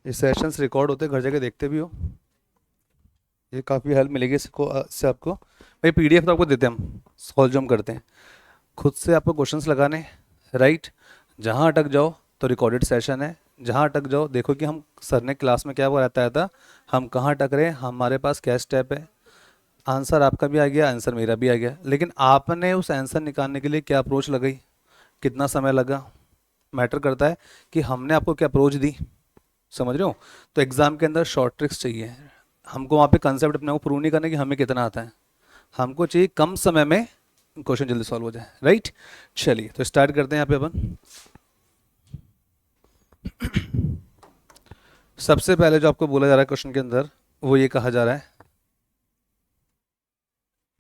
ये sessions record होते, घर जाके देखते भी हो। ये काफ़ी हेल्प मिलेगी इससे आपको। भाई पीडीएफ तो आपको देते हैं हम, सॉल्व जो हम करते हैं, खुद से आपको क्वेश्चंस लगाने, राइट। जहाँ अटक जाओ तो रिकॉर्डेड सेशन है, जहाँ अटक जाओ देखो कि हम सर ने क्लास में क्या बताया था, हम कहाँ अटक रहे हैं, हमारे पास क्या स्टेप है। आंसर आपका भी आ गया, आंसर मेरा भी आ गया, लेकिन आपने उस आंसर निकालने के लिए क्या अप्रोच लगाई, कितना समय लगा, मैटर करता है कि हमने आपको क्या अप्रोच दी। समझ रहे हो? तो एग्जाम के अंदर शॉर्ट ट्रिक्स चाहिए। हमको वहाँ पे कंसेप्ट अपने को प्रूव नहीं करना कि हमें कितना आता है, हमको चाहिए कम समय में क्वेश्चन जल्दी सॉल्व हो जाए, राइट। चलिए तो स्टार्ट करते हैं यहाँ पे अपन। सबसे पहले जो आपको बोला जा रहा है क्वेश्चन के अंदर, वो ये कहा जा रहा है,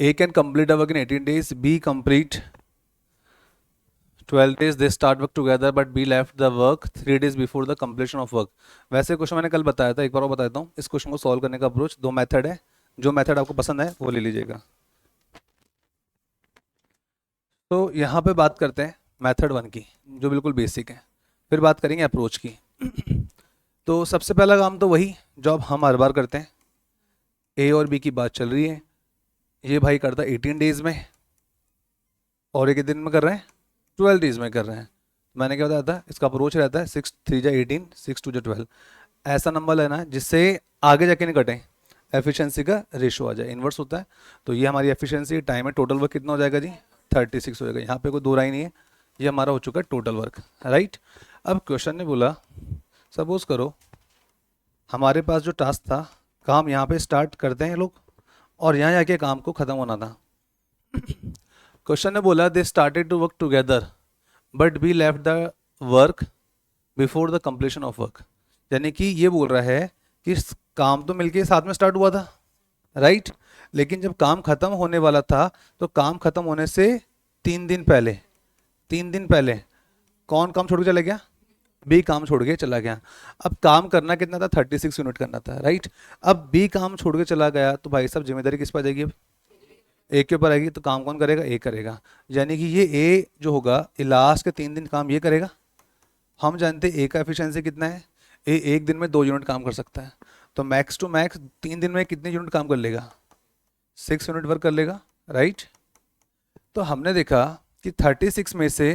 A can complete a work in 18 days, B complete 12 days, they start work together but B left the work 3 days before the completion of work। वैसे क्वेश्चन मैंने कल बताया था, एक बार और बता देता हूँ। इस क्वेश्चन को सॉल्व करने का अप्रोच, दो मेथड है, जो मेथड आपको पसंद है वो ले लीजिएगा। तो यहाँ पे बात करते हैं मेथड वन की, जो बिल्कुल बेसिक है, फिर बात करेंगे अप्रोच की। तो सबसे पहला काम तो वही जो अब हम हर बार करते हैं, ए और बी की बात चल रही है, ये भाई करता है 18 डेज में और एक दिन में कर रहे हैं, 12 डेज में कर रहे हैं। मैंने क्या बताया था, इसका अप्रोच रहता है 6 3 जा 18, 6 2 जा 12, ऐसा नंबर लेना है जिससे आगे जाके नहीं कटें, एफिशिएंसी का रेशो आ जाए, इन्वर्स होता है। तो ये हमारी एफिशिएंसी टाइम है, टोटल वर्क कितना हो जाएगा जी, 36 हो जाएगा। यहाँ पे कोई दो राय नहीं है, ये हमारा हो चुका है टोटल वर्क, राइट। अब क्वेश्चन ने बोला, सपोज करो हमारे पास जो टास्क था, काम यहाँ पे स्टार्ट करते हैं लोग और यहाँ जाके काम को ख़त्म होना था। क्वेश्चन ने बोला they started to work together but B left the work before the completion of work. यानी कि ये बोल रहा है कि काम तो मिलके साथ में स्टार्ट हुआ था, राइट, लेकिन जब काम खत्म होने वाला था तो काम खत्म होने से 3 दिन पहले, 3 दिन पहले कौन काम छोड़ के चला गया, बी काम छोड़ के चला गया। अब काम करना कितना था, 36 यूनिट करना था, राइट। अब बी काम छोड़ के चला गया तो भाई साहब जिम्मेदारी किस पर आ जाएगी, अब ए के ऊपर आएगी। तो काम कौन करेगा, ए करेगा। यानी कि ये ए जो होगा, ये लास्ट के 3 दिन काम ये करेगा। हम जानते हैं ए का एफिशिएंसी कितना है, ए एक दिन में 2 यूनिट काम कर सकता है, तो मैक्स टू मैक्स 3 दिन में कितने यूनिट काम कर लेगा, 6 यूनिट वर्क कर लेगा, राइट। तो हमने देखा कि 36 में से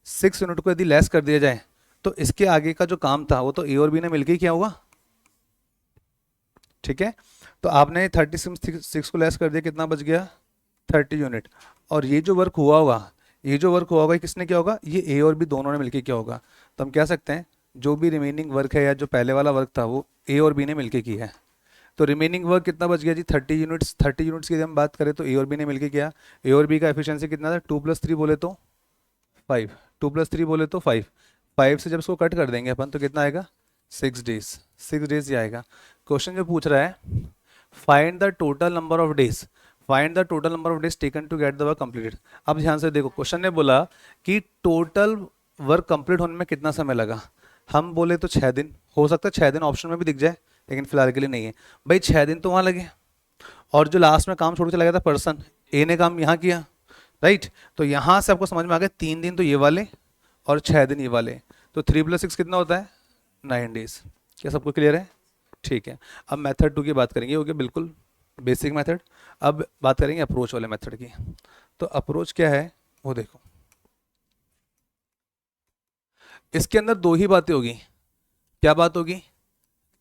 6 यूनिट को यदि लेस कर दिया जाए तो इसके आगे का जो काम था वो तो ए और बी ने मिलकर ही किया होगा, ठीक है। तो आपने 36 को लेस कर दिया, कितना बच गया, 30 यूनिट। और ये जो वर्क हुआ होगा, ये जो वर्क हुआ होगा किसने किया होगा, ये ए और बी दोनों ने मिलकर किया होगा। तो हम कह सकते हैं जो भी रिमेनिंग वर्क है या जो पहले वाला वर्क था वो ए और बी ने मिलकर किया है। तो रिमेनिंग वर्क कितना बच गया जी, 30 यूनिट्स। 30 यूनिट्स की हम बात करें तो ए और बी ने मिलकर किया। ए और बी का एफिशिएंसी कितना था, 2+3 बोले तो 5, 2+3 बोले तो 5, 5 से जब इसको कट कर देंगे अपन तो कितना आएगा, 6 डेज, 6 डेज ही आएगा। क्वेश्चन जो पूछ रहा है, find the total number of days, find the total number of days taken to get the work completed. अब ध्यान से देखो, क्वेश्चन ने बोला कि टोटल वर्क कंप्लीट होने में कितना समय लगा। हम बोले तो 6 दिन, हो सकता है 6 दिन ऑप्शन में भी दिख जाए, लेकिन फिलहाल के लिए नहीं है। भाई 6 दिन तो वहाँ लगे, और जो लास्ट में काम छोड़ के चला गया था पर्सन, ए ने काम यहाँ किया, राइट। तो यहाँ से आपको समझ में आ गया, 3 दिन तो ये वाले और 6 दिन ये वाले, तो 3+6 कितना होता है, 9 डेज। क्या सबको क्लियर है, ठीक है। अब मेथड टू की बात करेंगे, हो गया बिल्कुल बेसिक मेथड। अब बात करेंगे अप्रोच वाले मेथड की। तो अप्रोच क्या है वो देखो, इसके अंदर दो ही बातें होगी। क्या बात होगी,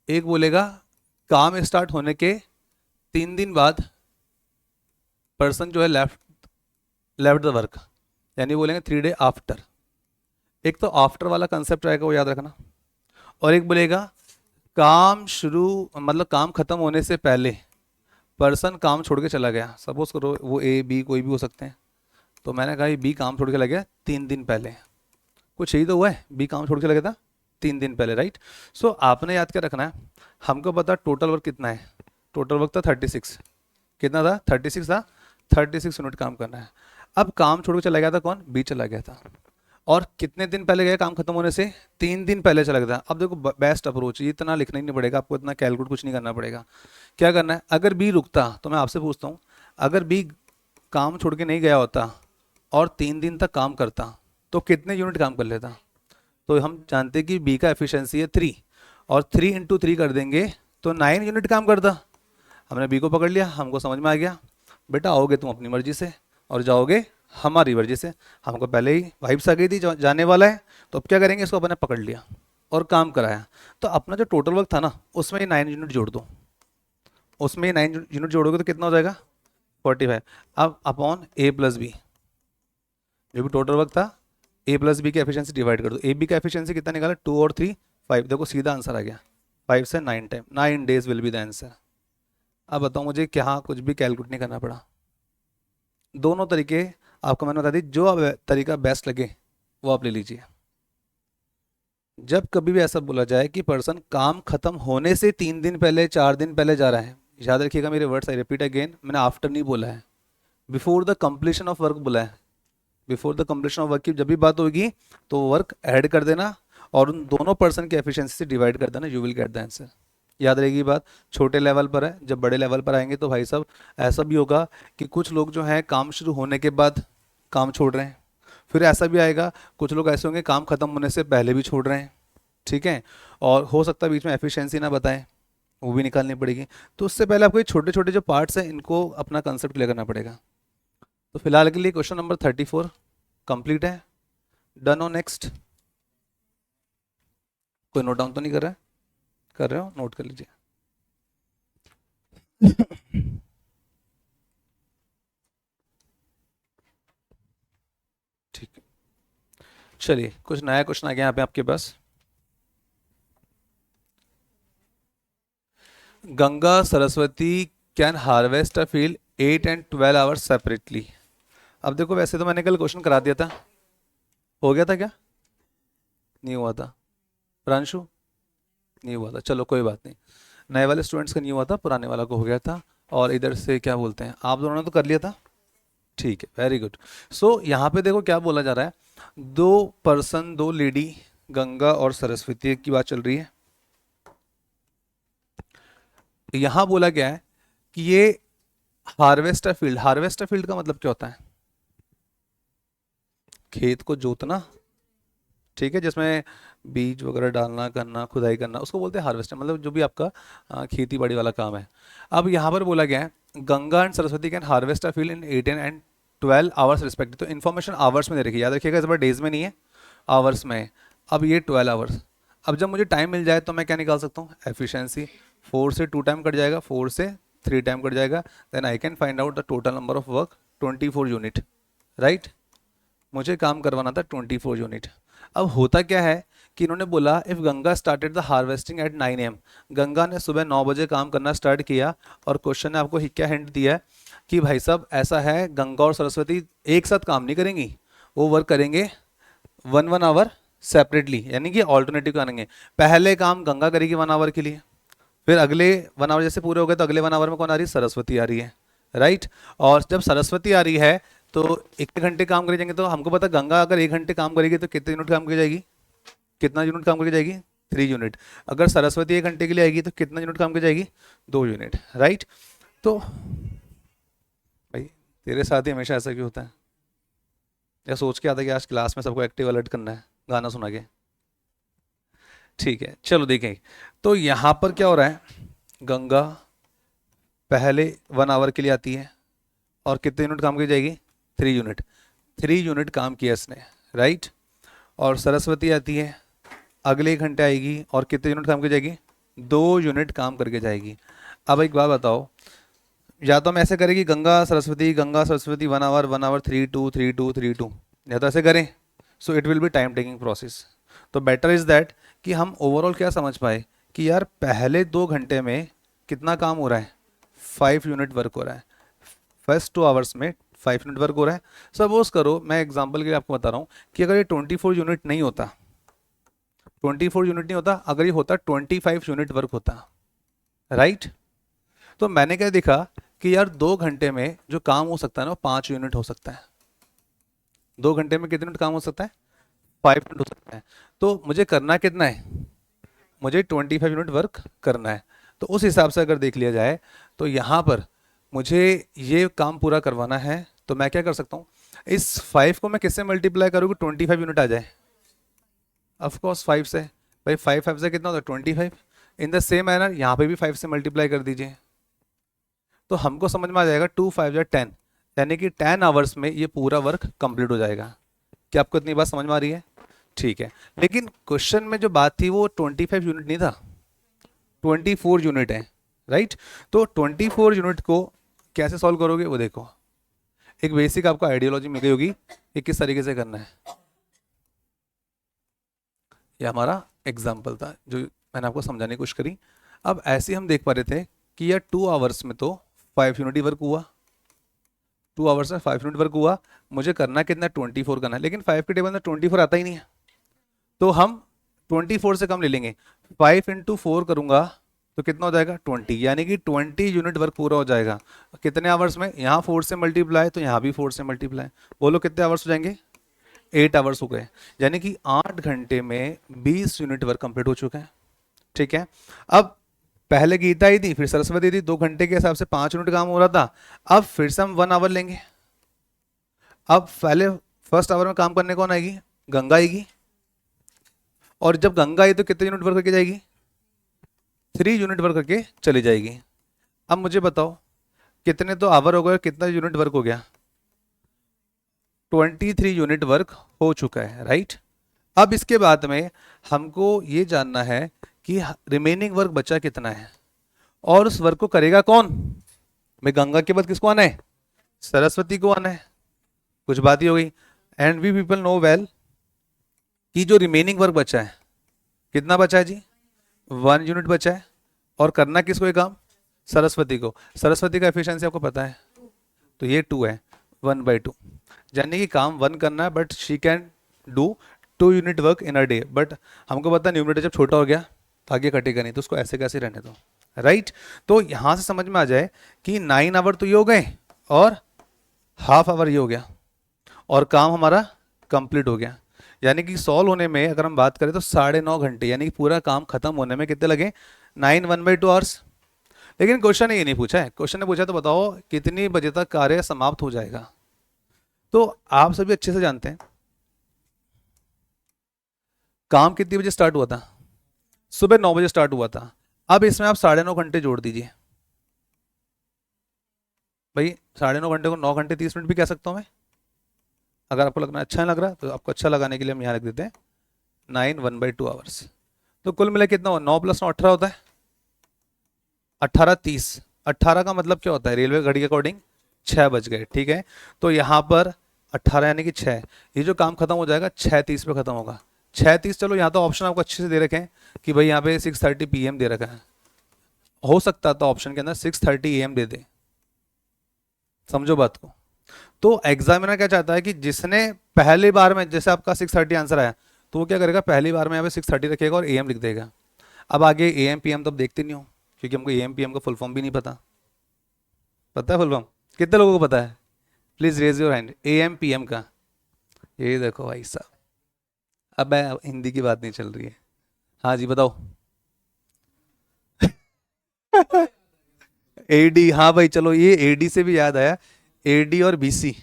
एक बोलेगा काम स्टार्ट होने के 3 दिन बाद पर्सन जो है लेफ्ट लेफ्ट द वर्क, यानी बोलेंगे 3 डे आफ्टर। एक तो आफ्टर वाला कंसेप्ट रहेगा, वो याद रखना। और एक बोलेगा काम शुरू, मतलब काम खत्म होने से पहले पर्सन काम छोड़ के चला गया। सपोज करो वो ए बी कोई भी हो सकते हैं, तो मैंने कहा बी काम छोड़ के चला गया 3 दिन पहले, कुछ यही तो हुआ है, बी काम छोड़ के लगा था 3 दिन पहले, राइट। सो आपने याद क्या रखना है, हमको पता टोटल वर्क कितना है, टोटल वर्क था 36, कितना था 36 था, 36 यूनिट काम करना है। अब काम छोड़ के चला गया था कौन, बी चला गया था, और कितने दिन पहले गया काम खत्म होने से, 3 दिन पहले चला गया था। अब देखो बेस्ट अप्रोच, ये इतना लिखना ही नहीं पड़ेगा आपको, इतना कैलकुलेट कुछ नहीं करना पड़ेगा। क्या करना है, अगर बी रुकता, तो मैं आपसे पूछता हूँ, अगर बी काम छोड़ के नहीं गया होता और 3 दिन तक काम करता तो कितने यूनिट काम कर लेता। तो हम जानते हैं कि बी का एफिशिएंसी है 3, और 3 × 3 कर देंगे तो 9 यूनिट काम करता। हमने बी को पकड़ लिया, हमको समझ में आ गया बेटा आओगे तुम अपनी मर्जी से और जाओगे हमारी मर्जी से। हमको पहले ही वाइब्स आ गई थी जाने वाला है, तो अब क्या करेंगे, इसको अपने पकड़ लिया और काम कराया। तो अपना जो टोटल वर्क था ना उसमें ये 9 यूनिट जोड़ दो, उसमें 9 यूनिट जोड़ोगे तो कितना हो जाएगा 45। अब अपॉन ए प्लस बी, जो भी टोटल वर्क था ए प्लस बी की एफिशिएंसी डिवाइड कर दो। ए बी का एफिशिएंसी कितना निकाला 2 और 3 5, देखो सीधा आंसर आ गया 5 से 9 time, 9 days will be the answer. अब बताओ मुझे क्या कुछ भी कैलकुलेट नहीं करना पड़ा। दोनों तरीके आपको मैंने बता दी, जो तरीका बेस्ट लगे वो आप ले लीजिए। जब कभी भी ऐसा बोला जाए कि पर्सन काम खत्म होने से 3 दिन पहले 4 दिन पहले जा रहा है, याद रखिएगा मेरे वर्ड्स, आई रिपीट अगेन, मैंने आफ्टर नहीं बोला है, before the completion of work बोला है। Before the completion of work की जब भी बात होगी तो वर्क ऐड कर देना और उन दोनों पर्सन की एफिशिएंसी से डिवाइड कर देना, you will get the answer. याद रहेगी बात, छोटे लेवल पर है, जब बड़े लेवल पर आएंगे तो भाई साहब ऐसा भी होगा कि कुछ लोग जो हैं काम शुरू होने के बाद काम छोड़ रहे हैं, फिर ऐसा भी आएगा कुछ लोग ऐसे होंगे काम खत्म होने से पहले भी छोड़ रहे हैं, ठीक है, और हो सकता है बीच में एफिशिएंसी ना बताएं, वो भी निकालनी पड़ेगी। तो उससे पहले आपको ये छोटे छोटे जो पार्ट्स हैं इनको अपना कंसेप्ट क्लियर करना पड़ेगा। तो फिलहाल के लिए क्वेश्चन नंबर 34 कंप्लीट है, डन हो। नेक्स्ट, कोई नोट डाउन तो नहीं कर रहा है? कर रहे हो, नोट कर लीजिए। ठीक है, चलिए कुछ नया क्वेश्चन आ गया यहाँ पे आपके पास। Ganga Saraswati can harvest a field 8 and 12 hours separately. अब देखो वैसे तो मैंने कल क्वेश्चन करा दिया था, हो गया था क्या? नहीं हुआ था। प्रांशु नहीं हुआ था, चलो कोई बात नहीं, नए वाले स्टूडेंट्स का नहीं हुआ था, पुराने वाला को हो गया था। और इधर से क्या बोलते हैं, आप दोनों ने तो कर लिया था, ठीक है, वेरी गुड। सो यहाँ पे देखो क्या बोला जा रहा है, 2 पर्सन 2 लेडी गंगा और सरस्वती की बात चल रही है। यहाँ बोला गया है कि ये हार्वेस्टर फील्ड, हार्वेस्टर फील्ड का मतलब क्या होता है, खेत को जोतना, ठीक है, जिसमें बीज वगैरह डालना करना खुदाई करना, उसको बोलते हैं हार्वेस्टर, मतलब जो भी आपका खेती बाड़ी वाला काम है। अब यहाँ पर बोला गया है Ganga and Saraswati can harvest a field in 18 and 12 hours respective. तो इन्फॉर्मेशन आवर्स में दे रखी है, याद रखिएगा इस बार डेज में नहीं है, आवर्स में है। अब ये 12 आवर्स, अब जब मुझे टाइम मिल जाए तो मैं क्या निकाल सकता हूँ, एफिशिएंसी, 4 से 2 टाइम कट जाएगा, 4 से 3 टाइम कट जाएगा, then I can find out the total number of work 24 unit, right. मुझे काम करवाना था 24 यूनिट। अब होता क्या है कि इन्होंने बोला if Ganga started the harvesting at 9 AM, Ganga ने सुबह 9 बजे काम करना स्टार्ट किया, और क्वेश्चन ने आपको क्या हिंट दिया है कि भाई साहब ऐसा है गंगा और सरस्वती एक साथ काम नहीं करेंगी, वो वर्क करेंगे 1 आवर सेपरेटली, यानी कि ऑल्टरनेटिव करेंगे। पहले काम गंगा करेगी 1 आवर के लिए, फिर अगले 1 आवर जैसे पूरे हो गए तो अगले 1 आवर में कौन आ रही है, सरस्वती आ रही है, राइट। और जब सरस्वती आ रही है तो 1 घंटे काम करे जाएंगे, तो हमको पता गंगा अगर 1 घंटे काम करेगी तो कितने यूनिट काम की जाएगी, कितना यूनिट काम करके जाएगी, 3 यूनिट। अगर सरस्वती 1 घंटे के लिए आएगी तो कितना यूनिट काम की जाएगी, 2 यूनिट, राइट। तो भाई तेरे साथ ही हमेशा ऐसा क्यों होता है, या सोच के आता है कि आज क्लास में सबको एक्टिव अलर्ट करना है गाना सुना के, ठीक है। चलो देखें, तो यहाँ पर क्या हो रहा है, गंगा पहले 1 आवर के लिए आती है और कितने यूनिट काम की जाएगी, 3 यूनिट, 3 यूनिट काम किया इसने, राइट। और सरस्वती आती है अगले 1 घंटे आएगी और कितने यूनिट काम की जाएगी, 2 यूनिट काम करके जाएगी। अब एक बात बताओ, या तो हम ऐसे करें कि गंगा सरस्वती 1 आवर 1 आवर 3 2 3 2 3 2, या तो ऐसे करें, so it will be time taking process. तो बेटर इज़ दैट कि हम ओवरऑल क्या समझ पाए कि यार पहले 2 घंटे में कितना काम हो रहा है, 5 यूनिट वर्क हो रहा है, फर्स्ट 2 आवर्स में 5 यूनिट वर्क हो रहा है। सपोज करो, मैं एग्जांपल के लिए आपको बता रहा हूँ कि अगर ये 24 यूनिट नहीं होता, 24 यूनिट नहीं होता, अगर ये होता 25 यूनिट वर्क होता, राइट। तो मैंने क्या देखा कि यार 2 घंटे में जो काम हो सकता है ना 5 यूनिट हो सकता है, 2 घंटे में कितने यूनिट काम हो सकता है, 5 यूनिट हो सकता है। तो मुझे करना कितना है, मुझे 25 यूनिट वर्क करना है। तो उस हिसाब से अगर देख लिया जाए तो यहाँ पर मुझे ये काम पूरा करवाना है, तो मैं क्या कर सकता हूँ, इस 5 को मैं किससे मल्टीप्लाई करूँगी, 25 यूनिट आ जाए, ऑफ कोर्स 5 से, भाई 5 से कितना होता है 25। इन द सेम मैनर यहाँ पे भी 5 से मल्टीप्लाई कर दीजिए, तो हमको समझ में आ जाएगा 2 5 10, यानी कि 10 आवर्स में ये पूरा वर्क कंप्लीट हो जाएगा। क्या आपको इतनी बात समझ में आ रही है? ठीक है, लेकिन क्वेश्चन में जो बात थी वो 25 यूनिट नहीं था, 24 यूनिट है, राइट। तो 24 यूनिट को कैसे सॉल्व करोगे वो देखो, एक बेसिक आपको आइडियोलॉजी मिल गई होगी कि किस तरीके से करना है। ये हमारा एग्जाम्पल था जो मैंने आपको समझाने की कोशिश करी। अब ऐसे ही हम देख पा रहे थे कि यार 2 आवर्स में तो 5 यूनिट वर्क हुआ, 2 आवर्स में 5 यूनिट वर्क हुआ, मुझे करना कितना 24 करना है, लेकिन 5 के टेबल में 24 आता ही नहीं है, तो हम 24 से कम ले लेंगे। 5 इंटू 4 करूंगा तो कितना हो जाएगा 20, यानी कि 20 यूनिट वर्क पूरा हो जाएगा। कितने आवर्स में? यहाँ 4 से मल्टीप्लाई तो यहाँ भी 4 से मल्टीप्लाई, बोलो कितने आवर्स हो जाएंगे? 8 आवर्स हो गए, यानी कि 8 घंटे में 20 यूनिट वर्क कंप्लीट हो चुका है। ठीक है, अब पहले गीता ही थी, फिर सरस्वती थी, 2 घंटे के हिसाब से 5 यूनिट काम हो रहा था। अब फिर से हम 1 आवर लेंगे। अब पहले फर्स्ट आवर में काम करने कौन आएगी? गंगा आएगी, और जब गंगा आई तो कितने यूनिट वर्क करके जाएगी? 3 यूनिट वर्क करके चली जाएगी। अब मुझे बताओ कितने तो आवर हो गए, कितना यूनिट वर्क हो गया? 23 यूनिट वर्क हो चुका है, राइट। अब इसके बाद में हमको ये जानना है कि रिमेनिंग वर्क बचा कितना है, और उस वर्क को करेगा कौन? मैं गंगा के बाद किसको आना है? सरस्वती को आना है। कुछ बात ही हो गई। And we people know well कि जो रिमेनिंग वर्क बचा है, कितना बचा है जी? 1 यूनिट बचा है, और करना किसको ये काम? सरस्वती को। सरस्वती का एफिशिएंसी आपको पता है, तो ये 2 है, 1/2, यानी कि काम 1 करना है, but she can do 2 unit work in a day. But हमको पता है न्यूमरेटर जब छोटा हो गया तो आगे कटेगा नहीं, तो उसको ऐसे कैसे रहने दो, राइट। तो यहाँ से समझ में आ जाए कि 9 आवर तो ये हो गए, और हाफ आवर ये हो गया, और काम हमारा कंप्लीट हो गया। यानी कि सॉल्व होने में अगर हम बात करें तो 9.5 घंटे, यानी कि पूरा काम खत्म होने में कितने लगे? 9 1/2 आवर्स। लेकिन क्वेश्चन ने ये नहीं पूछा है, क्वेश्चन ने पूछा तो बताओ कितनी बजे तक कार्य समाप्त हो जाएगा। तो आप सभी अच्छे से जानते हैं काम कितनी बजे स्टार्ट हुआ था? सुबह 9 बजे स्टार्ट हुआ था। अब इसमें आप 9.5 घंटे जोड़ दीजिए। भाई 9.5 घंटे को 9 घंटे 30 मिनट भी कह सकता हूँ मैं, अगर आपको लगना अच्छा नहीं लग रहा तो आपको अच्छा लगाने के लिए हम यहाँ लिख देते हैं 9 1/2 आवर्स। तो कुल मिला कितना हुआ? 9 + 9 18 होता है, 18 30। 18 का मतलब क्या होता है रेलवे घड़ी के अकॉर्डिंग? 6 बज गए, ठीक है। तो यहाँ पर 18 यानी कि 6, ये जो काम खत्म हो जाएगा 6:30 पे खत्म होगा। 6:30, चलो यहाँ तो ऑप्शन आपको अच्छे से दे रखे हैं कि भाई यहाँ पे 6:30 PM दे रखा है, हो सकता था ऑप्शन के अंदर 6:30 AM दे दे, समझो बात को। तो एग्जामिनर क्या चाहता है कि जिसने पहली बार में, जैसे आपका 6:30 आंसर आया, तो वो क्या करेगा? पहली बार में यहाँ पे 6:30 रखेगा और AM लिख देगा। अब आगे AM PM तो अब देखते नहीं हो, क्योंकि हमको AM PM का फुल फॉर्म भी नहीं पता। पता है फुल फॉर्म? कितने लोगों को पता है? Please raise your hand. AM PM का, ये देखो भाई साहब, अब हिंदी की बात नहीं चल रही है। हाँ जी बताओ। AD, हाँ भाई चलो, ये AD से भी याद आया, AD और BC,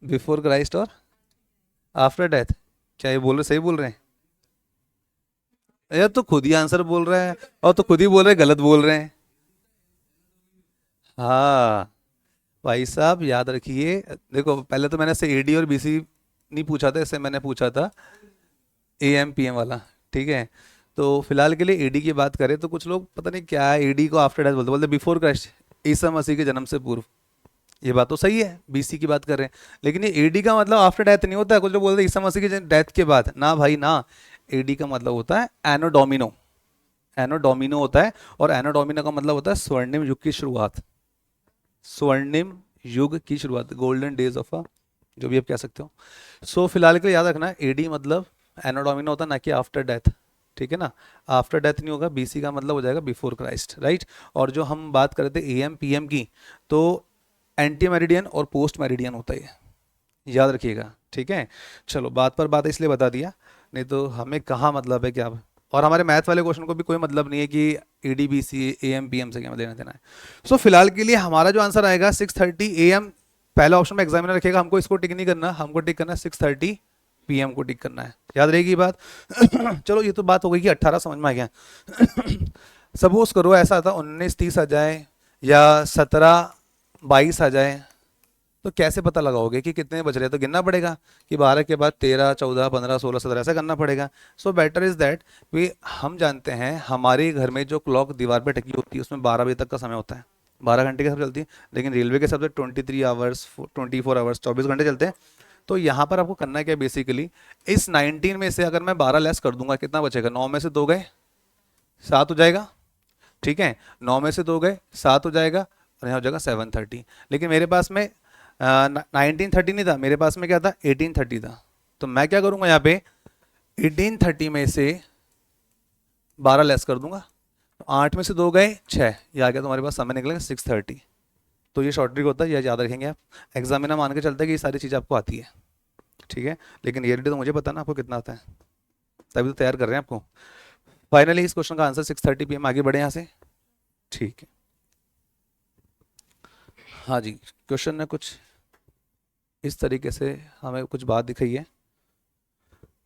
बिफोर क्राइस्ट और आफ्टर डेथ। क्या ये बोल रहे, सही बोल रहे हैं? यार तो खुद ही आंसर बोल रहे हैं, और तो खुद ही बोल रहे हैं गलत बोल रहे हैं। हाँ भाई साहब याद रखिए, देखो पहले तो मैंने से AD और BC नहीं पूछा था, इससे मैंने पूछा था AM PM वाला, ठीक है। तो फिलहाल के लिए AD की बात करें तो कुछ लोग पता नहीं क्या है, AD को आफ्टर डेथ बोलते, बोलते बिफोर क्राइस्ट, ईसा मसीह के जन्म से पूर्व। ये बात तो सही है, BC की बात कर रहे हैं, लेकिन ये AD का मतलब आफ्टर डेथ नहीं होता है। कुछ लोग बोलते हैं ईसा मसीह के डेथ के बाद, ना भाई ना। AD का मतलब होता है एनो डोमिनो, एनो डोमिनो होता है, और एनो डोमिनो का मतलब होता है स्वर्णिम युग की शुरुआत, स्वर्णिम युग की शुरुआत, गोल्डन डेज ऑफ अ, जो भी आप कह सकते हो। सो फिलहाल के लिए याद रखना AD मतलब एनो डोमिनो होता है, ना कि आफ्टर डेथ, ठीक है ना। आफ्टर डेथ नहीं होगा। BC का मतलब हो जाएगा बिफोर क्राइस्ट, राइट। और जो हम बात कर रहे थे AM PM की, तो एंटी मेरिडियन और पोस्ट मेरिडियन होता है, याद रखिएगा, ठीक है। चलो बात पर बात इसलिए बता दिया, नहीं तो हमें कहाँ मतलब है क्या। और हमारे मैथ वाले क्वेश्चन को भी कोई मतलब नहीं है कि AD BC AM PM से क्या लेना देना है। सो फिलहाल के लिए हमारा जो आंसर आएगा 6:30 AM पहले ऑप्शन में एग्जामिनर रखेगा, हमको इसको टिक नहीं करना, हमको टिक करना है 6:30 PM को टिक करना है, याद रहेगी बात। चलो ये तो बात हो गई कि 18 समझ में आ गया। सपोज करो ऐसा आता 19:30 आ जाए या 17:22 आ जाए, तो कैसे पता लगाओगे कि कितने बज रहे हैं? तो गिनना पड़ेगा कि 12 के बाद 13, 14, 15, 16, 17 ऐसा करना पड़ेगा। So better is that we, हम जानते हैं हमारे घर में जो क्लॉक दीवार पे टकी होती है उसमें 12 बजे तक का समय होता है, 12 घंटे के हिसाब से चलती है, लेकिन रेलवे के हिसाब से 23 आवर्स, 24 आवर्स, 24 घंटे चलते हैं। तो यहाँ पर आपको करना क्या है बेसिकली, इस 19 में से अगर मैं 12 लेस कर दूंगा कितना बचेगा? 9 में से 2 गए 7 हो जाएगा, ठीक है, 9 में से 2 गए 7 हो जाएगा, और यहाँ हो जाएगा 7:30। लेकिन मेरे पास में 19:30 नहीं था, मेरे पास में क्या था? 18:30 था। तो मैं क्या करूंगा यहाँ पे, 18:30 में से 12 लेस कर दूंगा, तो 8 में से 2 गए 6, ये आ गया तुम्हारे पास समय निकलेगा 6:30। तो ये शॉर्ट ट्रिक होता है, ये याद रखेंगे आप। एग्जामिनर मान के चलता है कि ये सारी चीज़ आपको आती है, ठीक है, लेकिन रियलिटी तो मुझे पता ना आपको कितना आता है, तभी तो तैयार कर रहे हैं आपको। फाइनली इस क्वेश्चन का आंसर 6:30 PM। आगे बढ़े यहाँ से, ठीक है। हाँ जी, क्वेश्चन ने कुछ इस तरीके से हमें कुछ बात दिखाई है।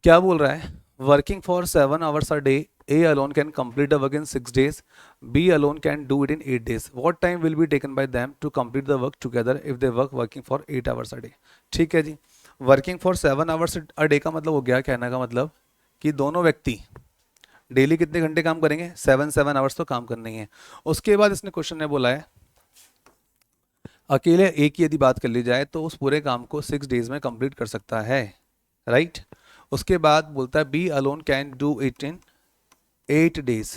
क्या बोल रहा है? Working for 7 hours a day, A alone can complete the work in 6 days, B alone can do it in 8 days. What time will be taken by them to complete the work together if they working for 8 hours a day? ठीक है जी, working for 7 hours a day का मतलब हो गया, कहने का मतलब कि दोनों व्यक्ति डेली कितने घंटे काम करेंगे? 7 आवर्स तो काम करने ही है। उसके बाद इसने क्वेश्चन ने बोला है अकेले एक की यदि बात कर ली जाए तो उस पूरे काम को 6 डेज में कंप्लीट कर सकता है, राइट। उसके बाद बोलता है B alone can do it in 8 days.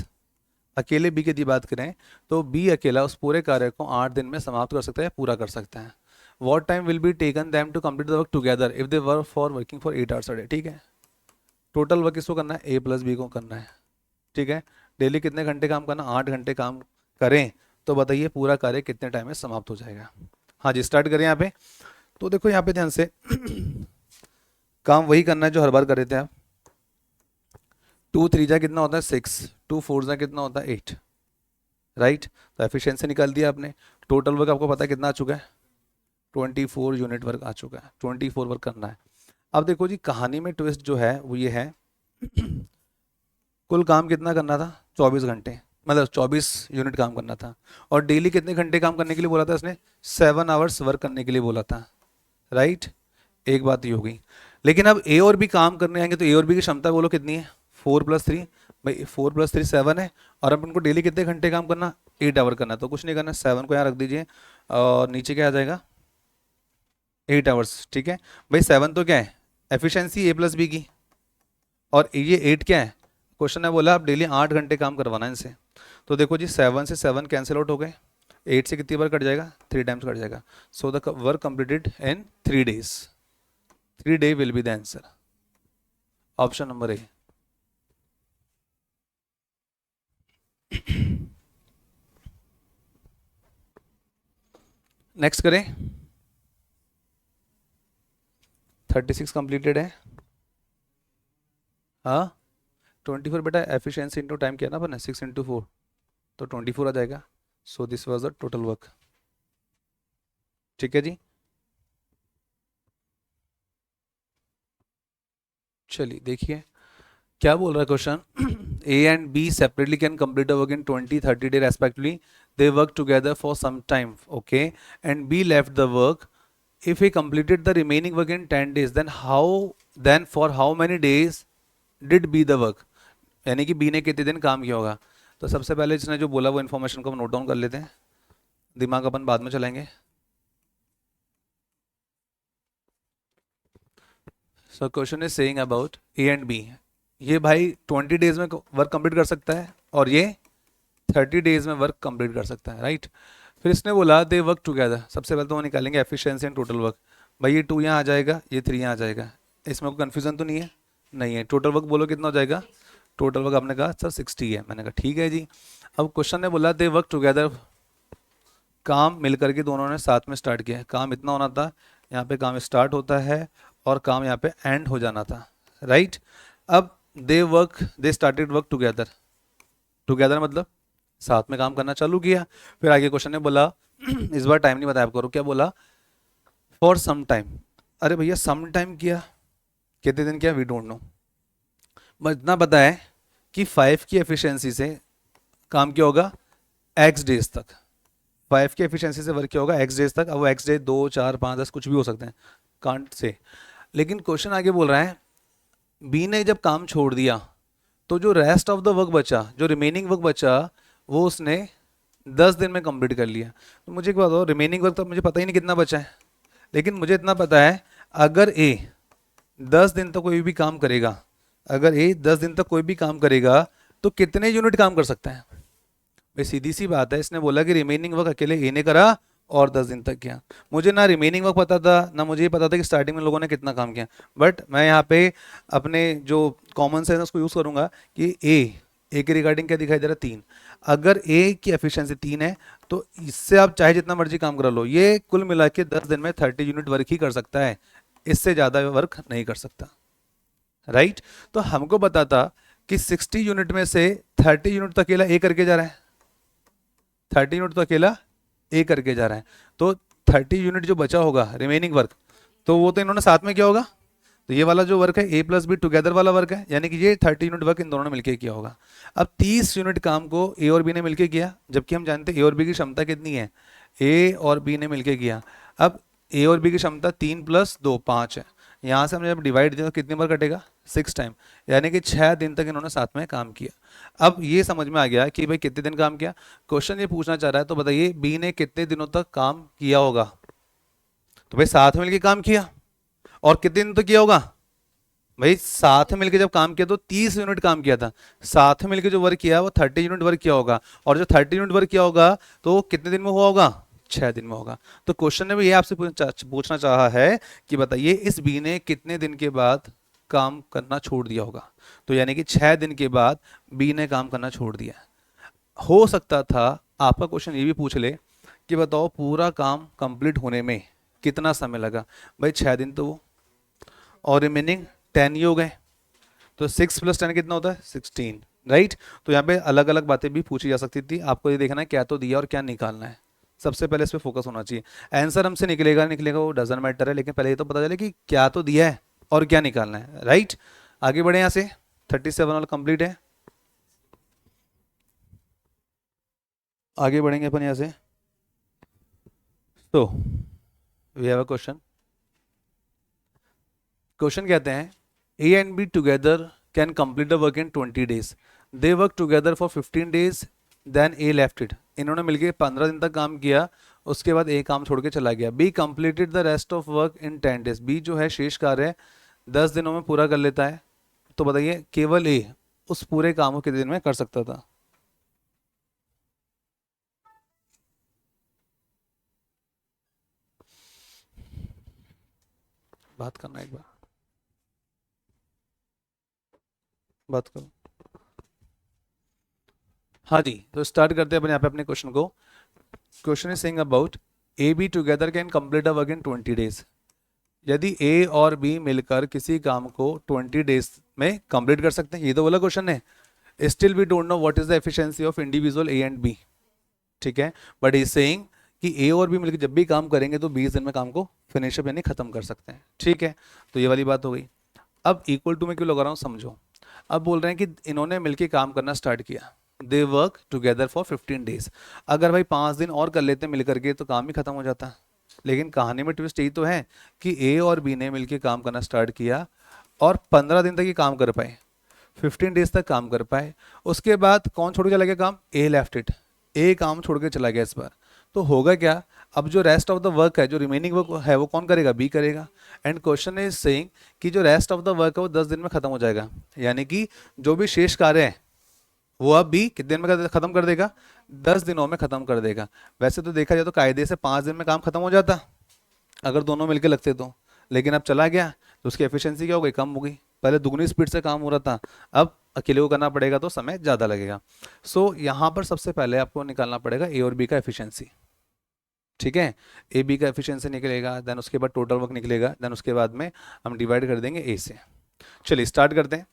अकेले बी की यदि बात करें तो बी अकेला उस पूरे कार्य को 8 दिन में समाप्त कर सकता है, पूरा कर सकता है। What time will be taken them to complete the work together if they work for working for 8 hours a day। ठीक है, टोटल वर्क किसको करना है? ए प्लस बी को करना है, ठीक है। डेली कितने घंटे काम करना? 8 घंटे काम करें तो बताइए पूरा कार्य कितने टाइम में समाप्त हो जाएगा। हाँ जी, स्टार्ट करें यहाँ पे। तो देखो यहाँ पे ध्यान से काम वही करना है जो हर बार कर रहे थे आप। 2 3 जा कितना होता है? 6, 2 4 जा कितना होता है? 8, राइट। तो एफिशिएंसी निकाल दिया आपने। टोटल वर्क आपको पता है कितना आ चुका है? 24 यूनिट वर्क आ चुका है, 24 वर्क करना है। अब देखो जी, कहानी में ट्विस्ट जो है वो ये है कुल काम कितना करना था? 24 घंटे, मतलब 24 यूनिट काम करना था। और डेली कितने घंटे काम करने के लिए बोला था इसने? 7 आवर्स वर्क करने के लिए बोला था, राइट। एक बात ये हो गई। लेकिन अब ए और बी काम करने आएंगे तो ए और बी की क्षमता बोलो कितनी है? 4 + 3, भाई 4 + 3 7 है। और अब उनको डेली कितने घंटे काम करना? 8 आवर करना। तो कुछ नहीं करना, 7 को यहाँ रख दीजिए और नीचे क्या आ जाएगा? 8 आवर्स, ठीक है। भाई 7 तो क्या है? एफिशिएंसी ए प्लस बी की, और ये 8 क्या है? क्वेश्चन है बोला आप डेली 8 घंटे काम करवाना है इनसे। तो देखो जी, 7 से 7 कैंसिल आउट हो गए, 8 से कितनी बार कट जाएगा? 3 टाइम्स कट जाएगा। So the work completed in 3 days। 3 day will be the answer। Option number A. Next करें। 36 कंप्लीटेड है। हाँ, 24 बेटा एफिशिएंसी इंटू टाइम किया ना अपन ने, 6 × 4 तो 24 आ जाएगा। So this was the total work. ठीक है जी, चलिए देखिए क्या बोल रहा है question. A and B separately can complete the work in 20-30 day respectively. They work together for some time, okay, and B left the work. If he completed the remaining work in 10 days, then for how many days did B the work? यानी कि B ने कितने दिन काम किया होगा। तो सबसे पहले इसने जो बोला वो इन्फॉर्मेशन को हम नोट डाउन कर लेते हैं, दिमाग अपन बाद में चलाएंगे। So question is saying about A and B. ये भाई 20 डेज में वर्क कंप्लीट कर सकता है और ये 30 डेज में वर्क कंप्लीट कर सकता है, राइट। फिर इसने बोला दे वर्क टुगेदर। सबसे पहले तो वो निकालेंगे एफिशिएंसी एंड टोटल वर्क। भाई ये 2 यहाँ आ जाएगा, ये 3 यहाँ आ जाएगा, इसमें कोई कन्फ्यूजन तो नहीं है? नहीं है। टोटल वर्क बोलो कितना हो जाएगा? टोटल वर्क आपने कहा सर 60 है, मैंने कहा ठीक है जी। अब क्वेश्चन ने बोला दे वर्क टुगेदर, काम मिल करके दोनों ने साथ में स्टार्ट किया। काम इतना होना था, यहाँ पे काम स्टार्ट होता है और काम यहाँ पे एंड हो जाना था, राइट। अब they started work together. Together मतलब साथ में काम करना चालू किया। फिर आगे क्वेश्चन ने बोला इस बार टाइम नहीं बताया आपको, क्या बोला? For some time. अरे भैया सम टाइम किया, कितने दिन किया, वी डोंट नो। बस इतना पता है कि 5 की एफिशिएंसी से काम किया होगा एक्स डेज तक। 5 की एफिशिएंसी से वर्क किया होगा एक्स डेज तक। अब वो एक्स डे 2 4 5 10 कुछ भी हो सकते हैं, कांट से। लेकिन क्वेश्चन आगे बोल रहा है बी ने जब काम छोड़ दिया तो जो रेस्ट ऑफ द वर्क बचा, जो रिमेनिंग वर्क बचा, वो उसने 10 दिन में कंप्लीट कर लिया। तो मुझे एक बात बताओ, रिमेनिंग वर्क तो मुझे पता ही नहीं कितना बचा है, लेकिन मुझे इतना पता है अगर ए 10 दिन तक कोई भी काम करेगा, अगर ए 10 दिन तक कोई भी काम करेगा तो कितने यूनिट काम कर सकता है। भाई सीधी सी बात है, इसने बोला कि रिमेनिंग वर्क अकेले ए ने करा और 10 दिन तक किया। मुझे ना रिमेनिंग वर्क पता था, ना मुझे ये पता था कि स्टार्टिंग में लोगों ने कितना काम किया। बट मैं यहाँ पे अपने जो कॉमन सेंस उसको यूज़ करूँगा कि ए के रिगार्डिंग क्या दिखाई दे रहा है, 3। अगर ए की एफिशिएंसी 3 है तो इससे आप चाहे जितना मर्जी काम करा लो, ये कुल मिला के 10 दिन में 30 यूनिट वर्क ही कर सकता है, इससे ज़्यादा वर्क नहीं कर सकता। राइट। तो हमको पता था कि 60 यूनिट में से 30 यूनिट तो अकेला ए करके जा रहा है, 30 यूनिट तो अकेला ए करके जा रहा है। तो 30 यूनिट जो बचा होगा रिमेनिंग वर्क, तो वो तो इन्होंने साथ में किया होगा। तो ये वाला जो वर्क है ए प्लस बी टुगेदर वाला वर्क है, यानी कि ये 30 यूनिट वर्क इन दोनों ने मिलकर किया होगा। अब 30 यूनिट काम को ए और बी ने मिलकर किया, जबकि हम जानते हैं ए और बी की क्षमता कितनी है, ए और बी ने मिलकर किया। अब ए और बी की क्षमता 3 + 2 5 है। यहाँ से हमने जब डिवाइड दिया तो कितनी बार कटेगा, 6 टाइम, यानी कि 6 दिन तक इन्होंने साथ में काम किया। अब ये समझ में आ गया कि भाई कितने दिन काम किया। क्वेश्चन ये पूछना चाह रहा है, तो बताइए बी ने कितने दिनों तक काम किया होगा। तो भाई साथ में मिलकर काम किया, और कितने दिन तक किया होगा, भाई साथ में मिलकर जब काम किया तो 30 यूनिट काम किया था। साथ में मिलकर जो वर्क किया वो 30 यूनिट वर्क किया होगा, और जो 30 यूनिट वर्क किया होगा तो वो कितने दिन में हुआ होगा, 6 दिन में होगा। तो क्वेश्चन ने भी ये आपसे पूछना चाहा है कि बताइए इस बी ने कितने दिन के बाद काम करना छोड़ दिया होगा। तो यानी कि 6 दिन के बाद बी ने काम करना छोड़ दिया। हो सकता था आपका क्वेश्चन ये भी पूछ ले कि बताओ पूरा काम कंप्लीट होने में कितना समय लगा। भाई 6 दिन तो वो, और रिमेनिंग 10 ही हो गए, तो 6 + 10 कितना होता है, 16। राइट। तो यहाँ पे अलग अलग बातें भी पूछी जा सकती थी, आपको ये देखना है क्या तो दिया और क्या निकालना है। सबसे पहले इस पर फोकस होना चाहिए। आंसर हमसे निकलेगा निकलेगा वो डजंट मैटर है, लेकिन पहले ये तो पता चले कि क्या तो दिया है और क्या निकालना है। राइट। आगे बढ़े यहाँ से, 37 वाला कंप्लीट है, आगे बढ़ेंगे अपन यहाँ से। तो we have a question. Question कहते हैं A and B together can complete the work in 20 days। They work together for 15 days, then A left it. इन्होंने मिलकर 15 दिन तक काम किया, उसके बाद ए काम छोड़ के चला गया। B completed the rest of work in 10 days। B जो है शेष कार्य 10 दिनों में पूरा कर लेता है। तो बताइए केवल ए उस पूरे काम को कितने दिन में कर सकता था। बात करना एक बार, बात करो। हाँ जी, तो स्टार्ट करते हैं अपन यहाँ पे अपने क्वेश्चन को। Question is saying about A B together can complete a work in 20 days। यदि ए और बी मिलकर किसी काम को 20 days में कंप्लीट कर सकते हैं, ये तो बोला क्वेश्चन है। Still we don't know what is the efficiency of individual A and B. ठीक है, बट इज सेइंग कि ए और बी मिलकर जब भी काम करेंगे तो 20 दिन में काम को फिनिश अप यानी खत्म कर सकते हैं। ठीक है, तो ये वाली बात हो गई। अब इक्वल टू में क्यों लगा रहा हूँ समझो। अब बोल रहे हैं कि इन्होंने मिलकर काम करना स्टार्ट किया, दे वर्क टुगेदर फॉर 15 days। अगर भाई 5 दिन और कर लेते मिलकर के तो काम ही खत्म हो जाता। लेकिन कहानी में ट्विस्ट यही तो है कि ए और बी ने मिलकर काम करना स्टार्ट किया और 15 दिन तक ये काम कर पाए, 15 days तक काम कर पाए। उसके बाद कौन छोड़ के चला गया काम, ए लेफ्ट इट। ए काम छोड़ के चला गया इस बार। तो होगा क्या, अब जो रेस्ट ऑफ द वर्क है, जो रिमेनिंग वर्क है वो कौन करेगा, बी करेगा। एंड क्वेश्चन इज सेइंग कि जो रेस्ट ऑफ द वर्क है वो 10 दिन में खत्म हो जाएगा, यानी कि जो भी शेष कार्य है वो अब भी कितने दिन में खत्म कर देगा, 10 दिनों में खत्म कर देगा। वैसे तो देखा जाए तो कायदे से 5 दिन में काम खत्म हो जाता अगर दोनों मिलकर लगते तो, लेकिन अब चला गया तो उसकी एफिशिएंसी क्या हो गई, कम हो गई। पहले दुगनी स्पीड से काम हो रहा था, अब अकेले को करना पड़ेगा तो समय ज़्यादा लगेगा। सो यहाँ पर सबसे पहले आपको निकालना पड़ेगा ए और बी का एफिशिएंसी। ठीक है, ए बी का एफिशिएंसी निकलेगा, देन उसके बाद टोटल वर्क निकलेगा, देन उसके बाद में हम डिवाइड कर देंगे ए से। चलिए स्टार्ट करते हैं।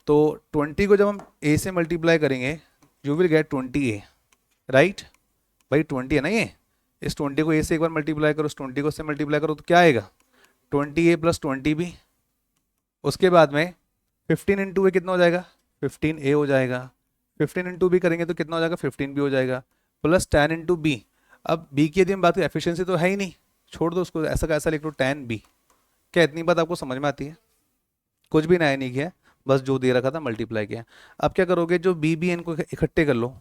तो 20 को जब हम ए से मल्टीप्लाई करेंगे you will gate 20 A. Right भाई 20 है ना, ये इस 20 को ए से एक बार मल्टीप्लाई करो, इस 20 को से मल्टीप्लाई करो, तो क्या आएगा 20a प्लस 20b। उसके बाद में 15 इंटू ए कितना हो जाएगा 15a हो जाएगा, 15 इंटू बी करेंगे तो कितना हो जाएगा 15 भी हो जाएगा, प्लस 10 इंटू बी। अब बी की यदि हम बात करें, एफिशिएंसी तो है ही नहीं, छोड़ दो उसको, ऐसा का ऐसा लिख लो 10b। क्या इतनी बात आपको समझ में आती है? कुछ भी नया नहीं किया, बस जो दे रखा था मल्टीप्लाई किया। अब क्या करोगे, जो बी बी इनको इकट्ठे कर लो,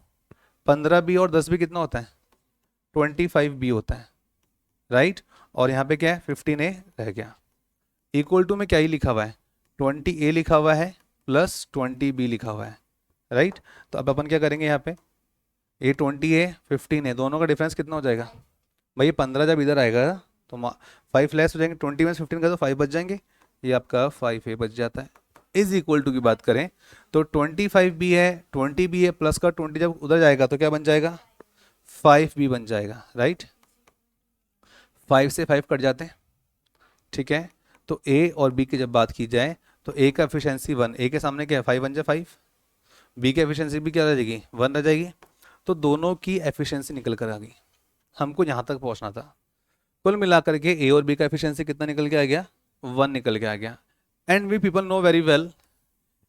15b और 10b कितना होता है 25b होता है, राइट। और यहाँ पे क्या है 15a रह गया। इक्वल टू में क्या ही लिखा हुआ है 20a लिखा हुआ है प्लस 20b लिखा हुआ है, राइट। तो अब अपन क्या करेंगे यहाँ पे, ये 20a 15a दोनों का डिफरेंस कितना हो जाएगा भाई, 15 जब इधर आएगा तो 5 लेस हो जाएंगे, 20 में 15 का तो 5 बच जाएंगे, ये आपका 5a बच जाता है। इज इक्वल टू की बात करें तो 25b है 20b है, प्लस का 20 जब उधर जाएगा तो क्या बन जाएगा 5b बन जाएगा, राइट। 5 से 5 कट जाते हैं, ठीक है। तो a और b की जब बात की जाए तो a का एफिशिएंसी 1, a के सामने क्या है 5 बन जाए 5, b की एफिशिएंसी भी क्या रह जाएगी 1 रह जाएगी। तो दोनों की एफिशिएंसी निकल कर आ गई, हमको यहाँ तक पहुँचना था। कुल मिलाकर के a और b का एफिशिएंसी कितना निकल के आ गया 1 निकल के आ गया। And we people know very well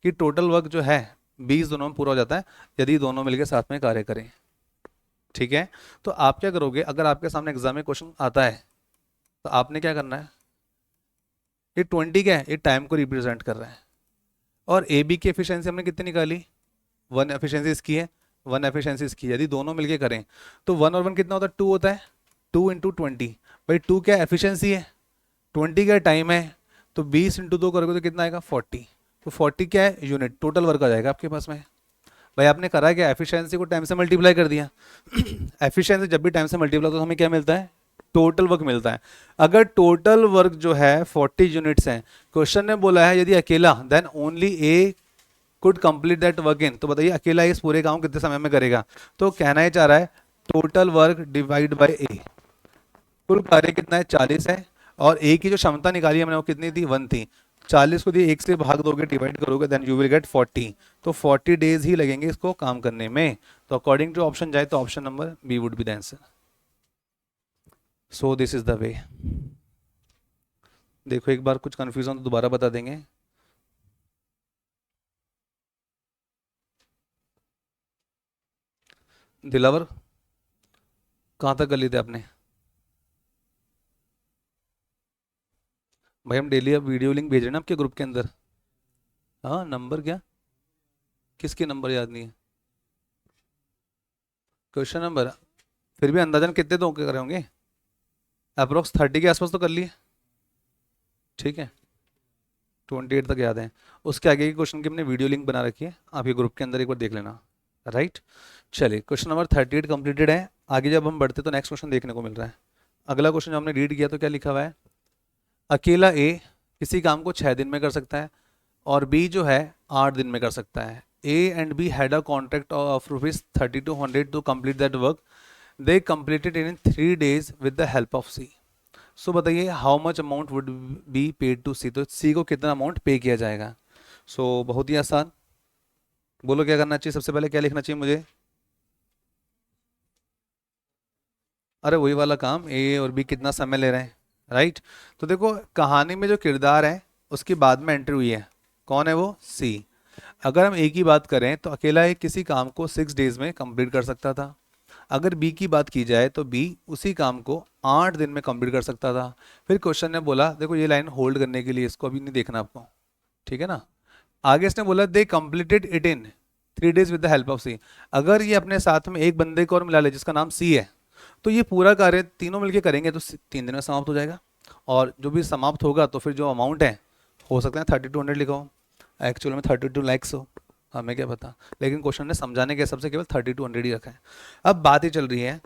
कि टोटल वर्क जो है 20 दोनों में पूरा हो जाता है यदि दोनों मिलकर साथ में कार्य करें, ठीक है। तो आप क्या करोगे, अगर आपके सामने एग्जाम में क्वेश्चन आता है तो आपने क्या करना है, ये 20 क्या है, ये टाइम को रिप्रेजेंट कर रहा है। और ए बी की एफिशिएंसी हमने कितनी निकाली 1 एफिशिएंसी इसकी है, 1 एफिशिएंसी इसकी है। यदि दोनों मिलके करें तो 1 और 1 कितना होता है 2 होता है, 2 इंटू 20 भाई 2 क्या एफिशिएंसी है, 20 क्या टाइम है, तो 20 इंटू 2 करोगे तो कितना आएगा 40। तो 40 क्या है यूनिट, टोटल वर्क आ जाएगा आपके पास में। भाई आपने करा क्या, एफिशिएंसी को टाइम से मल्टीप्लाई कर दिया एफिशिएंसी जब भी टाइम से मल्टीप्लाई तो हमें क्या मिलता है टोटल वर्क मिलता है। अगर टोटल वर्क जो है 40 यूनिट्स है, क्वेश्चन ने बोला है यदि अकेला then only A could complete that work in, तो बताइए अकेला इस पूरे काम कितने समय में करेगा। तो कहना ही चाह रहा है टोटल वर्क डिवाइड बाय ए, कुल कार्य कितना है 40 है, और ए की जो क्षमता निकाली हमने वो कितनी थी 1 थी, 40 को दिए 1 से भाग दोगे डिवाइड करोगे देन यू विल गेट 40। तो 40 डेज ही लगेंगे इसको काम करने में। तो अकॉर्डिंग टू ऑप्शन जाए तो option number B would be the answer. So this is the way. देखो एक बार कुछ कंफ्यूजन तो दोबारा बता देंगे। दिलावर कहाँ तक कर लिए थे आपने? भाई हम डेली अब वीडियो लिंक भेज रहे हैं ना आपके ग्रुप के अंदर। हाँ नंबर क्या, किसके नंबर याद नहीं है, क्वेश्चन नंबर, फिर भी अंदाजन कितने तो कर रहे होंगे, अप्रोक्स 30 के आसपास तो कर लिए, ठीक है 28 तक याद है। उसके आगे के क्वेश्चन की हमने वीडियो लिंक बना रखी है, आप ये ग्रुप के अंदर एक बार देख लेना, राइट। चलिए क्वेश्चन नंबर 38 कंप्लीटेड है। आगे जब हम बढ़ते तो नेक्स्ट क्वेश्चन देखने को मिल रहा है। अगला क्वेश्चन जो हमने रीड किया तो क्या लिखा हुआ है, अकेला ए किसी काम को 6 दिन में कर सकता है और बी जो है 8 दिन में कर सकता है। A and B had a contract of ₹3200 to complete that work, they completed in 3 days with the help of C. So बताइए how much amount would be paid to C, तो सी को कितना अमाउंट पे किया जाएगा। सो बहुत ही आसान, बोलो क्या करना चाहिए, सबसे पहले क्या लिखना चाहिए मुझे, अरे वही वाला काम ए और बी कितना समय ले रहे हैं, राइट। तो देखो कहानी में जो किरदार है उसकी बाद में एंट्री हुई है, कौन है वो सी। अगर हम ए की बात करें तो अकेला एक किसी काम को 6 days में कंप्लीट कर सकता था। अगर बी की बात की जाए तो बी उसी काम को 8 दिन में कंप्लीट कर सकता था। फिर क्वेश्चन ने बोला, देखो ये लाइन होल्ड करने के लिए इसको अभी नहीं देखना आपको, ठीक है ना। आगे इसने बोला they completed it in 3 days with the help of C. अगर ये अपने साथ में एक बंदे को और मिला ले जिसका नाम सी है, तो ये पूरा कार्य तीनों मिलके करेंगे तो 3 दिन में समाप्त हो जाएगा। और जो भी समाप्त होगा तो फिर जो अमाउंट है हो सकता है 3200 लिखा हो, एक्चुअल में 32 lakhs हो, हमें क्या पता, लेकिन क्वेश्चन ने समझाने के हिसाब से केवल 3200 ही रखा है। अब बात ही चल रही है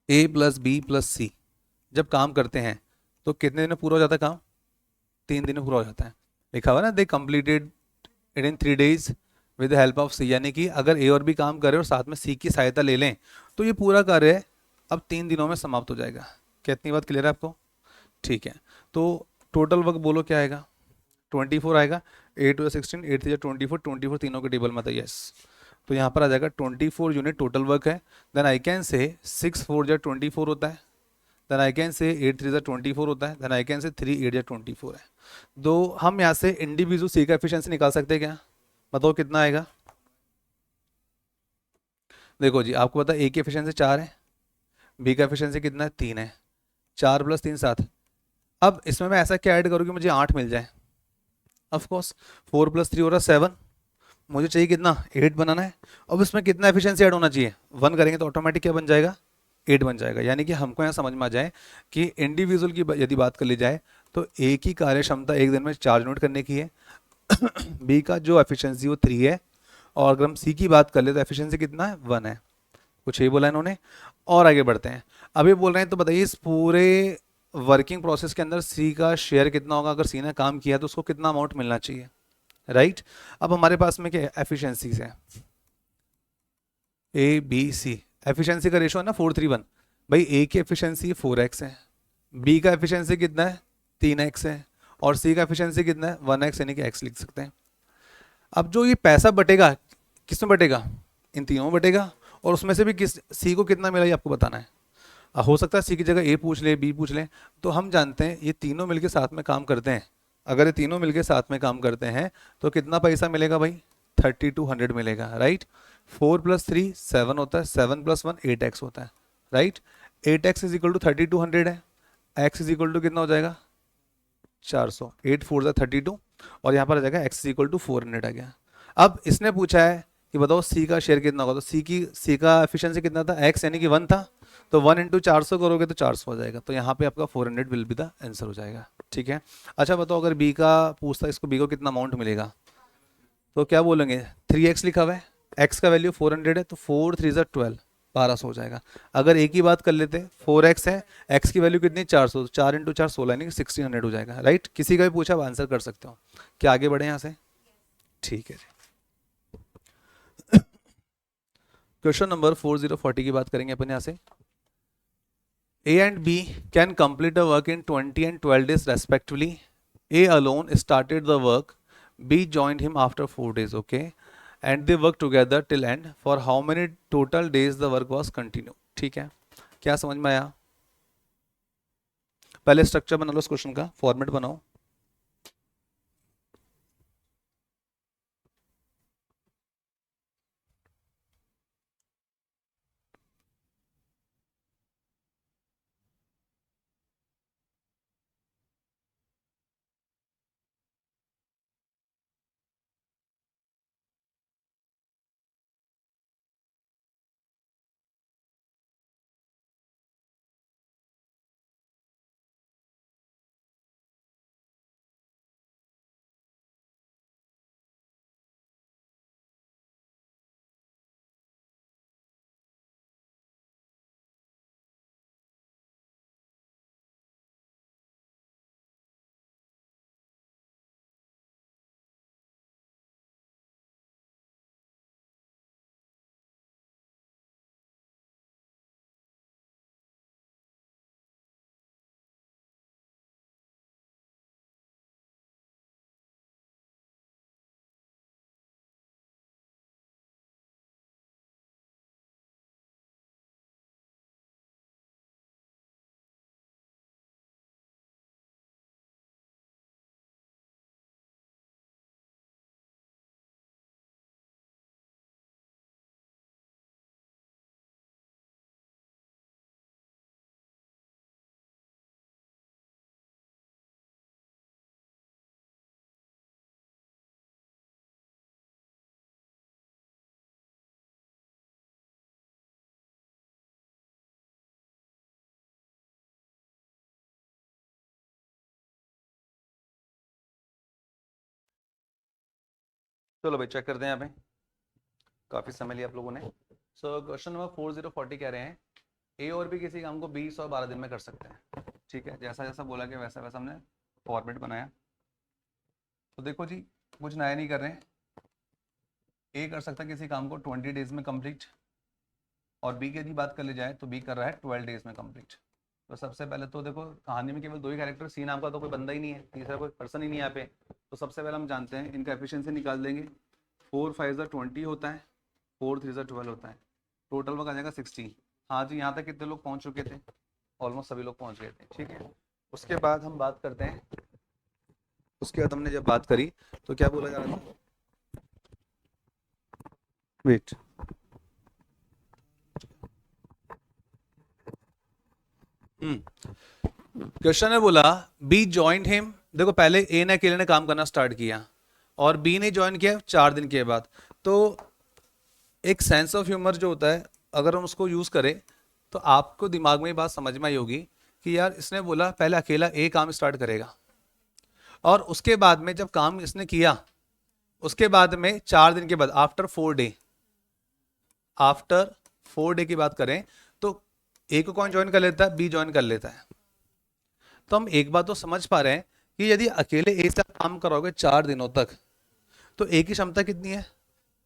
ए प्लस बी प्लस सी जब काम करते हैं तो कितने दिन में पूरा हो जाता है काम, 3 दिन में पूरा हो जाता है। लिखा हुआ ना they completed it in 3 days with the help of C, यानी कि अगर ए और बी काम करें और साथ में सी की सहायता ले लें तो ये पूरा कार्य अब 3 दिनों में समाप्त हो जाएगा। क्या इतनी बात क्लियर है आपको, ठीक है। तो टोटल वर्क बोलो क्या आएगा 24 आएगा, 8 2 16 8 3 24 24 तीनों के टेबल में था, यस तो यहाँ पर आ जाएगा 24 यूनिट टोटल वर्क है। देन आई कैन से 6 4 जा 24 होता है। देन आई कैन से 8 3 जा 24 होता है। देन आई कैन से 3 8 जा 24 है। दो हम यहाँ से इंडिविजुअल सी का एफिशिएंसी निकाल सकते हैं क्या? बताओ कितना आएगा? देखो जी, आपको पता है ए की एफिशिएंसी 4 है, बी का एफिशिएंसी कितना है? 3 है। 4 + 3 7। अब इसमें मैं ऐसा क्या ऐड करूँ कि मुझे 8 मिल जाए? ऑफ कोर्स 4 + 3 हो रहा है 7। मुझे चाहिए कितना? 8 बनाना है। अब इसमें कितना एफिशिएंसी ऐड होना चाहिए? 1 करेंगे तो ऑटोमेटिक क्या बन जाएगा? 8 बन जाएगा। यानी कि हमको यहाँ समझ में आ जाए कि इंडिविजुअल की यदि बात कर ली जाए तो ए की कार्य क्षमता एक दिन में 4 यूनिट करने की है। बी का जो एफिशिएंसी वो 3 है। और अगर हम सी की बात कर ले तो एफिशिएंसी कितना है? 1 है। कुछ यही बोला इन्होंने। और आगे बढ़ते हैं। अभी बोल रहे हैं तो बताइए इस पूरे वर्किंग प्रोसेस के अंदर सी का शेयर कितना होगा? अगर सी ने काम किया तो उसको कितना अमाउंट मिलना चाहिए? राइट। अब हमारे पास में क्या है? एफिशिएंसीज है ए बी सी। एफिशिएंसी का रेशो है ना 4:3:1। भाई ए की एफिशिएंसी 4x है, बी का एफिशिएंसी कितना है? 3x है, और सी का एफिशिएंसी कितना है? 1x, यानी कि x लिख सकते हैं। अब जो ये पैसा बटेगा किस में बटेगा? इन तीनों में बटेगा। और उसमें से भी किस सी को कितना मिला ये आपको बताना है। हो सकता है सी की जगह ए पूछ ले, बी पूछ ले। तो हम जानते हैं ये तीनों मिलके साथ में काम करते हैं। अगर ये तीनों मिलके साथ में काम करते हैं तो कितना पैसा मिलेगा भाई? 3200 मिलेगा। राइट। 4 + 3 7 होता है, 7 + 1 8x होता है। राइट। 8x = 3200 है। x = कितना हो जाएगा? 400। 8 4 32, और यहाँ पर आ जाएगा x = 400 आ गया। अब इसने पूछा है कि बताओ सी का शेयर कितना होगा। तो सी का एफिशिएंसी कितना था? x यानी कि 1 था। तो 1 × 400 करोगे तो 400 हो जाएगा। तो यहाँ पे आपका 400 विल बी द आंसर हो जाएगा। ठीक है। अच्छा बताओ अगर बी का पूछता है इसको, बी को कितना अमाउंट मिलेगा, तो क्या बोलेंगे? 3x लिखा हुआ है, x का वैल्यू 400 है, तो 4 3 12, 1200 हो जाएगा। अगर एक ही बात कर लेते, 4x है, x की वैल्यू कितनी? 400, तो 4 × 4 16, यानी कि 1600 हो जाएगा। राइट। किसी का भी पूछा आप आंसर कर सकते हो। क्या आगे बढ़े यहाँ से? ठीक है जी। क्वेश्चन नंबर 4040 की बात करेंगे अपन यहाँ से। A and B can complete the work in 20 and 12 days respectively. A alone started the work. B joined him after 4 days. Okay. And they worked together till end. For how many total days the work was continued? ठीक है। क्या समझ में आया? पहले structure बना लो इस question का, फॉर्मेट बनाओ। चलो भाई चेक करते हैं यहाँ पे। काफी समय लिया आप लोगों ने। सो क्वेश्चन नंबर 4040 कह रहे हैं ए और बी किसी काम को 20 और 12 दिन में कर सकते हैं। ठीक है। जैसा जैसा बोला कि वैसा वैसा हमने फॉर्मेट बनाया। तो देखो जी, कुछ नया नहीं कर रहे हैं। ए कर सकता है किसी काम को 20 डेज में कंप्लीट, और बी की यदि बात कर ली जाए तो बी कर रहा है 12 डेज में कंप्लीट। तो सबसे पहले तो देखो कहानी में केवल दो ही कैरेक्टर, सी नाम का तो कोई बंदा ही नहीं है, तीसरा कोई पर्सन ही नहीं है यहाँ पे। तो सबसे पहले हम जानते हैं इनका एफिशिएंसी निकाल देंगे। 4 5 20 होता है, 4 3 12 होता है, टोटल वर्क आ जाएगा 60। हाँ जी, यहाँ तक कितने लोग पहुँच चुके थे? ऑलमोस्ट सभी लोग पहुँच गए थे, ठीक है। उसके बाद हम बात करते हैं, उसके बाद हमने जब बात करी तो क्या बोला जा रहा था? वेट, क्वेश्चन ने बोला बी जॉइंड हिम। देखो पहले ए ने अकेले ने काम करना स्टार्ट किया और बी ने ज्वाइन किया 4 दिन के बाद। तो एक सेंस ऑफ ह्यूमर जो होता है, अगर हम उसको यूज करें तो आपको दिमाग में ये बात समझ में आई होगी कि यार इसने बोला पहले अकेला ए काम स्टार्ट करेगा और उसके बाद में जब काम इसने किया उसके बाद में 4 दिन के बाद आफ्टर 4 डे की बात करें तो ए को कौन ज्वाइन कर लेता है? बी ज्वाइन कर लेता है। तो हम एक बात तो समझ पा रहे हैं कि यदि अकेले ए से काम करोगे 4 दिनों तक तो ए की क्षमता कितनी है?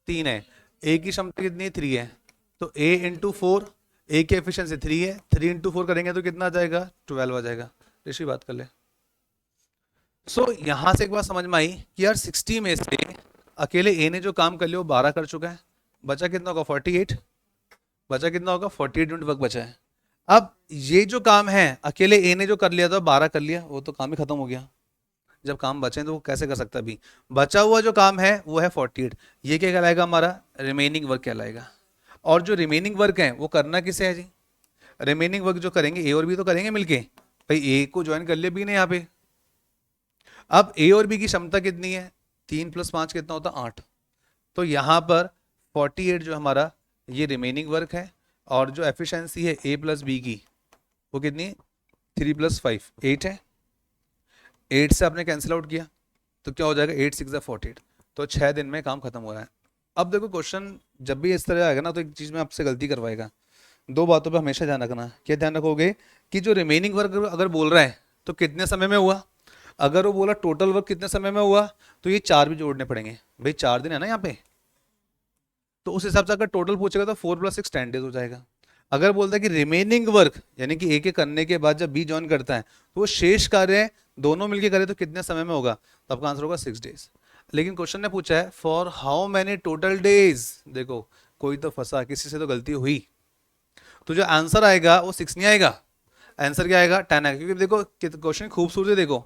3 है। ए की क्षमता कितनी है? 3 है। तो ए इंटू 4, ए की एफिशिएंसी 3 है, 3 इंटू 4 करेंगे तो कितना आ जाएगा? 12 आ जाएगा। ऋषि बात कर ले। सो यहां से एक बात समझ में आई कि यार 60 में से अकेले ए ने जो काम कर लिया वो 12 कर चुका है, बचा कितना होगा? 48। बचा कितना होगा? 48 यूनिट वर्क बचा है। अब ये जो काम है अकेले ए ने जो कर लिया था 12 कर लिया, वो तो काम ही खत्म हो गया। जब काम बचे तो वो कैसे कर सकता? भी बचा हुआ जो काम है वो है 48। ये क्या कहलाएगा? हमारा रिमेनिंग वर्क कहलाएगा। और जो रिमेनिंग वर्क है वो करना किसे है जी? रिमेनिंग वर्क जो करेंगे ए और बी तो करेंगे मिलके। भाई ए को ज्वाइन कर लिया बी ने यहाँ पे। अब ए और बी की क्षमता कितनी है? 3 + 5 कितना होता है? 8। तो यहाँ पर 48 जो हमारा ये रिमेनिंग वर्क है और जो एफिशिएंसी है ए प्लस बी की वो कितनी है? 3 + 5 8 है। 8 से आपने कैंसिल आउट किया तो क्या हो जाएगा? 8 6 48। तो 6 दिन में काम खत्म हो रहा है। अब देखो क्वेश्चन जब भी इस तरह आएगा ना तो एक चीज में आपसे गलती करवाएगा। 2 बातों पे हमेशा ध्यान रखना। क्या ध्यान रखोगे? कि जो रिमेनिंग वर्क अगर बोल रहा है तो कितने समय में हुआ। अगर वो बोला टोटल वर्क कितने समय में हुआ तो ये 4 भी जोड़ने पड़ेंगे। भाई 4 दिन है ना यहाँ पे, तो उस हिसाब से अगर टोटल पूछेगा तो 4 + 6 10 डेज हो जाएगा। अगर बोलता है कि रिमेनिंग वर्क यानी कि ए के करने के बाद जब बी ज्वाइन करता है तो वो शेष कार्य दोनों मिलके करे तो कितने समय में होगा? तो आपका आंसर होगा 6 डेज। लेकिन क्वेश्चन ने पूछा है for how many total days. देखो कोई तो फंसा, किसी से तो गलती हुई, तो जो आंसर आएगा वो 6 नहीं आएगा। आंसर क्या आएगा? 10 आएगा। क्योंकि देखो क्वेश्चन खूबसूरती देखो,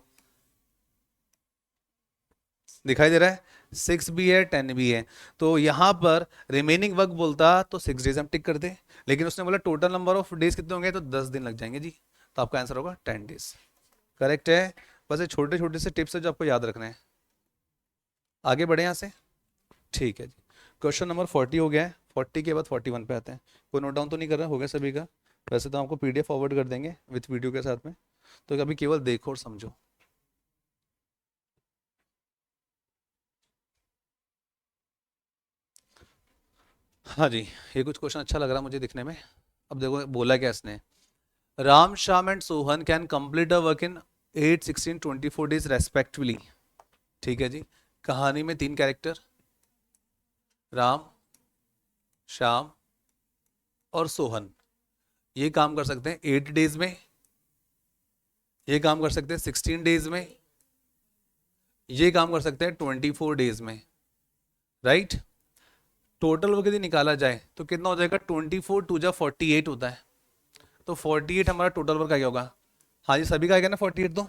दिखाई दे रहा है 6 भी है 10 भी है। तो यहां पर रिमेनिंग वर्क बोलता तो 6 डेज हम टिक करते, लेकिन उसने बोला टोटल नंबर ऑफ डेज कितने होंगे तो 10 दिन लग जाएंगे जी। तो आपका आंसर होगा 10 डेज। करेक्ट है। बस ये छोटे छोटे से टिप्स है जो आपको याद रखना है। आगे बढ़े यहां से, ठीक है जी। क्वेश्चन नंबर 40 हो गया है। 40 के बाद 41 पे आते हैं। कोई नोट डाउन तो नहीं कर रहा? हो गया सभी का? वैसे तो आपको पीडीएफ फॉरवर्ड कर देंगे विथ वीडियो के साथ में, तो अभी केवल देखो और समझो। हाँ जी, ये कुछ क्वेश्चन अच्छा लग रहा है मुझे दिखने में। अब देखो बोला क्या इसने, Ram Shyam and Sohan can complete a work in 8 16 24 days respectively. ठीक है जी। कहानी में 3 कैरेक्टर राम, श्याम और सोहन, ये काम कर सकते हैं 8 डेज में, ये काम कर सकते हैं 16 डेज में, ये काम कर सकते हैं 24 डेज में। राइट। टोटल वर्क यदि निकाला जाए तो कितना हो जाएगा? 24 2 जा 48 होता है। तो 48 हमारा टोटल वर्क आ गया होगा। हाँ जी, सभी का आएगा ना 48 तो?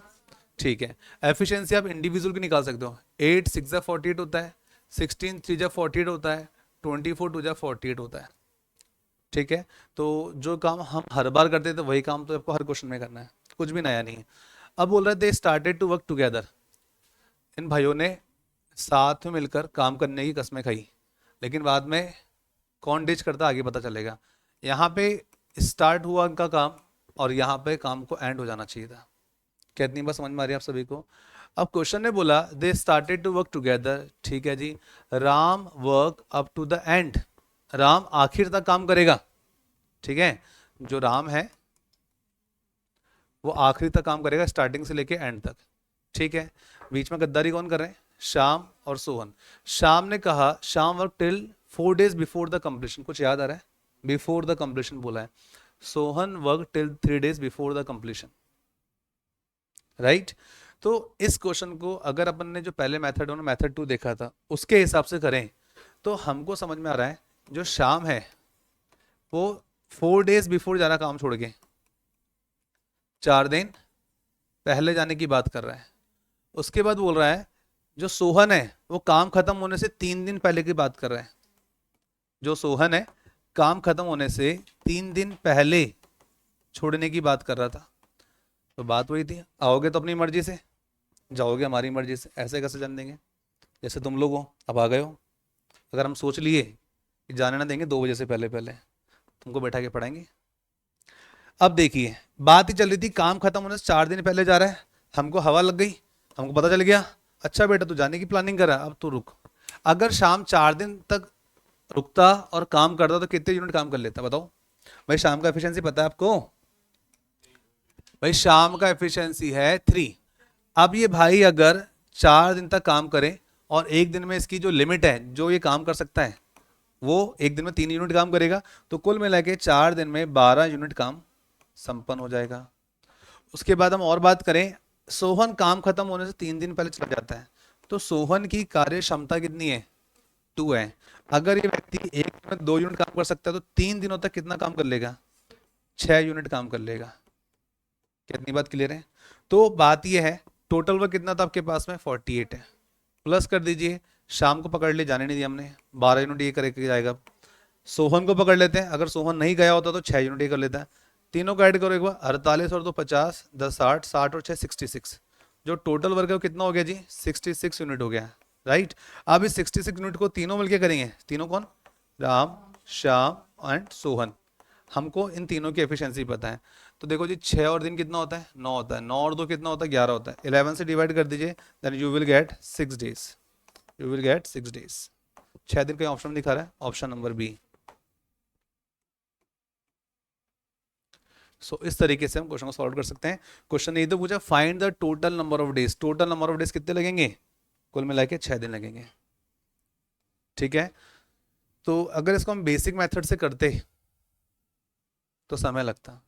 ठीक है। एफिशिएंसी आप इंडिविजुअल की निकाल सकते हो। 8 6 जा 48 होता है, 16 3 जा 48 होता है, 24 2 जा 48 होता है। ठीक है। तो जो काम हम हर बार करते थे वही काम तो आपको हर क्वेश्चन में करना है, कुछ भी नया नहीं है। अब बोल रहे थे स्टार्टेड टू वर्क टुगेदर। इन भाइयों ने साथ में मिलकर काम करने की कस्में खाई, लेकिन बाद में कौन डिच करता आगे पता चलेगा। यहाँ पे स्टार्ट हुआ उनका काम और यहाँ पे काम को एंड हो जाना चाहिए था। कितनी बात समझ में आ रही है आप सभी को? अब क्वेश्चन ने बोला they started to work together. ठीक है जी। Ram work up to the end. Ram आखिर तक काम करेगा। ठीक है। जो राम है वो आखिरी तक काम करेगा, स्टार्टिंग से लेके एंड तक। ठीक है। बीच में गद्दारी कौन कर रहे हैं? श्याम और सोहन। श्याम ने कहा Shyam work till 4 days before the completion. कुछ याद आ रहा है? बिफोर द कंप्लीशन बोला है। Sohan work till 3 days before the completion. Right. तो इस क्वेश्चन को अगर अपन ने जो पहले मेथड 1 मेथड 2 देखा था उसके हिसाब से करें तो हमको समझ में आ रहा है जो शाम है वो 4 days बिफोर जा रहा काम छोड़ के, 4 दिन पहले जाने की बात कर रहा है। उसके बाद बोल रहा है जो सोहन है वो काम खत्म होने से 3 दिन पहले की बात कर रहा है। जो सोहन है काम खत्म होने से 3 दिन पहले छोड़ने की बात कर रहा था। तो बात वही थी, आओगे तो अपनी मर्जी से, जाओगे हमारी मर्जी से, ऐसे कैसे जान देंगे? जैसे तुम लोग हो, अब आ गए हो, अगर हम सोच लिए कि जाने ना देंगे 2 बजे से पहले पहले, तुमको बैठा के पढ़ाएंगे? अब देखिए बात ही चल रही थी काम खत्म होने से 4 दिन पहले जा रहा है, हमको हवा लग गई, हमको पता चल गया अच्छा बेटा तू जाने की प्लानिंग कर रहा है, अब तू रुक। अगर शाम 4 दिन तक रुकता और काम करता तो कितने यूनिट काम कर लेता बताओ? भाई शाम का एफिशिएंसी पता है आपको? भाई शाम का एफिशिएंसी है 3। अब ये भाई अगर 4 दिन तक काम करे और एक दिन में इसकी जो लिमिट है जो ये काम कर सकता है वो एक दिन में 3 यूनिट काम करेगा, तो कुल मिला के 4 दिन में 12 यूनिट काम संपन्न हो जाएगा। उसके बाद हम और बात करें, सोहन काम खत्म होने से 3 दिन पहले चला जाता है, तो सोहन की कार्य क्षमता कितनी है? 2 है। अगर ये व्यक्ति एक दिन में 2 यूनिट काम कर सकता है तो 3 दिनों तक कितना काम कर लेगा? 6 यूनिट काम कर लेगा। कितनी बात क्लियर है? तो बात ये है टोटल वर्क कितना था आपके पास में? 48 है। प्लस कर दीजिए, शाम को पकड़ ले, जाने नहीं दिया हमने, 12 यूनिट ये करके जाएगा। सोहन को पकड़ लेते हैं, अगर सोहन नहीं गया होता तो 6 यूनिट ये कर लेता है। तीनों का ऐड करो एक बार, 48 और 2 50, 10 60, 60 और 6 66। जो टोटल वर्क है वो कितना हो गया जी? 66 यूनिट हो गया, राइट। अब इस 66 यूनिट को तीनों मिलके करेंगे। तीनों कौन? राम, श्याम एंड सोहन। हमको इन तीनों की एफिशिएंसी पता है। तो देखो जी 6 और दिन कितना होता है? 9 होता है। 9 और 2 कितना होता है? 11 होता है। 11 से डिवाइड कर दीजिए, then you will get 6 days. You will get 6 days. 6 दिन का ऑप्शन दिखा रहा है, ऑप्शन नंबर बी। सो इस तरीके से हम क्वेश्चन को सॉल्व कर सकते हैं। क्वेश्चन ये तो पूछा find the total number of days. Total number of days कितने लगेंगे? कुल मिला के 6 दिन लगेंगे, ठीक है। तो अगर इसको हम बेसिक मेथड से करते तो समय लगता।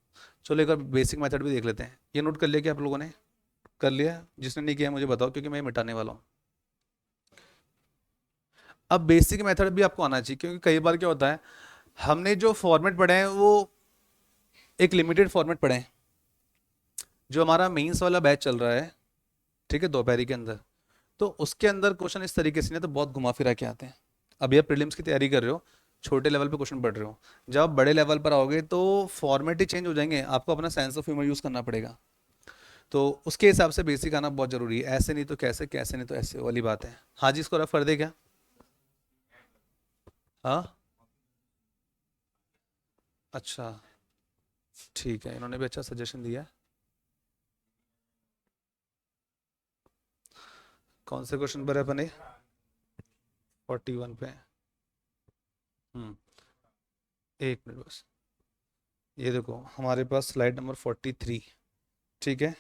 चलो एक बार बेसिक मेथड भी देख लेते हैं। ये नोट कर लिया क्या आप लोगों ने? कर लिया? जिसने नहीं किया मुझे बताओ, क्योंकि मैं मिटाने वाला हूँ। अब बेसिक मेथड भी आपको आना चाहिए, क्योंकि कई बार क्या होता है हमने जो फॉर्मेट पढ़े हैं वो एक लिमिटेड फॉर्मेट पढ़े हैं। जो हमारा मेंस वाला बैच चल रहा है, ठीक है, दोपहरी के अंदर, तो उसके अंदर क्वेश्चन इस तरीके से नहीं तो बहुत घुमा फिरा के आते हैं। अभी आप प्रीलिम्स की तैयारी कर रहे हो, छोटे लेवल पे क्वेश्चन पढ़ रहे हो, जब आप बड़े लेवल पर आओगे तो फॉर्मेट ही चेंज हो जाएंगे, आपको अपना सेंस ऑफ ह्यूमर यूज़ करना पड़ेगा। तो उसके हिसाब से बेसिक आना बहुत जरूरी है। ऐसे नहीं तो कैसे, कैसे नहीं तो ऐसे वाली बात है। हाँ जी, इसको रफ कर दे क्या? हाँ अच्छा, ठीक है, इन्होंने भी अच्छा सजेशन दिया है। कौन से क्वेश्चन पर है अपने? 41 पे। हम्म, एक मिनट बस। ये देखो हमारे पास स्लाइड नंबर 43, ठीक है।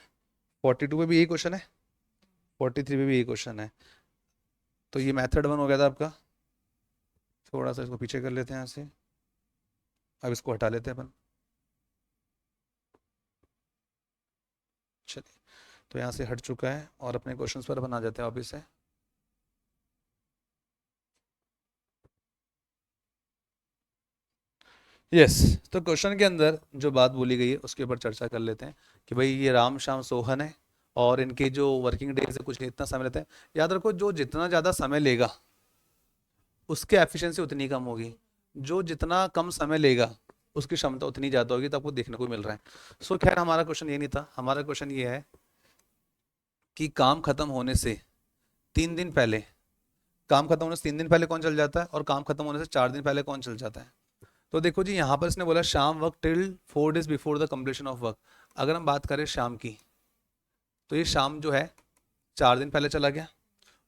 42 पे भी यही क्वेश्चन है, 43 पे भी यही क्वेश्चन है। तो ये मेथड 1 हो गया था आपका। थोड़ा सा इसको पीछे कर लेते हैं यहाँ से, अब इसको हटा लेते हैं अपन। चलिए, तो यहाँ से हट चुका है और अपने क्वेश्चंस पर अपन आ जाते हैं वापिस से। यस, तो क्वेश्चन के अंदर जो बात बोली गई है उसके ऊपर चर्चा कर लेते हैं कि भाई ये राम श्याम सोहन है और इनके जो वर्किंग डेज है कुछ इतना समय लेते हैं। याद रखो जो जितना ज़्यादा समय लेगा उसकी एफिशिएंसी उतनी कम होगी, जो जितना कम समय लेगा उसकी क्षमता उतनी ज़्यादा होगी। तो आपको देखने को मिल रहा है। सो खैर हमारा क्वेश्चन ये नहीं था, हमारा क्वेश्चन ये है कि काम खत्म होने से 3 दिन पहले, काम खत्म होने से 3 दिन पहले कौन चल जाता है और काम खत्म होने से 4 दिन पहले कौन चल जाता है। तो देखो जी यहाँ पर इसने बोला शाम work till 4 days before the completion of work. अगर हम बात करें शाम की, तो ये शाम जो है 4 दिन पहले चला गया।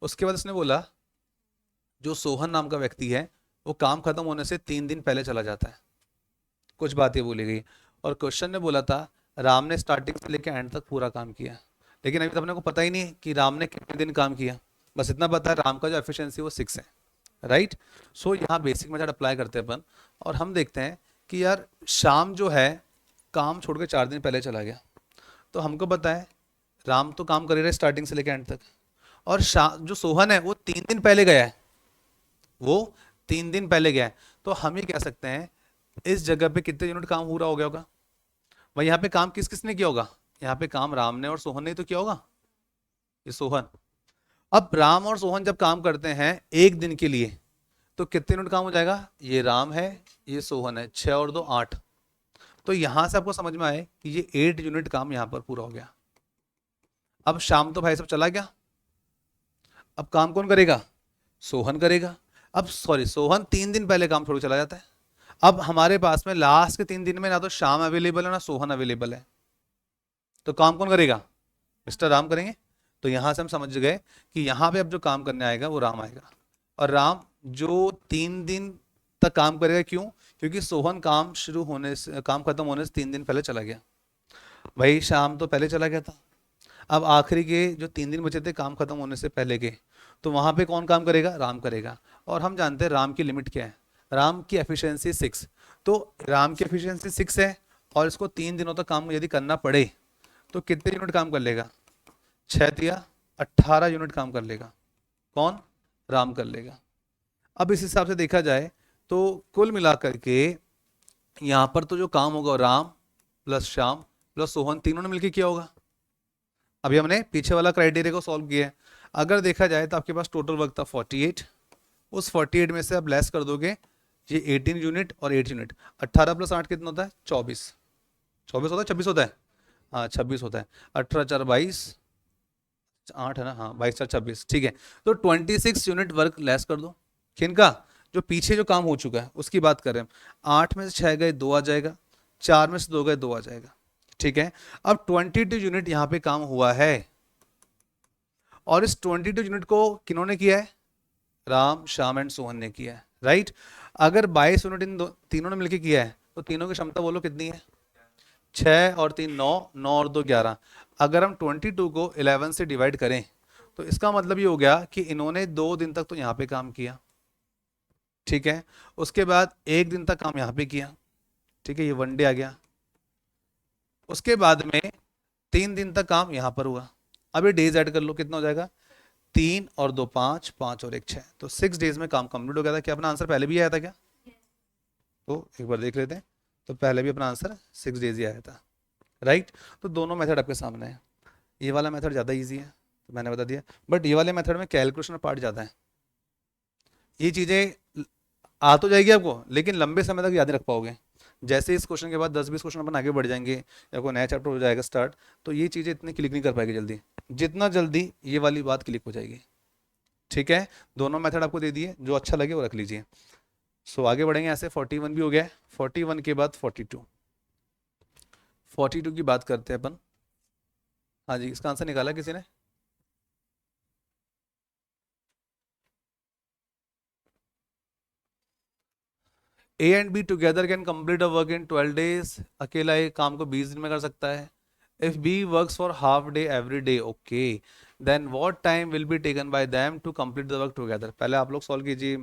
उसके बाद इसने बोला जो सोहन नाम का व्यक्ति है वो काम खत्म होने से 3 दिन पहले चला जाता है। कुछ बातें बोली गई। और क्वेश्चन ने बोला था राम ने स्टार्टिंग से लेकर एंड तक पूरा काम किया, लेकिन अभी तो अपने को पता ही नहीं कि राम ने कितने दिन काम किया। बस इतना पता है राम का जो एफिशिएंसी वो 6 है, राइट। सो यहाँ बेसिक मेथड अप्लाई करते हैं अपन और हम देखते हैं कि यार शाम जो है काम छोड़ के 4 दिन पहले चला गया। तो हमको पता है राम तो काम कर ही रहा है स्टार्टिंग से लेकर एंड तक, और जो सोहन है वो 3 दिन पहले गया है, वो 3 दिन पहले गया है। तो हम ये कह सकते हैं इस जगह पे कितने यूनिट काम पूरा हो गया होगा भाई। यहाँ पे काम किस किसने किया होगा, यहाँ पे काम राम ने और सोहन ने तो किया होगा, ये सोहन। अब राम और सोहन जब काम करते हैं एक दिन के लिए तो कितने यूनिट काम हो जाएगा, ये राम है ये सोहन है, 6 और 2 8। तो यहां से आपको समझ में आए कि ये 8 यूनिट काम यहां पर पूरा हो गया। अब शाम तो भाई सब चला गया, अब काम कौन करेगा, सोहन करेगा। अब सॉरी सोहन 3 दिन पहले काम छोड़ चला जाता है। अब हमारे पास में लास्ट के 3 दिन में ना तो शाम अवेलेबल है ना सोहन अवेलेबल है, तो काम कौन करेगा, मिस्टर राम करेंगे। तो यहां से हम समझ गए कि यहां पे अब जो काम करने आएगा वो राम आएगा। और राम जो 3 दिन तक काम करेगा, क्यों, क्योंकि सोहन काम शुरू होने से काम खत्म होने से 3 दिन पहले चला गया। भाई शाम तो पहले चला गया था, अब आखिरी के जो 3 दिन बचे थे काम खत्म होने से पहले के, तो वहां पे कौन काम करेगा, राम करेगा। और हम जानते हैं राम की लिमिट क्या है, राम की एफिशिएंसी 6। तो राम की एफिशिएंसी 6 है और इसको 3 दिनों तक काम यदि करना पड़े तो कितने यूनिट काम कर लेगा, 6 × 18 यूनिट काम कर लेगा। कौन, राम कर लेगा। अब इस हिसाब से देखा जाए तो कुल मिलाकर के यहाँ पर तो जो काम होगा राम प्लस श्याम प्लस सोहन तीनों ने मिलकर किया होगा। अभी हमने पीछे वाला क्राइटेरिया को सॉल्व किया है। अगर देखा जाए तो आपके पास टोटल वर्क था 48, उस 48 में से आप लेस कर दोगे ये 18 यूनिट और 8 यूनिट, 18 + 8 कितना होता है, 24 24 होता है, 26 होता है, हाँ 26 होता है। 18 × 4 = 22, 8 है ना, हाँ 22 × 4 = 26, ठीक है। तो 26 यूनिट वर्क लेस कर दो, किनका, जो पीछे जो काम हो चुका है उसकी बात कर रहे हैं। 8 में से 6 गए 2 आ जाएगा, 4 में से 2 गए 2 आ जाएगा, ठीक है। अब 22 यूनिट यहाँ पे काम हुआ है और इस 22 यूनिट को किन्होंने किया है, राम श्याम एंड सोहन ने किया है, राइट। अगर 22 यूनिट इन तीनों ने मिलकर किया है तो तीनों की क्षमता बोलो कितनी है, 6 और 3 9, 9 और 2 11। अगर हम 22 को 11 से डिवाइड करें तो इसका मतलब ये हो गया कि इन्होंने 2 दिन तक तो यहाँ पे काम किया, ठीक है। उसके बाद 1 दिन तक काम यहाँ पे किया, ठीक है, ये 1 डे आ गया। उसके बाद में 3 दिन तक काम यहाँ पर हुआ। अब ये डेज ऐड कर लो, कितना हो जाएगा, 3 और 2 5, 5 और 1 6, तो 6 डेज में काम कंप्लीट हो गया था। क्या अपना आंसर पहले भी आया था क्या, तो एक बार देख लेते हैं। तो पहले भी अपना आंसर 6 डेज ही आया था, राइट। तो दोनों मेथड आपके सामने है। ये वाला मेथड ज़्यादा ईजी है तो मैंने बता दिया, बट ये वाले मेथड में कैलकुलेशन पार्ट ज़्यादा है। ये चीज़ें आ तो जाएगी आपको लेकिन लंबे समय तक याद नहीं रख पाओगे। जैसे इस क्वेश्चन के बाद 10-20 क्वेश्चन अपन आगे बढ़ जाएंगे या कोई नया चैप्टर हो जाएगा स्टार्ट, तो ये चीज़ें इतनी क्लिक नहीं कर पाएगी जल्दी, जितना जल्दी ये वाली बात क्लिक हो जाएगी, ठीक है। दोनों मेथड आपको दे दिए, जो अच्छा लगे वो रख लीजिए। सो आगे बढ़ेंगे ऐसे। 41 भी हो गया, 41 के बाद 42, 42 की बात करते हैं अपन। हाँ जी, इसका आंसर निकाला किसी ने, ए and B together can complete a work in 12 days. अकेला एक काम को 20 दिन में कर सकता है। If B works for half day every day, okay, then what time will be taken by them to complete the work together. पहले आप लोग सॉल्व कीजिए,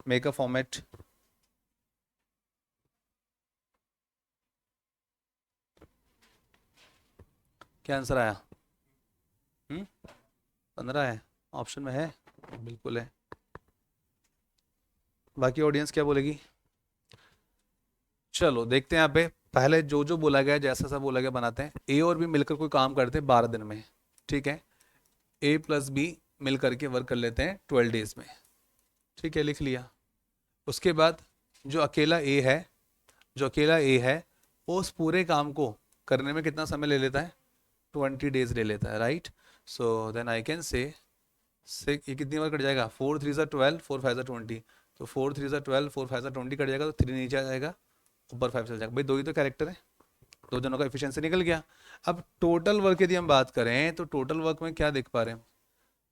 मेक अ फॉर्मेट। क्या आंसर आया, 15 है, ऑप्शन में है, बिल्कुल है। बाकी ऑडियंस क्या बोलेगी, चलो देखते हैं। यहाँ पे पहले जो जो बोला गया जैसा सा बोला गया बनाते हैं। ए और बी मिलकर कोई काम करते हैं 12 दिन में, ठीक है। ए प्लस बी मिल करके वर्क कर लेते हैं 12 डेज में, ठीक है, लिख लिया। उसके बाद जो अकेला ए है, जो अकेला ए है वो उस पूरे काम को करने में कितना समय ले लेता है, 20 डेज ले लेता है, right. So then I can say ये कितनी बार कट जाएगा, 4 3 = 12, 4 5 = 20, तो 4 3 = 12, 4 5 = 20 कट जाएगा, तो 3 नीचे आ जाएगा, ऊपर 5 चल जाएगा। भाई दो ही तो कैरेक्टर है, दो जनों का एफिशिएंसी निकल गया। अब टोटल वर्क यदि हम बात करें तो टोटल वर्क में क्या देख पा रहे हैं,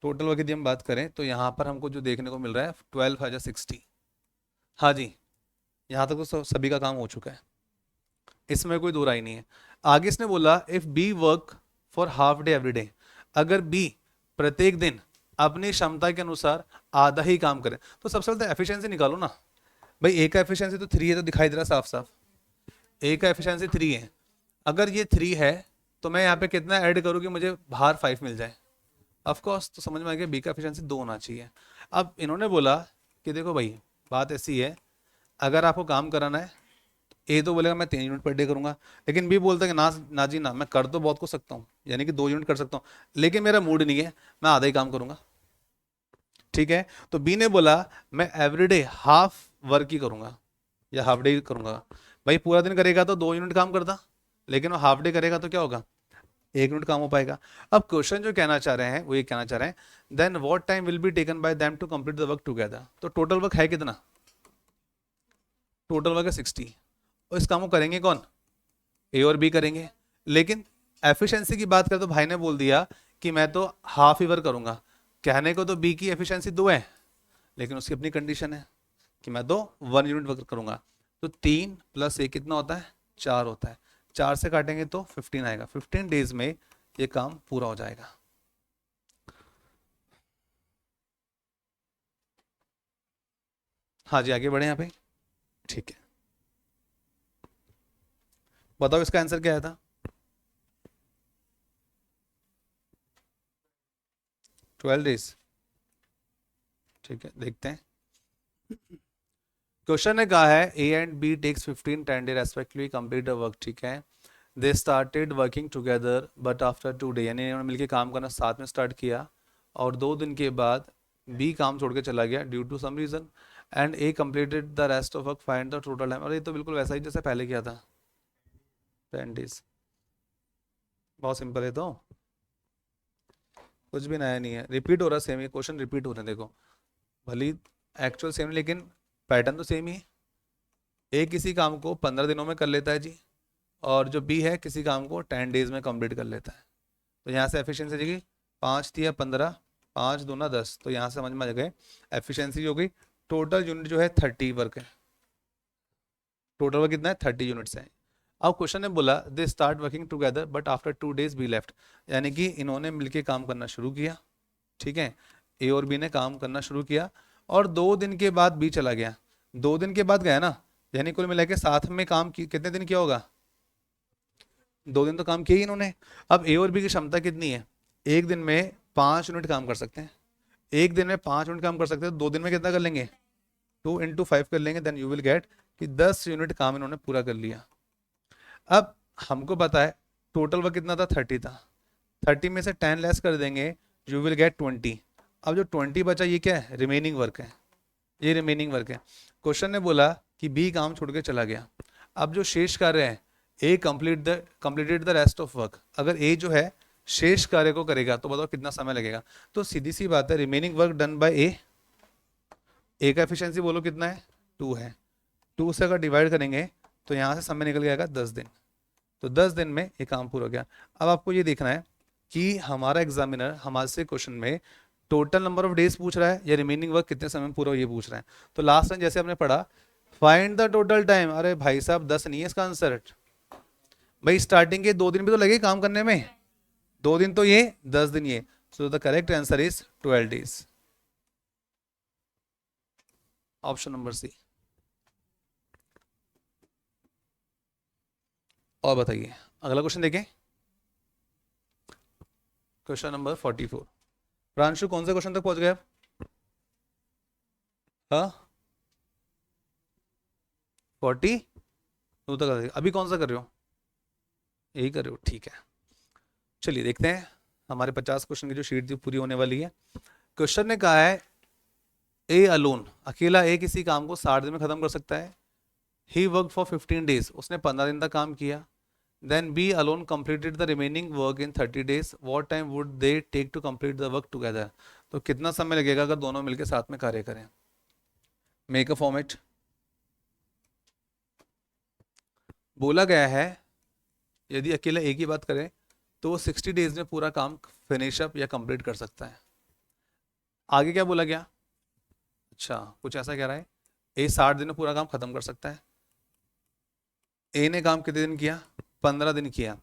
टोटल वर्क यदि हम बात करें तो यहाँ पर हमको जो देखने को मिल रहा है 12 × 60। हाँ जी, यहाँ तक तो सभी का काम हो चुका है, इसमें कोई दो राय नहीं है। आगे इसने बोला if B work for half day every day, अगर बी प्रत्येक दिन अपनी क्षमता के अनुसार आधा ही काम करे, तो सबसे पहले एफिशिएंसी निकालो ना। भाई ए का एफिशिएंसी तो 3 है, तो दिखाई दे रहा साफ साफ ए का एफिशिएंसी 3 है। अगर ये 3 है तो मैं यहाँ पे कितना ऐड करूँ कि मुझे बाहर 5 मिल जाए, ऑफ कोर्स। तो समझ में आ गया बी का एफिशिएंसी 2 होना चाहिए। अब इन्होंने बोला कि देखो भाई बात ऐसी है, अगर आपको काम कराना है, ए तो बोलेगा मैं 3 यूनिट पर डे करूंगा, लेकिन बी बोलता है कि ना ना जी ना, मैं कर तो बहुत कुछ सकता हूँ, यानी कि 2 यूनिट कर सकता हूँ, लेकिन मेरा मूड नहीं है, मैं आधा ही काम करूंगा। ठीक है, तो बी ने बोला मैं एवरीडे हाफ वर्क ही करूंगा या हाफ डे करूंगा। भाई पूरा दिन करेगा तो 2 यूनिट काम करता, लेकिन वो हाफ डे करेगा तो क्या होगा, 1 यूनिट काम हो पाएगा। अब क्वेश्चन जो कहना चाह रहे हैं वो ये कहना चाह रहे हैं then what time will be taken by them to complete the work together. तो टोटल वर्क है कितना, टोटल वर्क है 60, और इस काम को करेंगे कौन, ए और बी करेंगे। लेकिन एफिशिएंसी की बात करें तो भाई ने बोल दिया कि मैं तो हाफ ही वर्क करूंगा, कहने को तो बी की एफिशिएंसी 2 है, लेकिन उसकी अपनी कंडीशन है कि मैं तो 1 यूनिट वर्क करूंगा। तो 3 + 1 कितना होता है, 4 होता है, 4 से काटेंगे तो 15 आएगा, 15 डेज में ये काम पूरा हो जाएगा। हाँ जी, आगे बढ़े यहाँ पे। ठीक है, बताओ इसका आंसर क्या आया था, 12 डेज। ठीक है, देखते हैं। क्वेश्चन ने कहा है A and B takes 15 10 day respectively complete the work. ठीक है, they started working together but after 2 day, यानी इन्होंने मिलकर काम करना साथ में स्टार्ट किया, और 2 दिन के बाद बी काम छोड़ के चला गया due to some reason, and A completed the rest of work, find the total time. और ये तो बिल्कुल वैसा ही जैसे पहले किया था, 10 डेज। बहुत सिंपल है, तो कुछ भी नया नहीं है, रिपीट हो रहा, सेम ही क्वेश्चन रिपीट हो रहे हैं। देखो भली एक्चुअल सेम, लेकिन पैटर्न तो सेम ही है। ए किसी काम को 15 दिनों में कर लेता है जी, और जो बी है किसी काम को 10 डेज में कंप्लीट कर लेता है। तो यहाँ से एफिशिएंसी आ जाएगी 5×3 = 15, 5×2 = 10, तो यहाँ से समझ में आ गए एफिशिएंसी हो गई। टोटल यूनिट जो है 30 वर्क है, टोटल वर्क कितना है 30 यूनिट्स है। अब क्वेश्चन ने बोला they start working together but after 2 days be left, यानी कि इन्होंने मिलके काम करना शुरू किया। ठीक है, ए और बी ने काम करना शुरू किया, और 2 दिन के बाद बी चला गया। 2 दिन के बाद गया ना, यानी कुल मिला के साथ में काम कितने दिन किया होगा, 2 दिन तो काम किया ही इन्होंने। अब ए और बी की क्षमता कितनी है, एक दिन में 5 यूनिट काम कर सकते हैं, एक दिन में 5 यूनिट काम कर सकते हैं, 2 दिन में कितना कर लेंगे, 2 × 5 कर लेंगे, देन यू विल गेट कि 10 यूनिट काम इन्होंने पूरा कर लिया। अब हमको पता है टोटल वर्क कितना था, 30 था, 30 में से 10 लेस कर देंगे, यू विल गेट 20। अब जो 20 बचा ये क्या है, रिमेनिंग वर्क है, ये रिमेनिंग वर्क है। क्वेश्चन ने बोला कि बी काम छोड़ के चला गया, अब जो शेष कार्य है A completed the rest of work, अगर ए जो है शेष कार्य को करेगा तो बताओ कितना समय लगेगा। तो सीधी सी बात है, रिमेनिंग वर्क डन बाय ए का एफिशिएंसी बोलो कितना है, 2 है, 2 से अगर डिवाइड करेंगे तो यहाँ से समय निकल जाएगा 10 दिन, तो 10 दिन में ये काम पूरा हो गया। अब आपको ये देखना है कि हमारा एग्जामिनर हमारे से क्वेश्चन में टोटल नंबर ऑफ डेज पूछ रहा है या रिमेनिंग वर्क कितने समय में पूरा हो ये पूछ रहा है। तो लास्ट टाइम जैसे हमने पढ़ा फाइंड द टोटल टाइम, अरे भाई साहब 10 नहीं है इसका आंसर। भाई स्टार्टिंग के 2 दिन भी तो लगे काम करने में, 2 दिन तो ये 10 दिन ये, so the correct answer is 12 days, option number C. और बताइए अगला क्वेश्चन देखें, क्वेश्चन नंबर 44। प्रांशु कौन से क्वेश्चन तक पहुंच गए आप, हाँ 42 तक, अभी कौन सा कर रहे हो, यही कर रहे हो, ठीक है। चलिए देखते हैं, हमारे 50 क्वेश्चन की जो शीट थी पूरी होने वाली है। क्वेश्चन ने कहा है ए अलोन, अकेला ए किसी काम को 60 दिन में खत्म कर सकता है। ही वर्क फॉर 15 डेज, उसने 15 दिन तक काम किया। Then B alone completed the remaining work in 30 days, what time would they take to complete the work together. तो कितना समय लगेगा अगर दोनों मिलकर साथ में कार्य करें। मेक अ फॉर्मेट, बोला गया है यदि अकेला एक ही बात करें तो वो 60 डेज में पूरा काम फिनिश अप या कंप्लीट कर सकता है। आगे क्या बोला गया, अच्छा कुछ ऐसा कह रहा है ए 60 दिन में पूरा काम खत्म कर सकता है। ए ने काम कितने दिन किया, 15 दिन किया।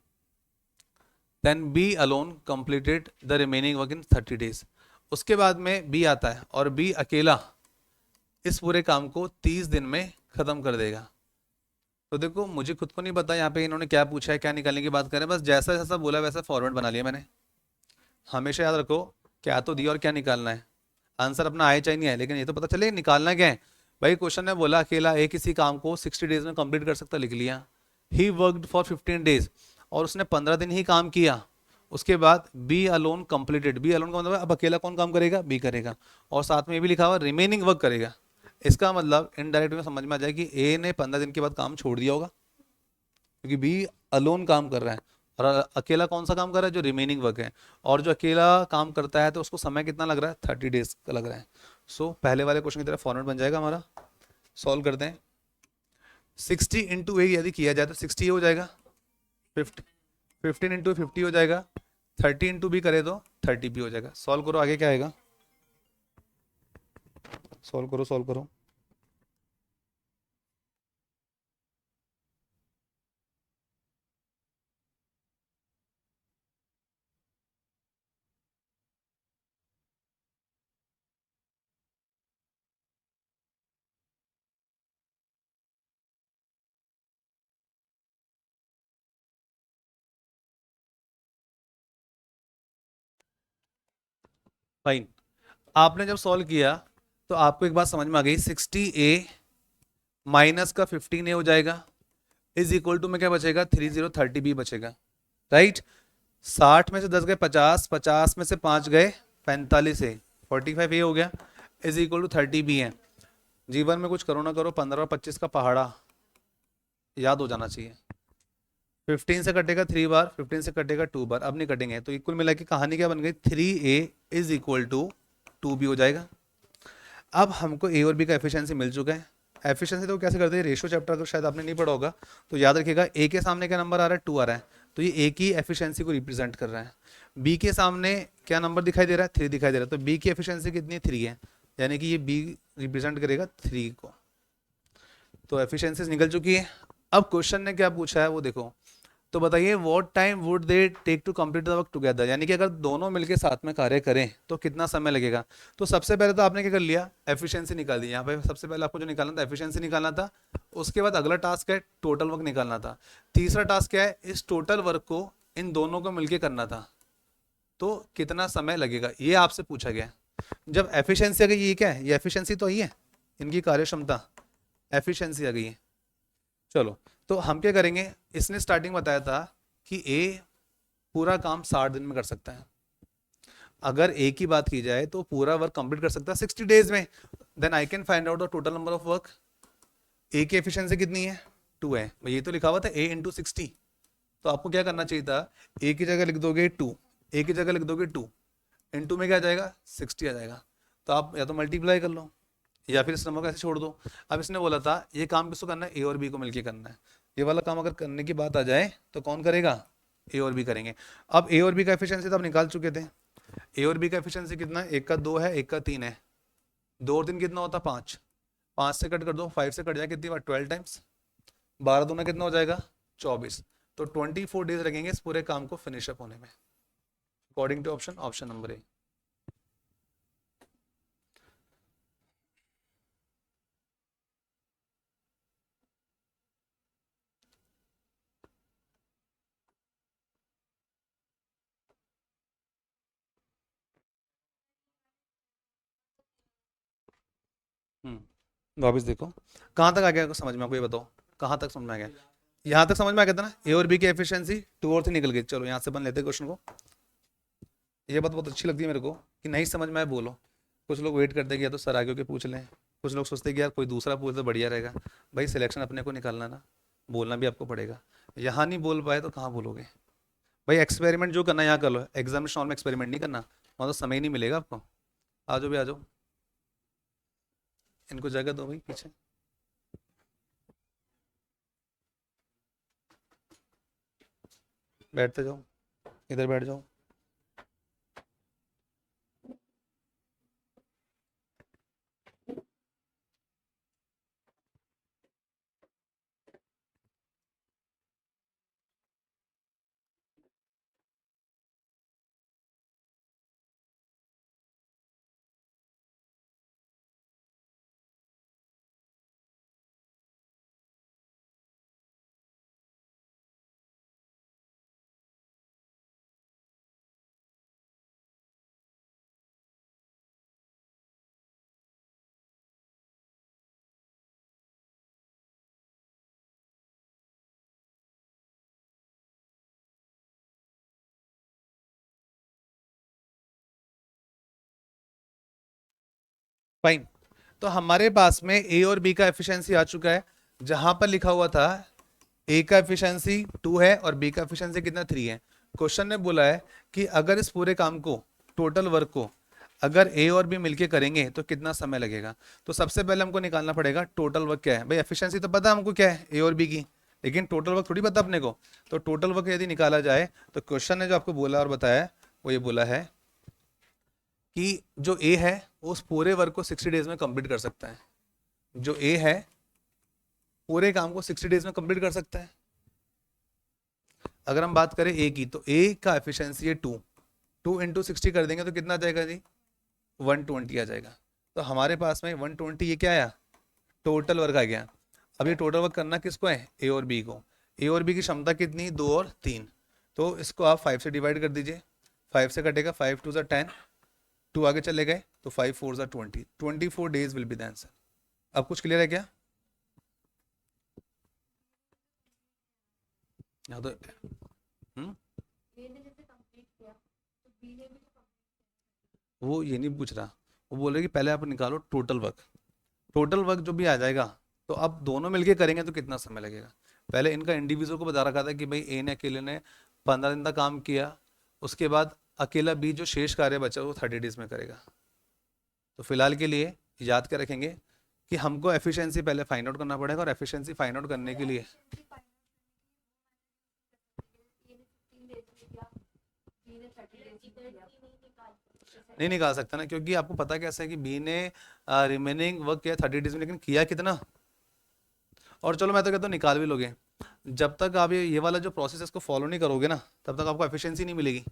Then B alone completed the remaining work in 30 days, उसके बाद में बी आता है और बी अकेला इस पूरे काम को 30 दिन में खत्म कर देगा। तो देखो मुझे खुद को नहीं पता यहाँ पे इन्होंने क्या पूछा है, क्या निकालने की बात करें, बस जैसा जैसा बोला वैसा फॉर्मेट बना लिया मैंने। हमेशा याद रखो क्या तो दिया और क्या निकालना है, आंसर अपना आए चाहे नहीं आए, लेकिन ये तो पता चले निकालना क्या है। भाई क्वेश्चन ने बोला अकेला ए किसी काम को 60 डेज में कंप्लीट कर सकता, लिख लिया। ही वर्कड फॉर 15 डेज, और उसने 15 दिन ही काम किया। उसके बाद B alone completed, B alone का मतलब अब अकेला कौन काम करेगा, बी करेगा। और साथ में ये भी लिखा हुआ रिमेनिंग वर्क करेगा। इसका मतलब इनडायरेक्ट में समझ में आ जाए कि ए ने 15 दिन के बाद काम छोड़ दिया होगा, क्योंकि बी अलोन काम कर रहा है, और अकेला कौन सा काम कर रहा है, जो रिमेनिंग वर्क है। और जो अकेला काम करता है तो उसको समय कितना लग रहा है, 30 डेज का लग रहा है। सो पहले वाले क्वेश्चन की तरह फॉर्मेट बन जाएगा हमारा। सॉल्व करते हैं। 60 इंटू ए यदि किया जाए तो 60 हो जाएगा, 50 15 इंटू 50 हो जाएगा, 30 इंटू बी करे तो 30 बी हो जाएगा। सॉल्व करो, आगे क्या आएगा, सॉल्व करो सॉल्व करो। फाइन। आपने जब सॉल्व किया तो आपको एक बात समझ में आ गई, 60 ए माइनस का 15 ए हो जाएगा, इज इक्वल टू में क्या बचेगा, 30 बी बचेगा, राइट। 60 में से 10 गए 50, 50 में से 5 गए 45 है, 45 ए हो गया, इज इक्वल टू 30 बी है। जीवन में कुछ करो ना करो 15 और 25 का पहाड़ा याद हो जाना चाहिए। 15 से कटेगा 3 बार, 15 से कटेगा 2 बार, अब नहीं कटेंगे। तो इक्वल मिला के कहानी क्या बन गई, 3a is equal to 2b हो जाएगा। अब हमको ए और बी का एफिशिएंसी मिल चुका है। एफिशिएंसी तो कैसे करते हैं, रेशियो चैप्टर तो शायद आपने नहीं पढ़ा होगा, तो याद रखिएगा ए के सामने क्या नंबर आ रहा है, 2 आ रहा है, तो ये ए की एफिशिएंसी को रिप्रेजेंट कर रहा है। बी के सामने क्या नंबर दिखाई दे रहा है, 3 दिखाई दे रहा है, तो बी की एफिशिएंसी कितनी, 3 है, यानी कि ये बी रिप्रेजेंट करेगा 3 को। तो एफिशिएंसीज निकल चुकी है। अब क्वेश्चन ने क्या पूछा है वो देखो। तो बताइए what time would they take to complete the work together, यानी कि अगर दोनों मिलकर साथ में कार्य करें तो कितना समय लगेगा। तो सबसे पहले तो आपने क्या कर लिया, एफिशिएंसी निकाल दी। यहाँ पे सबसे पहले आपको जो निकालना था एफिशिएंसी निकालना था। उसके बाद अगला टास्क है टोटल वर्क निकालना था। तीसरा टास्क क्या है, इस टोटल वर्क को इन दोनों को मिलकर करना था, तो कितना समय लगेगा ये आपसे पूछा गया। जब एफिशिएंसी आ गई, ये क्या है, ये एफिशिएंसी तो आई है, इनकी कार्यक्षमता, एफिशिएंसी आ गई है। चलो तो हम क्या करेंगे, इसने स्टार्टिंग बताया था कि ए पूरा काम 60 दिन में कर सकता है। अगर ए की बात की जाए तो पूरा वर्क कंप्लीट कर सकता है 60 डेज में। Then I can find out the total number of work. A की एफिशिएंसी कितनी है, 2 है, ये तो लिखा हुआ था ए इंटू 60। तो आपको क्या करना चाहिए था, ए की जगह लिख दोगे 2, ए की जगह लिख दोगे 2, इंटू में क्या आ जाएगा, 60 आ जाएगा। तो आप या तो मल्टीप्लाई कर लो या फिर इस नंबर को ऐसे छोड़ दो। अब इसने बोला था ये काम किसको करना है, ए और बी को मिलकर करना है। ये वाला काम अगर करने की बात आ जाए तो कौन करेगा, ए और बी करेंगे। अब ए और बी का एफिशिएंसी तो आप निकाल चुके थे। ए और बी का एफिशिएंसी कितना है, एक का 2 है, एक का 3 है, 2 और 3 कितना होता है 5, 5 से कट कर दो, 5 से कट जाए कितनी बार, 12 टाइम्स, 12 दूना कितना हो जाएगा 24। तो 24 डेज लगेंगे इस पूरे काम को फिनिश अप होने में, according to option, option number A. वापिस देखो कहाँ तक आ गया समझ में, आपको ये बताओ कहाँ तक समझ में आ गया। यहाँ तक समझ में आ गया था ना, ए और बी की एफिशिएंसी 2 और 3 निकल गई। चलो यहाँ से बन लेते क्वेश्चन को। ये बात बहुत अच्छी लगती है मेरे को कि नहीं समझ में आए बोलो। कुछ लोग वेट करते हैं कि या तो सर आगे के पूछ लें, कुछ लोग सोचते हैं कि यार कोई दूसरा पूछ तो बढ़िया रहेगा। भाई सिलेक्शन अपने को निकालना ना, बोलना भी आपको पड़ेगा। यहाँ नहीं बोल पाए तो कहाँ बोलोगे। भाई एक्सपेरिमेंट जो करना है यहाँ कर लो, एग्जामिनेशन हॉल में एक्सपेरिमेंट नहीं करना, वहाँ तो समय ही नहीं मिलेगा आपको। आ जाओ भी आ जाओ, इनको जगह दो भाई पीछे, बैठते जाओ, इधर बैठ जाओ। फाइन। तो हमारे पास में ए और बी का एफिशिएंसी आ चुका है, जहां पर लिखा हुआ था ए का एफिशिएंसी 2 है और बी का एफिशिएंसी कितना 3 है। क्वेश्चन ने बोला है कि अगर इस पूरे काम को, टोटल वर्क को अगर ए और बी मिलके करेंगे तो कितना समय लगेगा। तो सबसे पहले हमको निकालना पड़ेगा टोटल वर्क क्या है। भाई एफिशिएंसी तो पता है हमको क्या है ए और बी की, लेकिन टोटल वर्क थोड़ी पता अपने को। तो टोटल वर्क यदि निकाला जाए तो क्वेश्चन ने जो आपको बोला और बताया वो ये बोला है कि जो ए है वो उस पूरे वर्क को 60 डेज में कंप्लीट कर सकता है। जो ए है पूरे काम को 60 डेज में कंप्लीट कर सकता है। अगर हम बात करें ए की, तो ए का एफिशिएंसी है 2, 2 इंटू 60 कर देंगे तो कितना आ जाएगा जी, 120 आ जाएगा। तो हमारे पास में 120 ये क्या आया, टोटल वर्क आ गया। अब ये टोटल वर्क करना किसको है, ए और बी को। ए और बी की क्षमता कितनी, 2 और 3। तो इसको आप 5 से डिवाइड कर दीजिए, 5 से कटेगा, 5 2 10, 2 आगे चले गए तो 5 4 20, 24 days will be the answer. अब कुछ क्लियर है क्या? यहाँ तो वो ये नहीं पूछ रहा, वो बोल रहे कि पहले आप निकालो टोटल वर्क। टोटल वर्क जो भी आ जाएगा तो अब दोनों मिलके करेंगे तो कितना समय लगेगा। पहले इनका इंडिविजुअल को बता रखा था कि भाई ए ने अकेले ने 15 दिन तक काम किया, उसके बाद अकेला बी जो शेष कार्य बचा वो 30 डेज में करेगा। तो फिलहाल के लिए याद कर रखेंगे कि हमको एफिशिएंसी पहले फाइंड आउट करना पड़ेगा, और एफिशिएंसी फाइंड आउट करने के लिए नहीं निकाल सकता ना, क्योंकि आपको पता कैसा है कि बी ने रिमेनिंग वर्क किया 30 डेज में, लेकिन किया कितना। और चलो मैं तो कहता हूँ निकाल भी लोगे, जब तक आप ये वाला जो प्रोसेस है इसको फॉलो नहीं करोगे ना तब तक आपको एफिशिएंसी नहीं मिलेगी।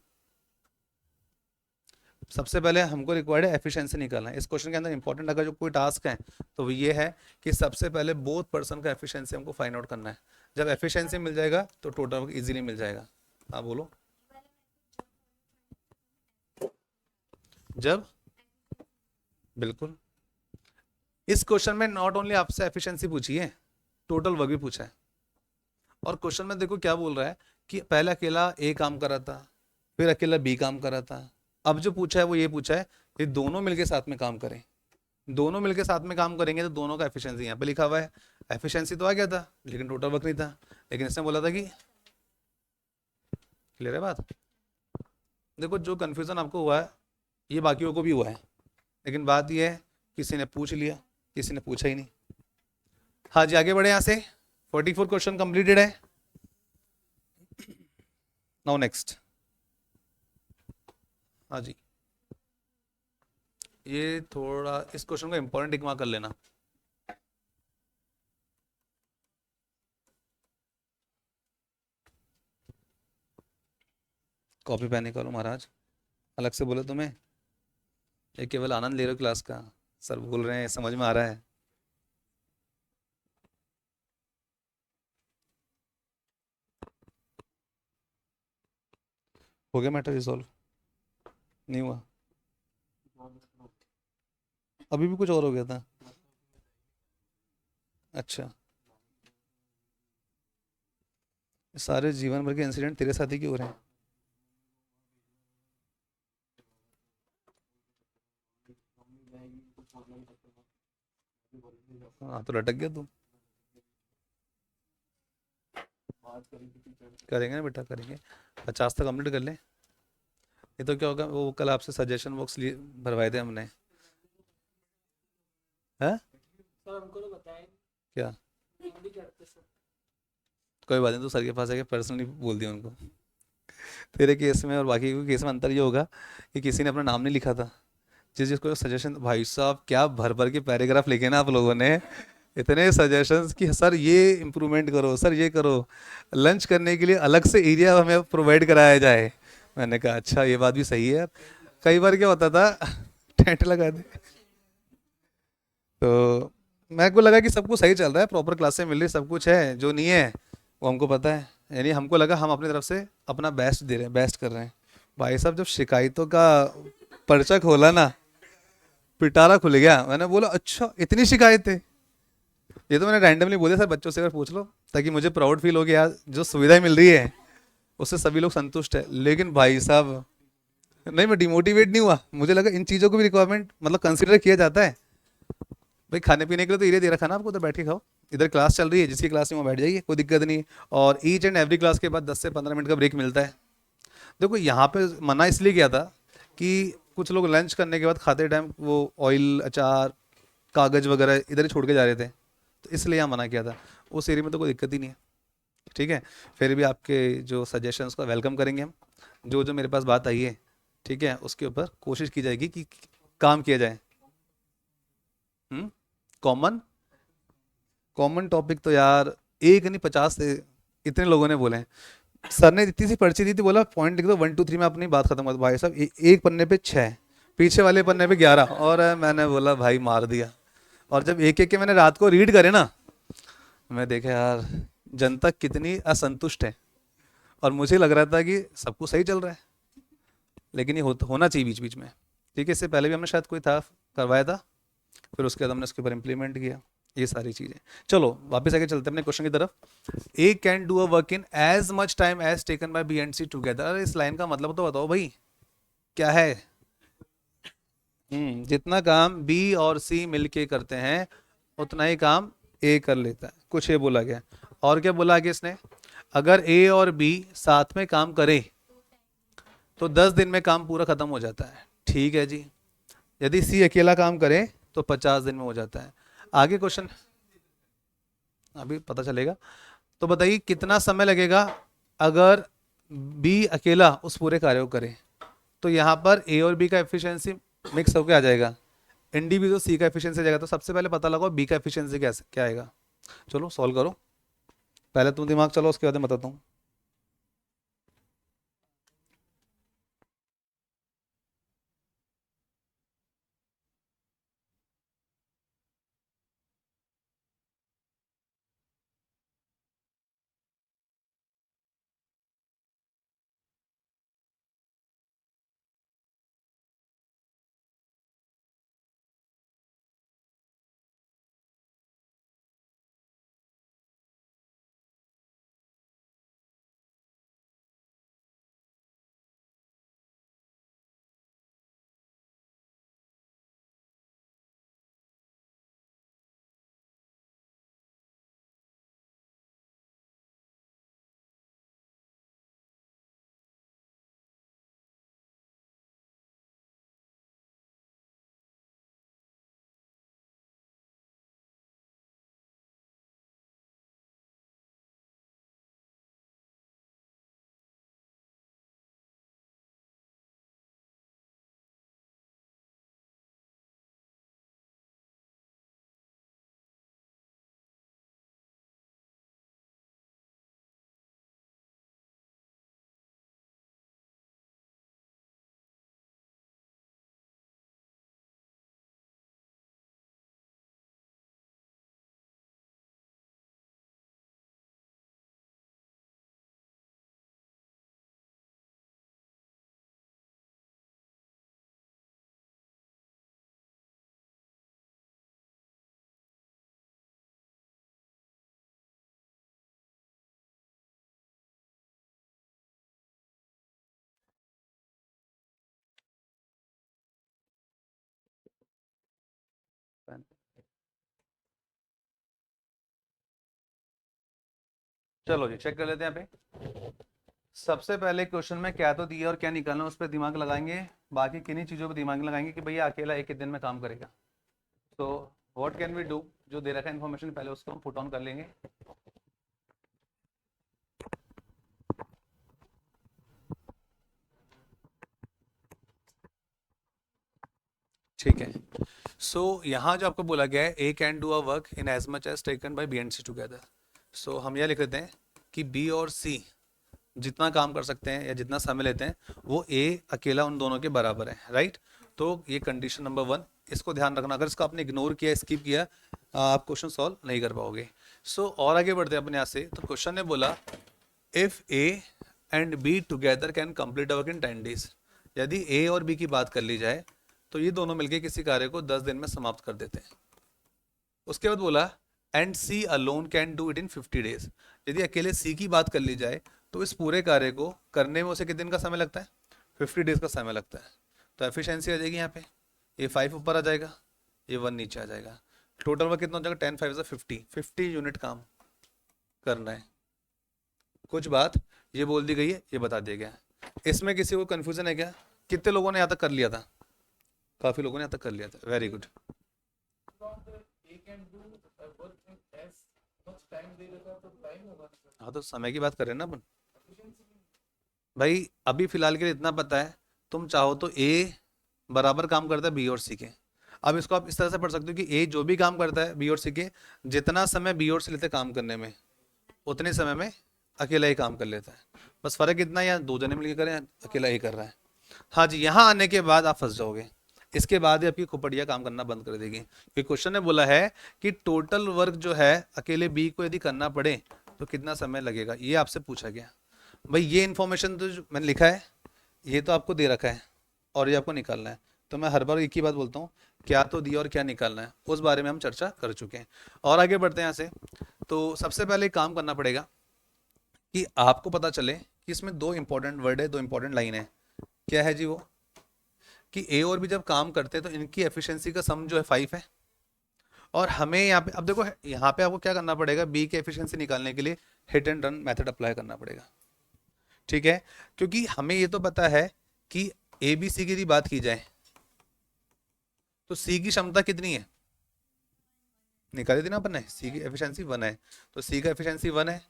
सबसे पहले हमको रिक्वायर्ड है एफिशिएंसी निकालना है। इस क्वेश्चन के अंदर इंपॉर्टेंट अगर जो कोई टास्क है तो ये है कि सबसे पहले बोथ पर्सन का एफिशिएंसी हमको फाइंड आउट करना है। जब एफिशिएंसी मिल जाएगा तो टोटल वर्क इजीली मिल जाएगा। हाँ बोलो। जब बिल्कुल, इस क्वेश्चन में नॉट ओनली आपसे एफिशिएंसी पूछी है, टोटल वर्क भी पूछा है। और क्वेश्चन में देखो क्या बोल रहा है कि पहले अकेला ए काम कर रहा था, फिर अकेला बी काम कर रहा था। अब जो पूछा है वो ये पूछा है कि दोनों मिलके साथ में काम करें। दोनों मिलके साथ में काम करेंगे तो दोनों का एफिशिएंसी यहाँ पे लिखा हुआ है। एफिशिएंसी तो आ गया था लेकिन टोटल वर्क नहीं था, लेकिन इसने बोला था कि, क्लियर है बात। देखो जो कंफ्यूजन आपको हुआ है ये बाकियों को भी हुआ है, लेकिन बात ये है किसी ने पूछ लिया, किसी ने पूछा ही नहीं। हाँ जी आगे बढ़े यहाँ से। 44 क्वेश्चन कंप्लीटेड है। Now next. हाँ जी, ये थोड़ा इस क्वेश्चन को इंपॉर्टेंट टिक मार्क कर लेना। कॉपी पेन निकालो महाराज, अलग से बोले तुम्हें, ये केवल आनंद ले रहे हो क्लास का, सर बोल रहे हैं समझ में आ रहा है। हो गया मैटर रिजॉल्व, नहीं हुआ, अभी भी कुछ और हो गया था। अच्छा, सारे जीवन भर के इंसिडेंट तेरे साथ ही क्यों हो रहे हैं? हाँ तो लटक गया तू। करेंगे ना बेटा करेंगे, 50 तक कंप्लीट कर ले। ये तो क्या होगा, वो कल आपसे सजेशन बॉक्स भरवाए थे हमने। है सर हमको तो बताएं क्या? हम भी करते सर। कोई बात नहीं, तो सर के पास आके पर्सनली बोल दिया उनको। तेरे केस में और बाकी के केस में अंतर ये होगा कि किसी ने अपना नाम नहीं लिखा था। जिसको सजेशन, भाई साहब क्या भर भर के पैराग्राफ लिखे ना आप लोगों ने, इतने सजेशंस कि सर ये इम्प्रूवमेंट करो, सर ये करो, लंच करने के लिए अलग से एरिया हमें प्रोवाइड कराया जाए। मैंने कहा अच्छा ये बात भी सही है यार। कई बार क्या होता था टेंट लगा दे। तो मेरे को लगा कि सब कुछ सही चल रहा है, प्रॉपर क्लासें मिल रही, सब कुछ है, जो नहीं है वो हमको पता है। यानी हमको लगा हम अपनी तरफ से अपना बेस्ट दे रहे हैं, बेस्ट कर रहे हैं। भाई साहब जब शिकायतों का पर्चा खोला ना, पिटारा खुल गया। मैंने बोला अच्छा इतनी शिकायत है। ये तो मैंने रैंडमली बोले सर बच्चों से अगर पूछ लो, ताकि मुझे प्राउड फील हो गया, जो सुविधाएं मिल रही है उससे सभी लोग संतुष्ट है। लेकिन भाई साहब नहीं, मैं डिमोटिवेट नहीं हुआ, मुझे लगा इन चीज़ों को भी रिक्वायरमेंट मतलब कंसिडर किया जाता है। भाई खाने पीने के लिए तो एरिया दे रखा ना आपको, उधर बैठ के खाओ। इधर क्लास चल रही है, जिसकी क्लास में वो बैठ जाइए, कोई दिक्कत नहीं। और ईच एंड एवरी क्लास के बाद 10 से 15 मिनट का ब्रेक मिलता है। देखो यहाँ पे मना इसलिए किया था कि कुछ लोग लंच करने के बाद खाते टाइम वो ऑयल, अचार, कागज वगैरह इधर ही छोड़ के जा रहे थे, तो इसलिए यहाँ मना किया था। उस एरिया में तो कोई दिक्कत ही नहीं है, ठीक है। फिर भी आपके जो सजेशंस का वेलकम करेंगे हम। जो जो मेरे पास बात आई है, ठीक है, उसके ऊपर कोशिश की जाएगी कि काम किया जाए। कॉमन कॉमन टॉपिक तो यार एक नहीं 50 से इतने लोगों ने बोले हैं। सर ने इतनी सी पर्ची दी थी, बोला पॉइंट लिख दो 1 2 3 में अपनी बात खत्म कर दो। भाई साहब एक पन्ने पे 6, पीछे वाले पन्ने पे 11, और मैंने बोला भाई मार दिया। और जब एक एक के मैंने रात को रीड करे ना, मैं देखा यार जनता कितनी असंतुष्ट है। और मुझे लग रहा था कि सब कुछ सही चल रहा है, लेकिन ये होना चाहिए बीच बीच में, ठीक है। इससे पहले भी हमने शायद कोई था करवाया था, फिर उसके बाद हमने उसके ऊपर इम्प्लीमेंट किया, ये सारी चीज़ें। चलो वापस आके चलते हैं अपने क्वेश्चन की तरफ। A can do a work in as much time as taken by B and C together. अरे इस लाइन का मतलब तो बताओ भाई क्या है। जितना काम बी और सी मिलके करते हैं उतना ही काम ए कर लेता है, कुछ ये बोला गया। और क्या बोला आगे इसने, अगर ए और बी साथ में काम करे तो 10 दिन में काम पूरा खत्म हो जाता है, ठीक है जी। यदि सी अकेला काम करे तो 50 दिन में हो जाता है। आगे क्वेश्चन अभी पता चलेगा। तो बताइए कितना समय लगेगा अगर बी अकेला उस पूरे कार्य को करे। तो यहाँ पर ए और बी का एफिशिएंसी मिक्स होकर आ जाएगा, इंडिविजुअल सी का एफिशिएंसी आ जाएगा। तो सबसे पहले पता लगाओ बी का एफिशिएंसी क्या क्या आएगा। चलो सॉल्व करो, पहले तुम दिमाग चलो, उसके बाद मैं बताता हूँ। चलो जी चेक कर लेते हैं यहाँ पे। सबसे पहले क्वेश्चन में क्या तो दिया और क्या निकालना उस पर दिमाग लगाएंगे, बाकी किन्हीं चीज़ों पर दिमाग लगाएंगे कि भैया अकेला एक ही दिन में काम करेगा। तो व्हाट कैन वी डू, जो दे रखा है इन्फॉर्मेशन पहले उसको हम पुट ऑन कर लेंगे। ठीक है। सो यहाँ जो आपको बोला गया है A can do a work in as much as taken by B and C together. So हम यह लिख लेते हैं कि बी और सी जितना काम कर सकते हैं या जितना समय लेते हैं वो ए अकेला उन दोनों के बराबर है, राइट। तो ये कंडीशन नंबर 1, इसको ध्यान रखना। अगर इसको आपने इग्नोर किया, स्किप किया, आप क्वेश्चन सॉल्व नहीं कर पाओगे। सो और आगे बढ़ते हैं अपने यहाँ से। तो क्वेश्चन ने बोला if A and B together can complete work in 10 days. यदि ए और बी की बात कर ली जाए तो ये दोनों मिलकर किसी कार्य को 10 दिन में समाप्त कर देते हैं। उसके बाद बोला and C alone can do it in 50 days. यदि अकेले सी की बात कर ली जाए तो इस पूरे कार्य को करने में उसे कितने दिन का समय लगता है, 50 डेज का समय लगता है। तो एफिशिएंसी आ जाएगी यहाँ पे, ये 5 ऊपर आ जाएगा, ये 1 नीचे आ जाएगा। टोटल वर्क कितना हो जाएगा, 10 5 50 यूनिट काम करना है। कुछ बात ये बोल दी गई है, ये बता दिया गया है। इसमें किसी को कंफ्यूजन है क्या? कितने लोगों ने यहाँ तक कर लिया था? काफी लोगों ने यहाँ तक कर लिया था, वेरी गुड। हाँ तो समय की बात कर रहे हैं ना अपन भाई। अभी फिलहाल के लिए इतना पता है, तुम चाहो तो ए बराबर काम करता है बी और सी के। अब इसको आप इस तरह से पढ़ सकते हो कि ए जो भी काम करता है बी और सी के, जितना समय बी और सी लेते हैं काम करने में, उतने समय में अकेला ही काम कर लेता है। बस फर्क इतना है, या दो जने मिलकर करें, अकेला ही कर रहा है। हाँ जी, यहाँ आने के बाद आप फंस जाओगे। इसके बाद ही आपकी खोपड़िया काम करना बंद कर देगी, क्योंकि क्वेश्चन ने बोला है कि टोटल वर्क जो है अकेले बी को यदि करना पड़े तो कितना समय लगेगा, ये आपसे पूछा गया। भाई ये इन्फॉर्मेशन तो जो मैंने लिखा है ये तो आपको दे रखा है और ये आपको निकालना है। तो मैं हर बार एक ही बात बोलता हूँ, क्या तो दिया और क्या निकालना है उस बारे में हम चर्चा कर चुके हैं। और आगे बढ़ते हैं यहाँ से। तो सबसे पहले एक काम करना पड़ेगा कि आपको पता चले कि इसमें दो इंपॉर्टेंट वर्ड है, दो इंपॉर्टेंट लाइन है। क्या है जी वो? कि ए और बी जब काम करते हैं तो इनकी एफिशिएंसी का सम जो है 5 है। और हमें यहाँ पे, अब देखो यहाँ पे आपको क्या करना पड़ेगा, बी की एफिशिएंसी निकालने के लिए hit and run method apply करना पड़ेगा, ठीक है। क्योंकि हमें ये तो पता है कि ए बी सी की यदि बात की जाए तो सी की क्षमता कितनी है, निकाली थी ना अपन ने, सी की एफिशिएंसी 1 है, तो सी का एफिशिएंसी 1 है।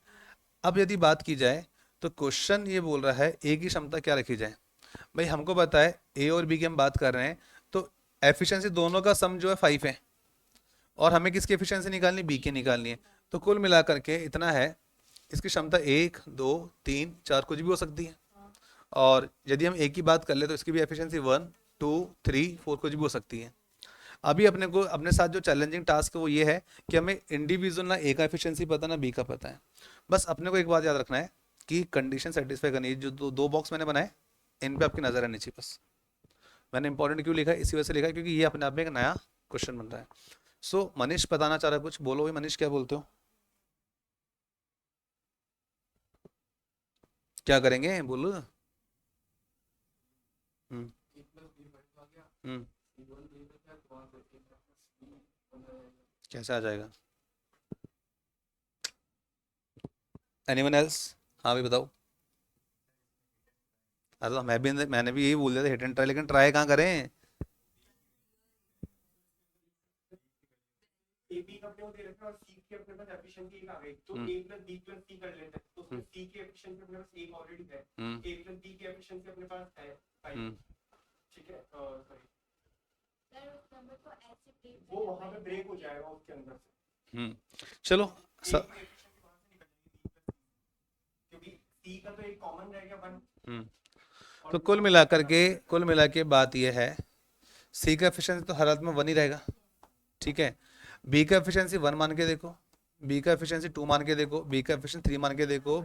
अब यदि बात की जाए तो क्वेश्चन ये बोल रहा है ए की क्षमता क्या रखी जाए। भाई हमको पता है ए और बी की हम बात कर रहे हैं, तो एफिशिएंसी दोनों का सम जो है 5 है, और हमें किसकी एफिशिएंसी निकालनी, बी की निकालनी है। तो कुल मिलाकर के इतना है, इसकी क्षमता 1 2 3 4 कुछ भी हो सकती है। और यदि हम एक की बात कर ले तो इसकी भी एफिशिएंसी 1 2 3 4 कुछ भी हो सकती है। अभी अपने को अपने साथ जो चैलेंजिंग टास्क है वो ये है कि हमें इंडिविजुअल ना ए का एफिशिएंसी पता ना बी का पता है। बस अपने को एक बात याद रखना है कि कंडीशन सेटिस्फाई करनी है। जो दो बॉक्स मैंने बनाए इन पे आपकी नजर आनी चाहिए बस। मैंने इंपॉर्टेंट क्यों लिखा है, इसी वजह से लिखा है क्योंकि ये अपने आप में एक नया क्वेश्चन बन रहा है। सो मनीष बताना चाह रहा है कुछ, बोलो भाई मनीष क्या बोलते हो, क्या करेंगे बोलो। हम्म हम्म कैसे आ जाएगा? Anyone else? हाँ भाई बताओ। अरे तो मैंने भी यही बोल दिया था हिट एंड ट्राई, लेकिन ट्राई कहाँ करें? ए बी का अपने को दे रखा है और सी की अपने पास एफिशिएंसी एक आ गई, तो हम्म। ए प्लस बी प्लस सी कर लेते हैं। तो उसमें सी की एफिशिएंसी अपने पास एक ऑलरेडी है, ए प्लस बी की एफिशिएंसी अपने पास है 5, ठीक है। सॉरी वो वहां पे ब्रेक हो जाएगा उसके अंदर से। चलो A की efficiency वहां से निकल जाएगी, क्योंकि सी का तो एक कॉमन रह गया 1। तो कुल मिला के बात यह है, सी का एफिशिएंसी तो हर हालत में 1 ही रहेगा, ठीक है। बी का एफिशिएंसी 1 मान के देखो, बी का एफिशिएंसी 2 मान के देखो, बी का एफिशिएंसी 3 मान के देखो,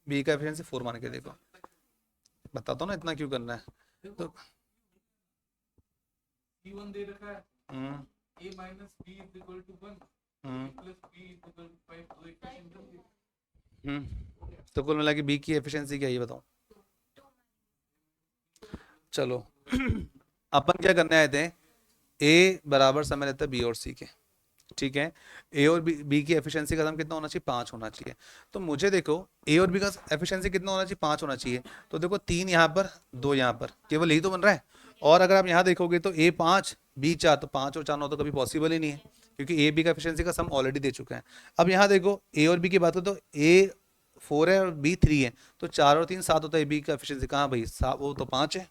बी का एफिशिएंसी 4 मान के देखो। बताता हूँ ना इतना क्यों करना है। तो C1 दे रखा है, हम्म A minus B is equal to 1, hmm A plus B is equal to 5, तो equation बन गई। तो कुल मिला के बी की एफिशिएंसी क्या है ये बताओ। चलो अपन क्या करने आए थे, ए बराबर समय लेता है बी और सी के, ठीक है। ए और बी की एफिशिएंसी का सम कितना होना चाहिए, 5 होना चाहिए। तो मुझे देखो ए और बी का एफिशिएंसी कितना होना चाहिए, 5 होना चाहिए। तो देखो 3 यहाँ पर 2 यहाँ पर, केवल यही तो बन रहा है। और अगर आप यहाँ देखोगे तो ए 5 बी 4, तो 5 और 4 9 तो कभी पॉसिबल ही नहीं है, क्योंकि ए बी का एफिशिएंसी का सम ऑलरेडी दे चुका है। अब यहाँ देखो ए और बी की बात करो तो ए 4 है और बी 3 है, तो 4 और 3 7 होता है। ए बी का एफिशिएंसी कहाँ भाई, वो तो 5 है।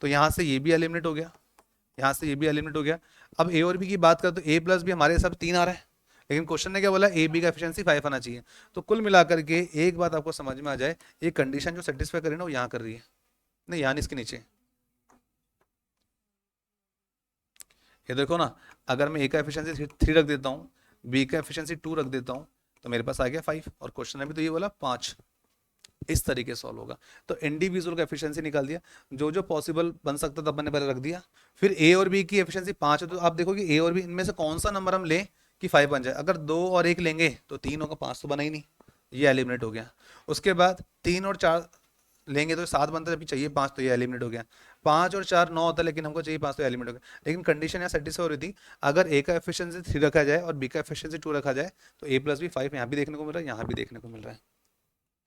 तो यहाँ से ये भी एलिमिनेट हो गया, यहाँ से ये भी एलिमिनेट हो गया। अब ए और बी की बात करें तो ए प्लस बी हमारे सब 3 आ रहा है, लेकिन क्वेश्चन ने क्या बोला, ए बी का एफिशिएंसी 5 आना चाहिए। तो कुल मिलाकर के एक बात आपको समझ में आ जाए, ये कंडीशन जो सेटिस्फाई करे ना वो यहाँ कर रही है, नहीं यहाँ इसके नीचे। ये देखो ना, अगर मैं ए का एफिशिएंसी 3 रख देता हूँ, बी का एफिशिएंसी 2 रख देता हूँ, तो मेरे पास आ गया 5, और क्वेश्चन ने भी तो ये बोला 5। इस तरीके सॉल्व होगा। तो इंडिविजुअल का एफिशिएंसी निकाल दिया, जो जो पॉसिबल बन सकता था अपन ने पहले रख दिया। फिर ए और बी की एफिशिएंसी 5 है, तो आप देखो कि ए और बी इनमें से कौन सा नंबर हम लें कि 5 बन जाए। अगर 2 और 1 लेंगे तो 3 होगा, 5 तो बना ही नहीं, ये एलिमिनेट हो गया। उसके बाद 3 और 4 लेंगे तो 7 बनता है, जबकि चाहिए 5, तो ये एलिमिनेट हो गया। 5 और 4 9 होता है, लेकिन हमको चाहिए 5, तो एलिमिनेट हो गया। लेकिन कंडीशन यहाँ सेटिस्फाई हो रही थी, अगर ए का एफिशिएंसी 3 रखा जाए और बी का एफिशिएंसी 2 रखा जाए तो ए प्लस बी 5 यहाँ भी देखने को मिल रहा है, यहाँ भी देखने को मिल रहा है।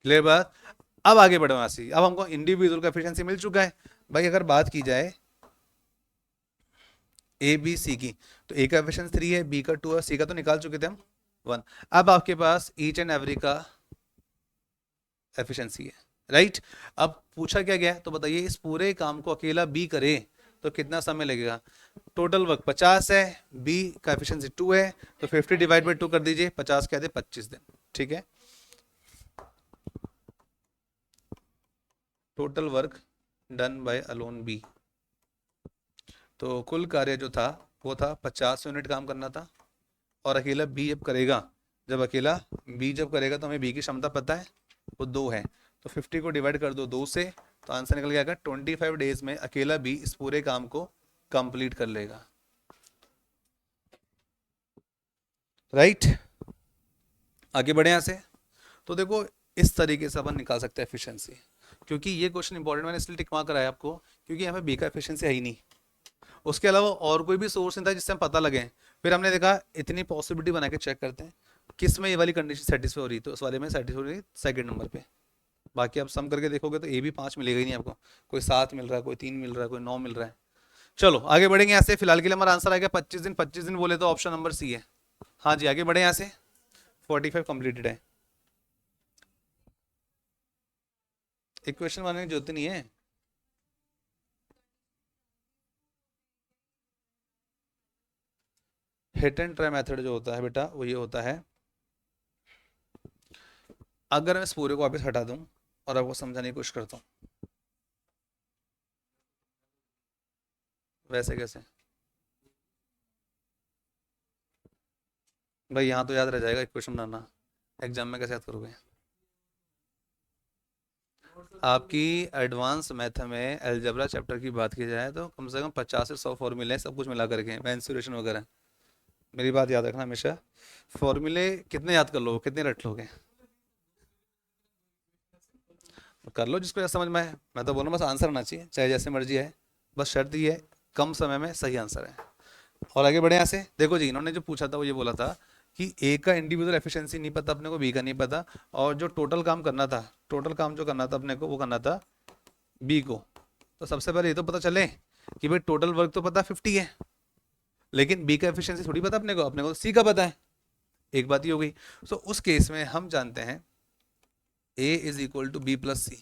क्लियर बात। अब आगे बढ़ो यहाँ से, अब हमको इंडिविजुअल का एफिशिएंसी मिल चुका है भाई। अगर बात की जाए ए बी सी की, तो ए का एफिशिएंसी 3 है, बी का 2 है, सी का तो निकाल चुके थे हम 1। अब आपके पास ईच एंड एवरी का एफिशिएंसी है, राइट। अब पूछा क्या गया, तो बताइए इस पूरे काम को अकेला बी करे तो कितना समय लगेगा। टोटल वर्क 50 है, बी का एफिशिएंसी 2 है, तो 50 डिवाइड बाई 2 कर दीजिए, 50 क्या दे 25 दिन, ठीक है। Total work done by alone B, तो कुल कार्य जो था वो था 50 यूनिट काम करना था। और अकेला बी जब करेगा, तो हमें बी की क्षमता पता है वो 2 है, तो 50 को डिवाइड कर दो 2 से, तो आंसर निकल गया 25 डेज में अकेला बी इस पूरे काम को कंप्लीट कर लेगा, राइट। आगे बढ़े यहाँ से, तो देखो इस तरीके से अपन निकाल सकते हैं एफिशिएंसी। क्योंकि ये क्वेश्चन इंपॉर्टेंट मैंने इसलिए टिक मार्क कराया आपको, क्योंकि यहाँ पे बी का एफिशिएंसी है ही नहीं, उसके अलावा और कोई भी सोर्स नहीं था जिससे हम पता लगे। फिर हमने देखा इतनी पॉसिबिलिटी बना के चेक करते हैं किस में ये वाली कंडीशन सेटिस्फाई हो रही, तो उस वाले में सेटिस्फाई हो रही सेकंड नंबर पे। बाकी आप सम करके देखोगे तो ए भी 5 मिलेगा ही नहीं आपको, कोई 7 मिल रहा है, कोई 3 मिल रहा है, कोई 9 मिल रहा है। चलो आगे बढ़ेंगे यहाँ से, फिलहाल के लिए हमारा आंसर आ गया 25 दिन। 25 दिन बोले तो ऑप्शन नंबर सी है। हाँ जी आगे बढ़े यहाँ से, 45 कंप्लीटेड है। इक्वेशन बनाने की जरूरत नहीं है। हिट एंड ट्राई मेथड जो होता है बेटा वो ये होता है, अगर मैं इस पूरे को वापस हटा दूं और आपको समझाने की कोशिश करता हूं, वैसे कैसे भाई, यहाँ तो याद रह जाएगा इक्वेशन बनाना, एग्जाम में कैसे याद करोगे। आपकी एडवांस मैथ में अलजेब्रा चैप्टर की बात की जाए तो कम से कम 50 से 100 फॉर्मूले सब कुछ मिला करके, मेंसुरेशन वगैरह। मेरी बात याद रखना हमेशा, फॉर्मूले कितने याद कर लो, कितने रट लोगे, कर लो जिसको समझ में आए। मैं तो बोलूँ बस आंसर आना चाहिए, चाहे जैसे मर्जी है, बस शर्त ये है कम समय में सही आंसर है। और आगे बढ़े यहाँ से, देखो जी इन्होंने जो पूछा था वो ये बोला था कि ए का इंडिविजुअल एफिशिएंसी नहीं पता अपने को, बी का नहीं पता, और जो टोटल काम करना था, टोटल काम जो करना था अपने को वो करना था बी को। तो सबसे पहले ये तो पता चले कि भाई टोटल वर्क तो पता 50 है, लेकिन बी का एफिशिएंसी थोड़ी पता अपने को तो सी का पता है। एक बात ही हो गई। सो उस केस में हम जानते हैं A is equal to B plus C,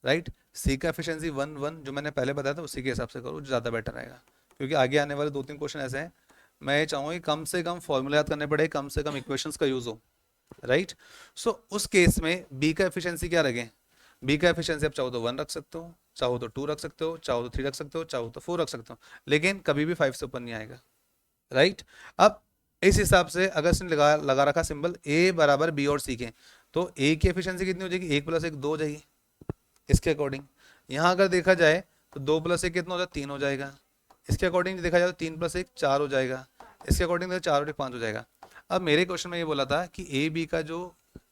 right. C का एफिशिएंसी 1 जो मैंने पहले बताया था उसी के हिसाब से करो, ज़्यादा बेटर रहेगा। क्योंकि आगे आने वाले 2-3 क्वेश्चन ऐसे हैं, मैं ये चाहूँगा कि कम से कम फॉर्मूला याद करने पड़े, कम से कम इक्वेशंस का यूज हो, राइट। सो उस केस में बी का एफिशिएंसी क्या रखें, बी का एफिशिएंसी आप चाहो तो 1 रख सकते हो, चाहो तो 2 रख सकते हो, चाहो तो 3 रख सकते हो, चाहो तो 4 रख सकते हो, लेकिन कभी भी 5 से ऊपर नहीं आएगा, राइट। अब इस हिसाब से अगर इसने लगा रखा सिंबल ए बराबर बी और सी के, तो ए की एफिशिएंसी कितनी हो जाएगी, 1 + 1 2 हो जाएगी। इसके अकॉर्डिंग यहाँ अगर देखा जाए तो 2 + 1 कितना हो जाएगा, 3 हो जाएगा। इसके अकॉर्डिंग देखा जाए तो 3 + 1 4 हो जाएगा। इसके अकॉर्डिंग देखो 4 और 1 5 हो जाएगा। अब मेरे क्वेश्चन में ये बोला था कि ए बी का जो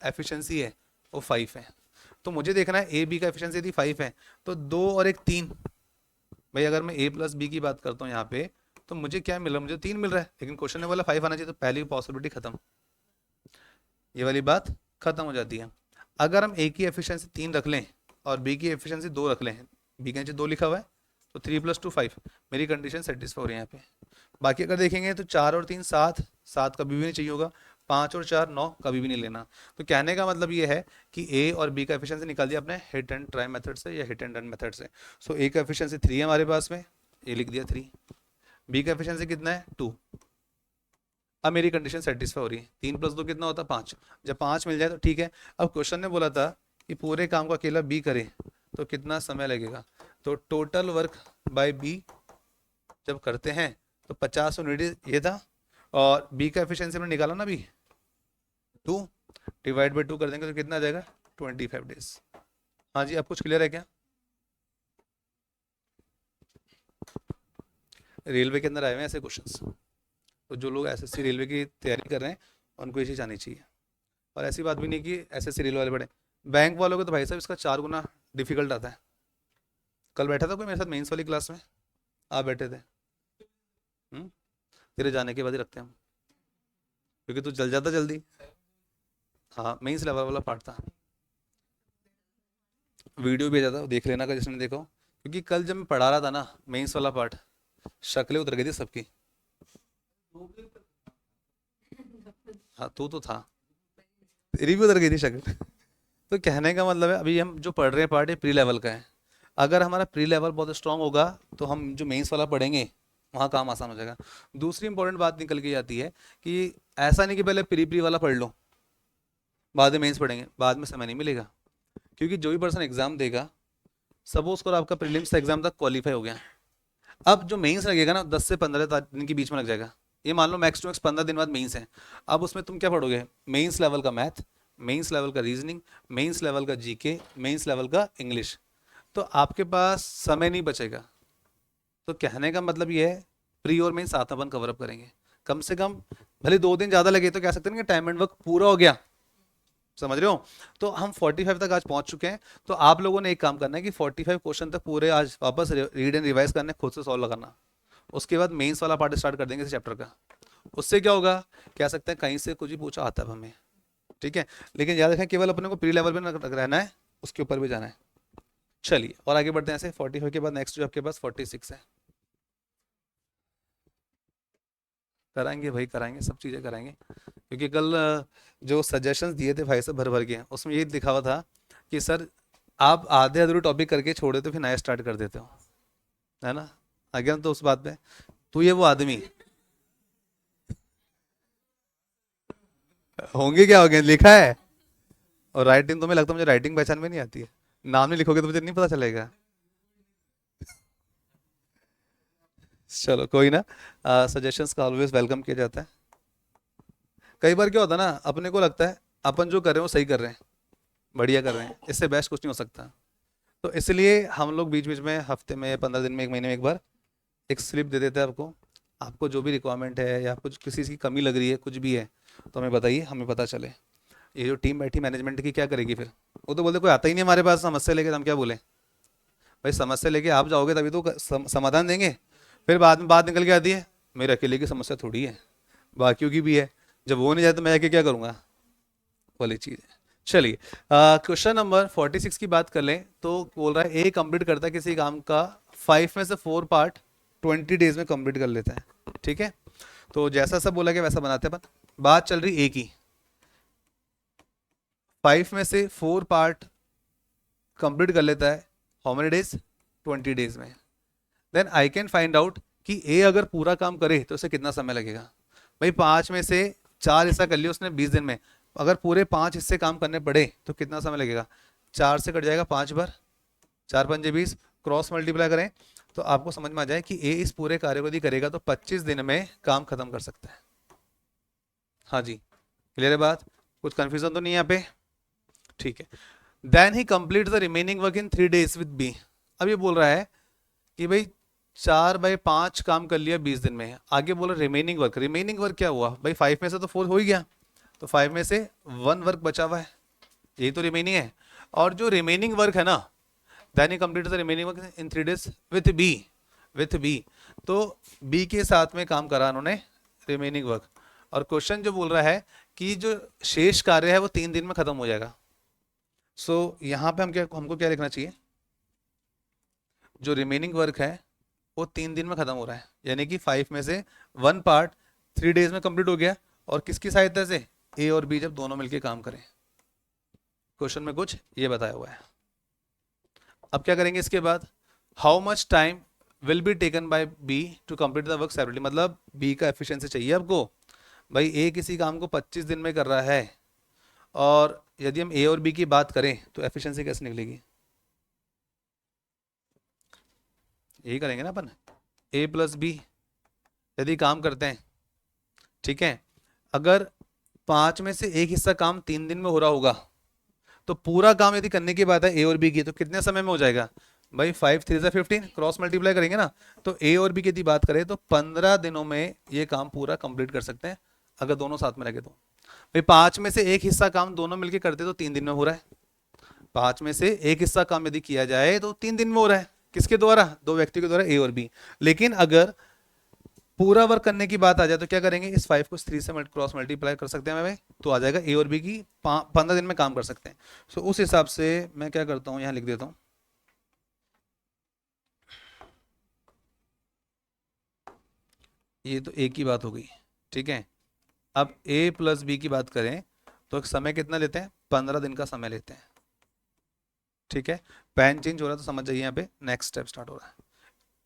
एफिशिएंसी है वो 5 है, तो मुझे देखना है ए बी का एफिशिएंसी यदि 5 है तो 2 और 1 3। भाई अगर मैं ए + बी की बात करता हूँ यहाँ पे तो मुझे क्या मिल रहा है, मुझे 3 मिल रहा है, लेकिन क्वेश्चन ने बोला 5 आना चाहिए, तो पहली पॉसिबिलिटी खत्म, ये वाली बात खत्म हो जाती है। अगर हम ए की एफिशिएंसी 3 रख लें और बी की एफिशिएंसी 2 रख लें, बी के नीचे 2 लिखा हुआ है, तो 3 + 2 5, मेरी कंडीशन सेटिस्फाई हो रही है यहाँ पे। बाकी अगर देखेंगे तो 4 और 3 7, 7 कभी भी नहीं चाहिए होगा, 5 और 4 9 कभी भी नहीं लेना। तो कहने का मतलब ये है कि ए और बी का एफिशिएंसी निकाल दिया अपने हिट एंड ट्राई मेथड से या हिट एंड रन मेथड से। सो ए का एफिशिएंसी 3 है हमारे पास में, ये लिख दिया 3, बी का एफिशिएंसी कितना है 2। अब मेरी कंडीशन सेटिस्फाई हो रही है, 3 + 2 कितना होता है 5, जब 5 मिल जाए तो ठीक है। अब क्वेश्चन ने बोला था कि पूरे काम को अकेला बी करे तो कितना समय लगेगा, तो टोटल वर्क बाय बी जब करते हैं तो 50 यूनिट ये था, और बी का एफिशिएंसी हमने निकाला ना, बी 2 डिवाइड बाई 2 कर देंगे तो कितना आ जाएगा 25 डेज। हाँ जी अब कुछ क्लियर है क्या। रेलवे के अंदर आए हुए हैं ऐसे क्वेश्चंस, तो जो लोग एसएससी रेलवे की तैयारी कर रहे हैं उनको ये चीज़ आनी चाहिए। और ऐसी बात भी नहीं कि एसएससी रेलवे वाले पढ़े, बैंक वालों को तो भाई साहब इसका 4 गुना डिफिकल्ट आता है। कल बैठा था कोई मेरे साथ मेंस वाली क्लास में? आप बैठे थे? तेरे जाने के बाद ही रखते हैं हम, क्योंकि तू चल जाता जल्दी। हाँ, मेंस लेवल वाला पार्ट था, वीडियो भेजा था, देख लेना का जिसने देखो, क्योंकि कल जब मैं पढ़ा रहा था ना मेंस वाला पार्ट, शक्लें उतर गई थी सबकी। हाँ तू तो था, तेरी भी उतर गई थी शक्ल। तो कहने का मतलब है अभी हम जो पढ़ रहे हैं पार्ट ये प्री लेवल का है। अगर हमारा प्री लेवल बहुत स्ट्रांग होगा तो हम जो मेंस वाला पढ़ेंगे वहाँ काम आसान हो जाएगा। दूसरी इंपॉर्टेंट बात निकल के आती है कि ऐसा नहीं कि पहले प्री प्री वाला पढ़ लो बाद में मेंस पढ़ेंगे, बाद में समय नहीं मिलेगा। क्योंकि जो भी पर्सन एग्जाम देगा, सपोज करो आपका प्रीलिम्स एग्जाम तक क्वालिफाई हो गया, अब जो मेंस लगेगा ना 10 से 15 दिन के बीच में लग जाएगा। ये मान लो मैक्स टू मैक्स 15 दिन बाद मेंस है। अब उसमें तुम क्या पढ़ोगे? मेंस लेवल का मैथ, मेंस लेवल का रीजनिंग, मेंस लेवल का जीके, मेंस लेवल का इंग्लिश। तो आपके पास समय नहीं बचेगा। तो कहने का मतलब ये है प्री और मेंस साथ अपन कवर अप करेंगे। कम से कम भले 2 दिन ज़्यादा लगे तो कह सकते हैं कि टाइम एंड वर्क पूरा हो गया। समझ रहे हो? तो हम 45 तक आज पहुंच चुके हैं। तो आप लोगों ने एक काम करना है कि 45 क्वेश्चन तक पूरे आज वापस रीड एंड रिवाइज करने, खुद से सॉल्व करना। उसके बाद मेंस वाला पार्ट स्टार्ट कर देंगे इस चैप्टर का। उससे क्या होगा, कह सकते हैं कहीं से कुछ भी पूछा आता है हमें, ठीक है। लेकिन याद रखें केवल अपने को प्री लेवल पे रहना है, उसके ऊपर भी जाना है। चलिए और आगे बढ़ते हैं। ऐसे 45 के बाद नेक्स्ट जो आपके पास 46 है। कराएंगे भाई, कराएंगे, सब चीज़ें कराएंगे। क्योंकि कल जो सजेशंस दिए थे भाई से भर भर के, उसमें ये लिखा हुआ था कि सर आप आधे अधूरे टॉपिक करके छोड़ देते हो फिर नया स्टार्ट कर देते हो, है ना। अगेन तो उस बात पे तू ये वो आदमी होंगे, क्या हो गए लिखा है। और राइटिंग तुम्हें लगता है मुझे राइटिंग पहचान में नहीं आती है? नाम नहीं लिखोगे तो मुझे नहीं पता चलेगा। चलो कोई ना, सजेशंस का ऑलवेज वेलकम किया जाता है। कई बार क्या होता है ना, अपने को लगता है अपन जो कर रहे हैं वो सही कर रहे हैं, बढ़िया कर रहे हैं, इससे बेस्ट कुछ नहीं हो सकता। तो इसलिए हम लोग बीच बीच में हफ्ते में, 15 दिन में, 1 महीने में एक बार एक स्लिप दे देते हैं आपको। आपको जो भी रिक्वायरमेंट है या कुछ किसी की कमी लग रही है, कुछ भी है तो हमें बताइए, हमें पता चले। ये जो टीम बैठी मैनेजमेंट की क्या करेगी फिर? वो तो बोलते कोई आता ही नहीं हमारे पास समस्या लेके, तो हम क्या बोले? भाई समस्या लेके आप जाओगे तभी तो समाधान देंगे। फिर बाद में बात निकल के आती है मेरे अकेले की समस्या थोड़ी है, बाकियों की भी है। जब वो नहीं जाए तो मैं आके क्या करूँगा, वाली चीज़ है। चलिए क्वेश्चन नंबर 46 की बात कर लें तो बोल रहा है ए कंप्लीट करता है किसी काम का 5 में से 4 पार्ट 20 डेज में कंप्लीट कर लेता है, ठीक है। तो जैसा सब बोला गया वैसा बनाते हैं अपन। बात चल रही ए की, 5 में से 4 पार्ट कंप्लीट कर लेता है, हाउ मेनी डेज? 20 डेज में। Then I can find out कि ए अगर पूरा काम करे तो उसे कितना समय लगेगा। भाई 5 में से 4 हिस्सा कर लिया उसने 20 दिन में, अगर पूरे 5 हिस्से काम करने पड़े तो कितना समय लगेगा? 4 से कट जाएगा 5 बार, 4 पंजे 20, क्रॉस मल्टीप्लाई करें तो आपको समझ में आ जाए कि ए इस पूरे कार्य को यदि करेगा तो 25 दिन में काम खत्म कर सकता है। हाँ जी, क्लियर है बात? कुछ कंफ्यूजन तो नहीं है यहाँ पे? ठीक है। Then he complete the remaining work in 3 days with B. अब ये बोल रहा है कि भाई 4/5 काम कर लिया 20 दिन में, आगे बोला रिमेनिंग वर्क। रिमेनिंग वर्क क्या हुआ भाई? 5 में से तो 4 हो ही गया, तो 5 में से 1 वर्क बचा हुआ है, यही तो रिमेनिंग है। और जो रिमेनिंग वर्क है ना, then he complete the remaining work in 3 days with B. With B तो बी के साथ में काम करा उन्होंने रिमेनिंग वर्क। और क्वेश्चन जो बोल रहा है कि जो शेष कार्य है वो 3 दिन में खत्म हो जाएगा। सो यहाँ पे हमको क्या लिखना चाहिए? जो रिमेनिंग वर्क है वो 3 दिन में खत्म हो रहा है, यानी कि 5 में से 1 पार्ट 3 डेज में कंप्लीट हो गया। और किसकी सहायता से? ए और बी जब दोनों मिलकर काम करें। क्वेश्चन में कुछ ये बताया हुआ है। अब क्या करेंगे इसके बाद? How much time will be taken by B to complete the work separately. मतलब बी का एफिशिएंसी चाहिए आपको। भाई ए किसी काम को 25 दिन में कर रहा है, और यदि हम ए और बी की बात करें तो एफिशिएंसी कैसे निकलेगी? यही करेंगे ना अपन, ए प्लस बी यदि काम करते हैं, ठीक है। अगर 5 में से एक हिस्सा काम 3 दिन में हो रहा होगा तो पूरा काम यदि करने की बात है ए और बी की तो कितने समय में हो जाएगा? भाई 5 3 × 15, क्रॉस मल्टीप्लाई करेंगे ना, तो ए और बी की यदि बात करें तो 15 दिनों में ये काम पूरा कंप्लीट कर सकते हैं अगर दोनों साथ में लगे तो। भाई 5 में से एक हिस्सा काम दोनों मिलकर करते तो 3 दिन में हो रहा है। 5 में से एक हिस्सा काम यदि किया जाए तो 3 दिन में हो रहा है, किसके द्वारा, 2 व्यक्ति के द्वारा, ए और बी। लेकिन अगर पूरा वर्क करने की बात आ जाए तो क्या करेंगे, इस 5 को 3 से क्रॉस मल्टीप्लाई कर सकते हैं भाई, तो आ जाएगा ए और बी की 15 दिन में काम कर सकते हैं। सो उस हिसाब से मैं क्या करता हूँ, यहाँ लिख देता हूँ, ये तो ए की बात हो गई, ठीक है। अब ए प्लस बी की बात करें तो एक समय कितना लेते हैं, 15 दिन का समय लेते हैं, ठीक है। पैन चेंज हो रहा है तो समझ जाइए, यहाँ पे नेक्स्ट स्टेप स्टार्ट हो रहा है।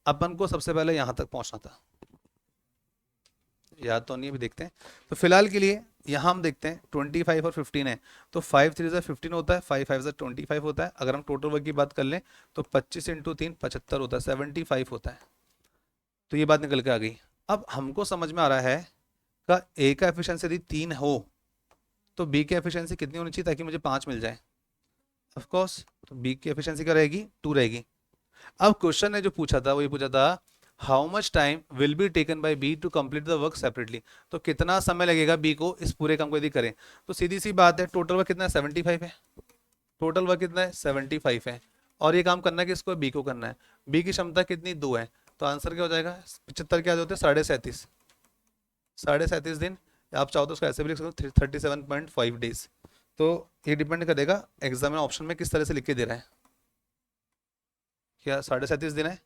अपन को सबसे पहले यहाँ तक पहुँचना था, याद तो नहीं, अभी देखते हैं। तो फिलहाल के लिए यहाँ हम देखते हैं 25 और 15 है, तो 5 3 15 होता है, 5 5 25 होता है। अगर हम टोटल वर्क की बात कर लें तो 25 इंटू 3 75 होता है, 75 होता है। तो ये बात निकल के आ गई। अब हमको समझ में आ रहा है का ए का एफिशिएंसी यदि 3 हो तो बी की एफिशिएंसी कितनी होनी चाहिए ताकि मुझे 5 मिल जाए, ऑफ कोर्स तो बी की एफिशिएंसी क्या रहेगी, 2 रहेगी। अब क्वेश्चन ने जो पूछा था वो ये पूछा था how much time will be taken by B to complete the work separately, तो कितना समय लगेगा बी को इस पूरे काम को यदि करें। तो सीधी सी बात है, टोटल वर्क कितना है, 75 है, टोटल वर्क कितना है, 75 है, और ये काम करना है किसको, बी को करना है। बी की क्षमता कितनी, 2 है, तो आंसर क्या हो जाएगा, 75 क्या होते हैं, 37.5, 37.5 दिन, आप चाहो तो उसको ऐसे भी लिख सकते हो 37.5 डेज। तो ये डिपेंड करेगा एग्जाम में ऑप्शन में किस तरह से लिख के दे रहा है, क्या 37.5 दिन है।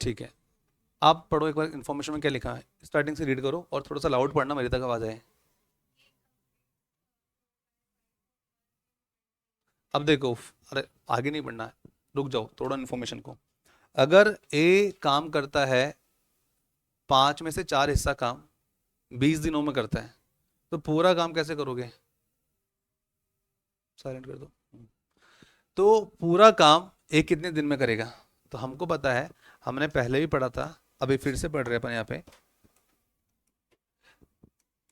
ठीक है, आप पढ़ो एक बार इन्फॉर्मेशन में क्या लिखा है, स्टार्टिंग से रीड करो और थोड़ा सा लाउड पढ़ना, मेरे तक आवाज आए। अब देखो, अरे आगे नहीं पढ़ना है, रुक जाओ थोड़ा इन्फॉर्मेशन को। अगर ए काम करता है 5 में से 4 हिस्सा काम 20 दिनों में करता है, तो पूरा काम कैसे करोगे, साइलेंट कर दो। तो पूरा काम ए कितने दिन में करेगा, तो हमको पता है, हमने पहले भी पढ़ा था, अभी फिर से पढ़ रहे हैं अपन यहाँ पे।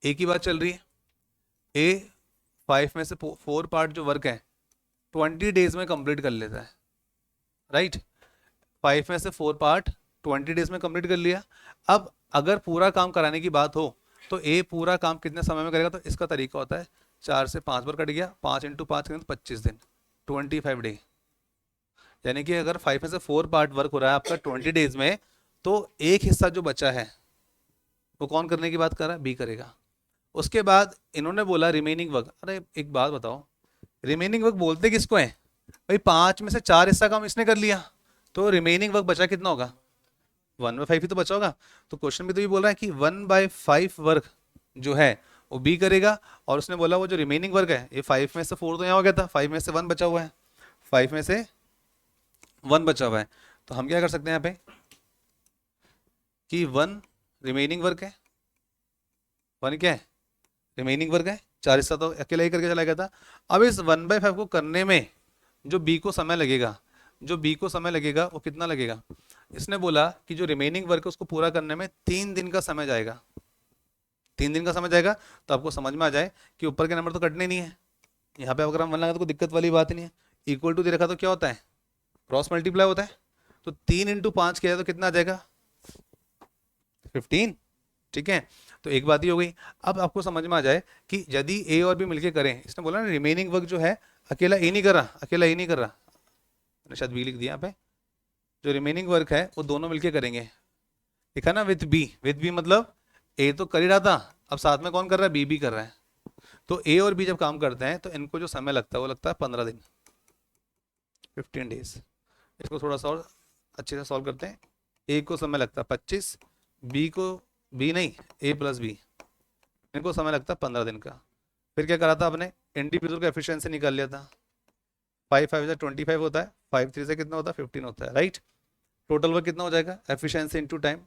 ए की बात चल रही है, ए 5 में से 4 पार्ट जो वर्क है 20 डेज में कंप्लीट कर लेता है, राइट। 5 में से 4 पार्ट 20 डेज में कंप्लीट कर लिया। अब अगर पूरा काम कराने की बात हो तो ए पूरा काम कितने समय में करेगा, तो इसका तरीका होता है 4 से 5 बार कट गया, 5 इंटू 5 25 दिन, 25 डे। यानी कि अगर 5 में से 4 पार्ट वर्क हो रहा है आपका 20 डेज में, तो एक हिस्सा जो बचा है वो कौन करने की बात कर रहा है, बी करेगा। उसके बाद इन्होंने बोला रिमेनिंग वर्क, अरे एक बात बताओ, रिमेनिंग वर्क बोलते किसको है भाई, 5 में से 4 हिस्सा काम इसने कर लिया, तो रिमेनिंग वर्क बचा कितना होगा, 1/5 ही तो बचा होगा। तो क्वेश्चन भी तो ये बोल रहा है कि 1/5 वर्क जो है वो बी करेगा, और उसने बोला वो जो रिमेनिंग वर्क है, ये 5 में से 4 तो यहाँ हो गया था, 5 में से 1 बचा हुआ है, 5 में से 1 बचा हुआ है। तो हम क्या कर सकते हैं यहाँ पे कि 1 रिमेनिंग वर्क है, 1 क्या है, रिमेनिंग वर्क है, 4 हिस्सा तो अकेला ही करके चला गया था। अब इस 1/5 को करने में जो बी को समय लगेगा, जो बी को समय लगेगा वो कितना लगेगा, इसने बोला कि जो रिमेनिंग वर्क है उसको पूरा करने में 3 दिन का समय जाएगा, 3 दिन का समय जाएगा। तो आपको समझ में आ जाए कि ऊपर के नंबर तो कटने नहीं है, यहाँ पे अगर हम 1 लगा तो कोई दिक्कत वाली बात नहीं है। इक्वल टू दे रखा तो क्या होता है, क्रॉस मल्टीप्लाई होता है, तो 3 इंटू 5 किया तो कितना आ जाएगा, 15, ठीक है। तो एक बात ही हो गई। अब आपको समझ में आ जाए कि यदि ए और बी मिलके करें, इसने बोला ना रिमेनिंग वर्क जो है अकेला ए नहीं कर रहा, अकेला ए नहीं कर रहा, मैंने शायद बी लिख दिया यहाँ पे, जो रिमेनिंग वर्क है वो दोनों मिलके करेंगे, लिखा ना विथ बी मतलब ए तो कर ही रहा था, अब साथ में कौन कर रहा है, बी भी कर रहा है। तो ए और बी जब काम करते हैं तो इनको जो समय लगता है वो लगता है 15 दिन, 15 डेज। इसको थोड़ा सा और अच्छे से सॉल्व करते हैं। ए को समय लगता है 25, बी को, बी नहीं, ए प्लस बी, इनको समय लगता है 15 दिन का। फिर क्या करा था आपने, इंडिविजुअल का एफिशिएंसी निकाल लिया था, 5 5 से 25 होता है, 5 3 से कितना होता है, 15 होता है, राइट। टोटल वर्क कितना हो जाएगा, एफिशिएंसी इंटू टाइम,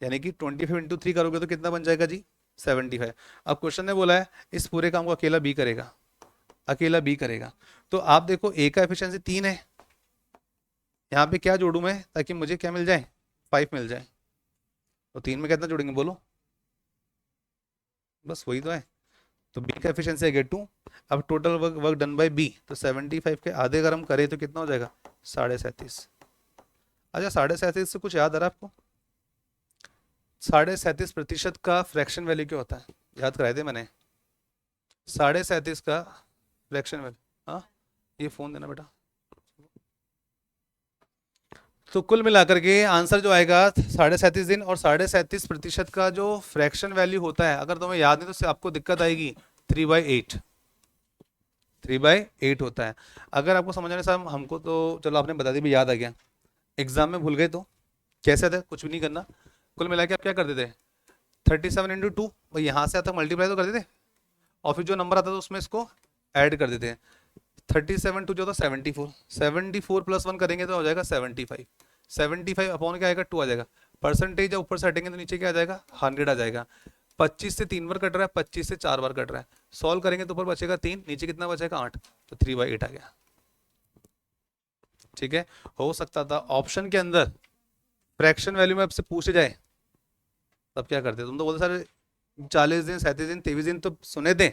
यानी कि 25 इंटू 3 करोगे तो कितना बन जाएगा जी, 75। अब क्वेश्चन ने बोला है इस पूरे काम को अकेला बी करेगा, अकेला बी करेगा। तो आप देखो ए का एफिशिएंसी 3 है, यहाँ पे क्या जोड़ू मैं ताकि मुझे क्या मिल जाए, 5 मिल जाए। तो 3 में कितना जोड़ेंगे बोलो, बस वही तो है। तो बी का एफिशिएंसी है 2, अब total work done by B, तो 75 के आधे अगर हम करें तो कितना हो जाएगा 37.5। अच्छा 37.5 से कुछ याद आ रहा है आपको? 37.5% का फ्रैक्शन वैल्यू क्या होता है, याद कराए थे मैंने। 37.5 का फ्रैक्शन वैल्यू, हाँ ये फोन देना बेटा। तो कुल मिलाकर के आंसर जो आएगा 37.5 दिन, और 37.5% का जो फ्रैक्शन वैल्यू होता है, अगर तुम्हें याद नहीं तो आपको दिक्कत आएगी, 3/8। 3/8 होता है। अगर आपको समझ आने साहब हमको तो चलो आपने बता दी भी, याद आ गया। एग्जाम में भूल गए तो कैसे थे, कुछ भी नहीं करना, कुल मिला के आप क्या करते थे 37 इंटू 2, भाई यहाँ से आता मल्टीप्लाई तो कर देते, और फिर जो नंबर आता था उसमें इसको ऐड कर देते हैं। 37 टू जो था 74, 74 प्लस 1 करेंगे तो हो जाएगा 75, 75 अपॉन क्या आएगा 2 आ जाएगा, परसेंटेज ऊपर से हटेंगे तो नीचे क्या आ जाएगा 100 आ जाएगा। 25 से 3 बार कट रहा है, 25 से 4 बार कट रहा है, सॉल्व करेंगे तो ऊपर बचेगा 3, नीचे कितना बचेगा 8, तो 3/8 आ गया। ठीक है, हो सकता था ऑप्शन के अंदर फ्रैक्शन वैल्यू में आपसे पूछे जाए तब क्या करते, तुम तो बोलते सारे 40 दिन 37 दिन 23 दिन तो सुने थे,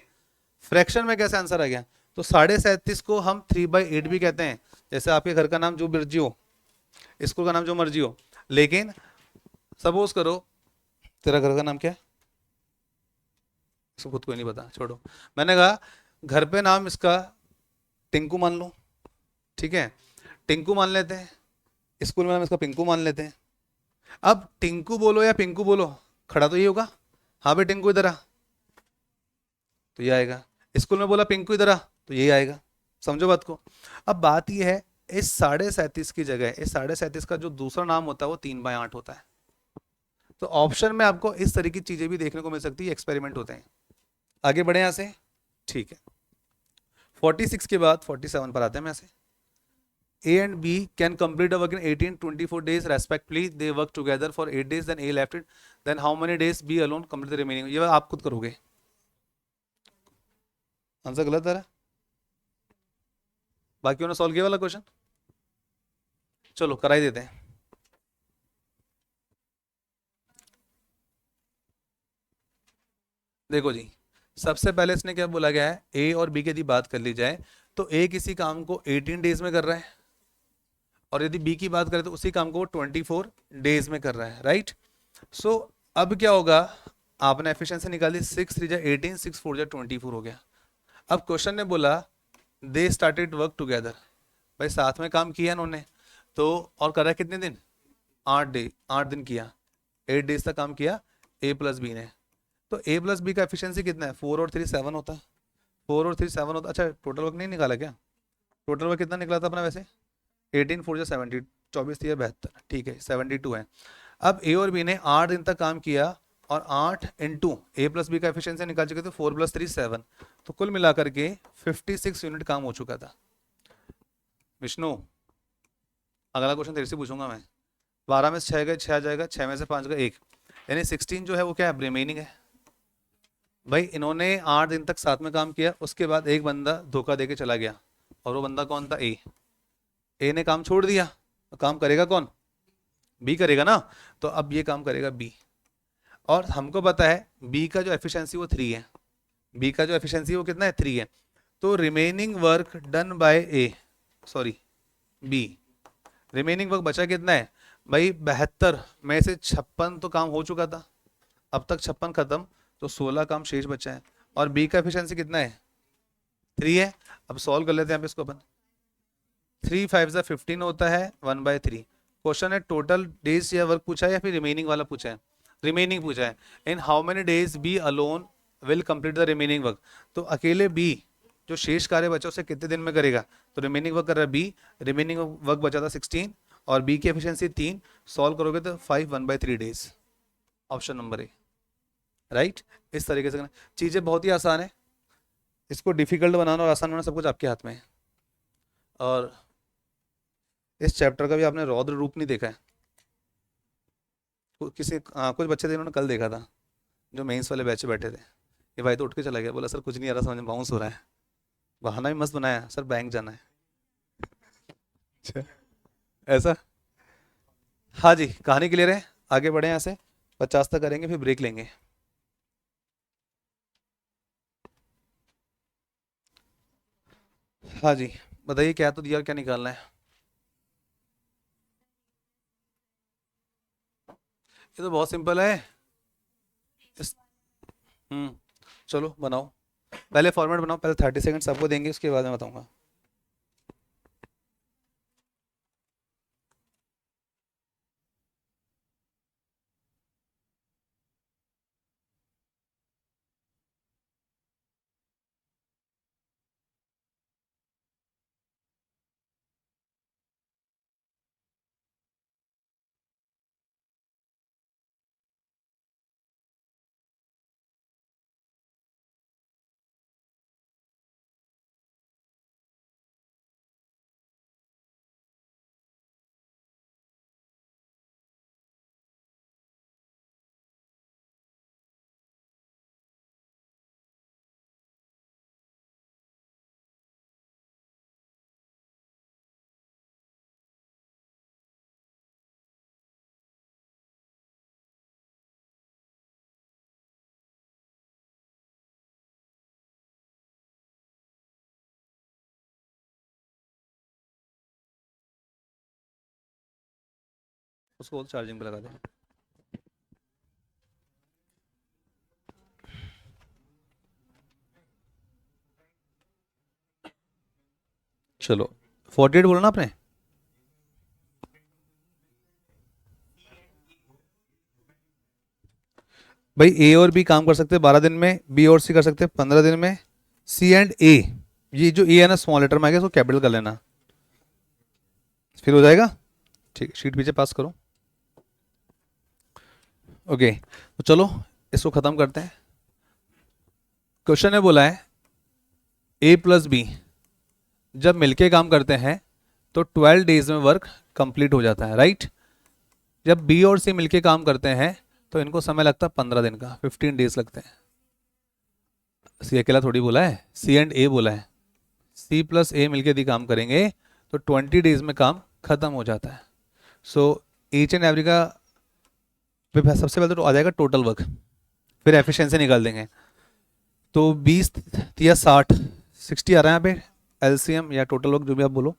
फ्रैक्शन में कैसे आंसर आ गया। तो 37.5 को हम 3/8 भी कहते हैं, जैसे आपके घर का नाम जो मर्जी हो, स्कूल का नाम जो मर्जी हो, लेकिन सपोज करो तेरा घर का नाम क्या है, इसको खुद को नहीं पता, छोड़ो, मैंने कहा घर पे नाम इसका टिंकू मान लो, ठीक है, टिंकू मान लेते हैं, स्कूल में नाम इसका पिंकू मान लेते हैं। अब टिंकू बोलो या पिंकू बोलो, खड़ा तो ये होगा, हाँ भाई टिंकू इधर आ, तो ये आएगा। स्कूल में बोला पिंकू इधर आ, तो ये आएगा। समझो बात को। अब बात ये है, इस 37.5 की जगह इस 37.5 का जो दूसरा नाम होता है वो 3/8 होता है। तो ऑप्शन में आपको इस तरह की चीजें भी देखने को मिल सकती है, एक्सपेरिमेंट होते हैं। आगे बढ़े यहां से, ठीक है। 46 के बाद 47 पर आते हैं। यहाँ से A and B can complete a work in 18-24 days respectively. They work together for 8 days. Then A left it. Then how many days B alone complete the remaining? ये आप खुद करोगे। आंसर गलत आ रहा है, बाकियों ने सॉल्व किया वाला क्वेश्चन, चलो कराई देते हैं। देखो जी, सबसे पहले इसने क्या बोला गया है, ए और बी की यदि बात कर ली जाए तो ए किसी काम को 18 डेज में कर रहा है, और यदि बी की बात करें तो उसी काम को 24 डेज में कर रहा है, राइट। सो अब क्या होगा, आपने एफिशिएंसी निकाली, 6 3 जा 18, 6 4 जा 24 हो गया। अब क्वेश्चन ने बोला दे स्टार्टेड वर्क टुगेदर, भाई साथ में काम किया इन्होंने, तो और करा कितने दिन, 8 दिन किया, 8 डेज तक काम किया ए प्लस बी ने। तो ए प्लस बी का एफिशिएंसी कितना है, 4 और 3 7 होता है, 4 और 3 7 होता। अच्छा टोटल वर्क नहीं निकाला क्या, टोटल वर्क कितना निकला था अपना वैसे, 18 4 70, 24 3 72, ठीक है 72 है। अब ए और बी ने 8 दिन तक काम किया, और 8 इंटू ए प्लस बी का एफिशिएंसी निकाल चुके थे 4 + 3 7, तो कुल मिलाकर के 56 यूनिट काम हो चुका था। विष्णु अगला क्वेश्चन तेरे से पूछूंगा मैं, 12 में से 6 गए 6 आ जाएगा, 6 में से 5 गए 1, यानी 16 जो है वो क्या है, रिमेनिंग है। भाई इन्होंने 8 दिन तक साथ में काम किया, उसके बाद एक बंदा धोखा देके चला गया, और वो बंदा कौन था, ए ने काम छोड़ दिया, तो काम करेगा कौन, बी करेगा ना, तो अब ये काम करेगा बी, और हमको पता है बी का जो एफिशिएंसी वो 3 है, बी का जो एफिशिएंसी वो कितना है 3 है। तो remaining work done by A, sorry B, remaining work बचा कितना है भाई, 72 में से 56 तो काम हो चुका था, अब तक 56 खत्म, तो 16 काम शेष बचा है, और बी का एफिशिएंसी कितना है 3 है। अब सॉल्व कर लेते हैं इसको अपन, 3 5 जा 15 होता है 1/3। क्वेश्चन है टोटल डेज या वर्क पूछा है या फिर रिमेनिंग वाला पूछा है, रिमेनिंग पूछा है। In how many days B alone will complete the remaining work, तो अकेले बी जो शेष कार्य बचा उसे कितने दिन में करेगा, तो रिमेनिंग वर्क कर रहा है बी, रिमेनिंग वर्क बचा था 16, और बी की एफिशिएंसी 3, सॉल्व करोगे तो 5 1/3 डेज, ऑप्शन नंबर ए, राइट। इस तरीके से करना, चीज़ें बहुत ही आसान है, इसको डिफिकल्ट बनाना और आसान बनाना सब कुछ आपके हाथ में है। और इस चैप्टर का भी आपने रौद्र रूप नहीं देखा है, कुछ बच्चे थे इन्होंने कल देखा था, जो मेंस वाले बैच बैठे थे, ये भाई तो उठ के चला गया, बोला सर कुछ नहीं आ रहा समझ में, बाउंस हो रहा है, बहाना भी मस्त बनाया सर बैंक जाना है। ऐसा, हाँ जी कहानी क्लियर है, आगे बढ़े यहाँ से, 50 तक करेंगे फिर ब्रेक लेंगे। हाँ जी, बताइए क्या तो दिया और क्या निकालना है। ये तो बहुत सिंपल है। इस चलो बनाओ, पहले फॉर्मेट बनाओ, पहले 30 सेकंड सबको देंगे, उसके बाद मैं बताऊंगा। उसको चार्जिंग पे लगा दें। चलो 48 बोला ना आपने। भाई ए और बी काम कर सकते हैं 12 दिन में, बी और सी कर सकते हैं 15 दिन में, सी एंड ए, ये जो ए है ना स्मॉल लेटर में आ गया, इसको कैपिटल कर लेना, फिर हो जाएगा। ठीक है, शीट पीछे पास करो। ओके, तो चलो इसको खत्म करते हैं। क्वेश्चन ने बोला है ए प्लस बी जब मिलके काम करते हैं तो 12 डेज में वर्क कंप्लीट हो जाता है, राइट। जब बी और सी मिलके काम करते हैं तो इनको समय लगता है 15 दिन का, 15 डेज लगते हैं। सी अकेला थोड़ी बोला है, सी एंड ए बोला है। सी प्लस ए मिलके यदि काम करेंगे तो 20 डेज में काम खत्म हो जाता है। सो ईच एंड एवरी का सबसे पहले तो आ जाएगा टोटल वर्क, फिर एफिशिएंसी निकाल देंगे। तो 20 या 60, 60 आ रहा है यहाँ पे एलसीएम या टोटल वर्क जो भी आप बोलो,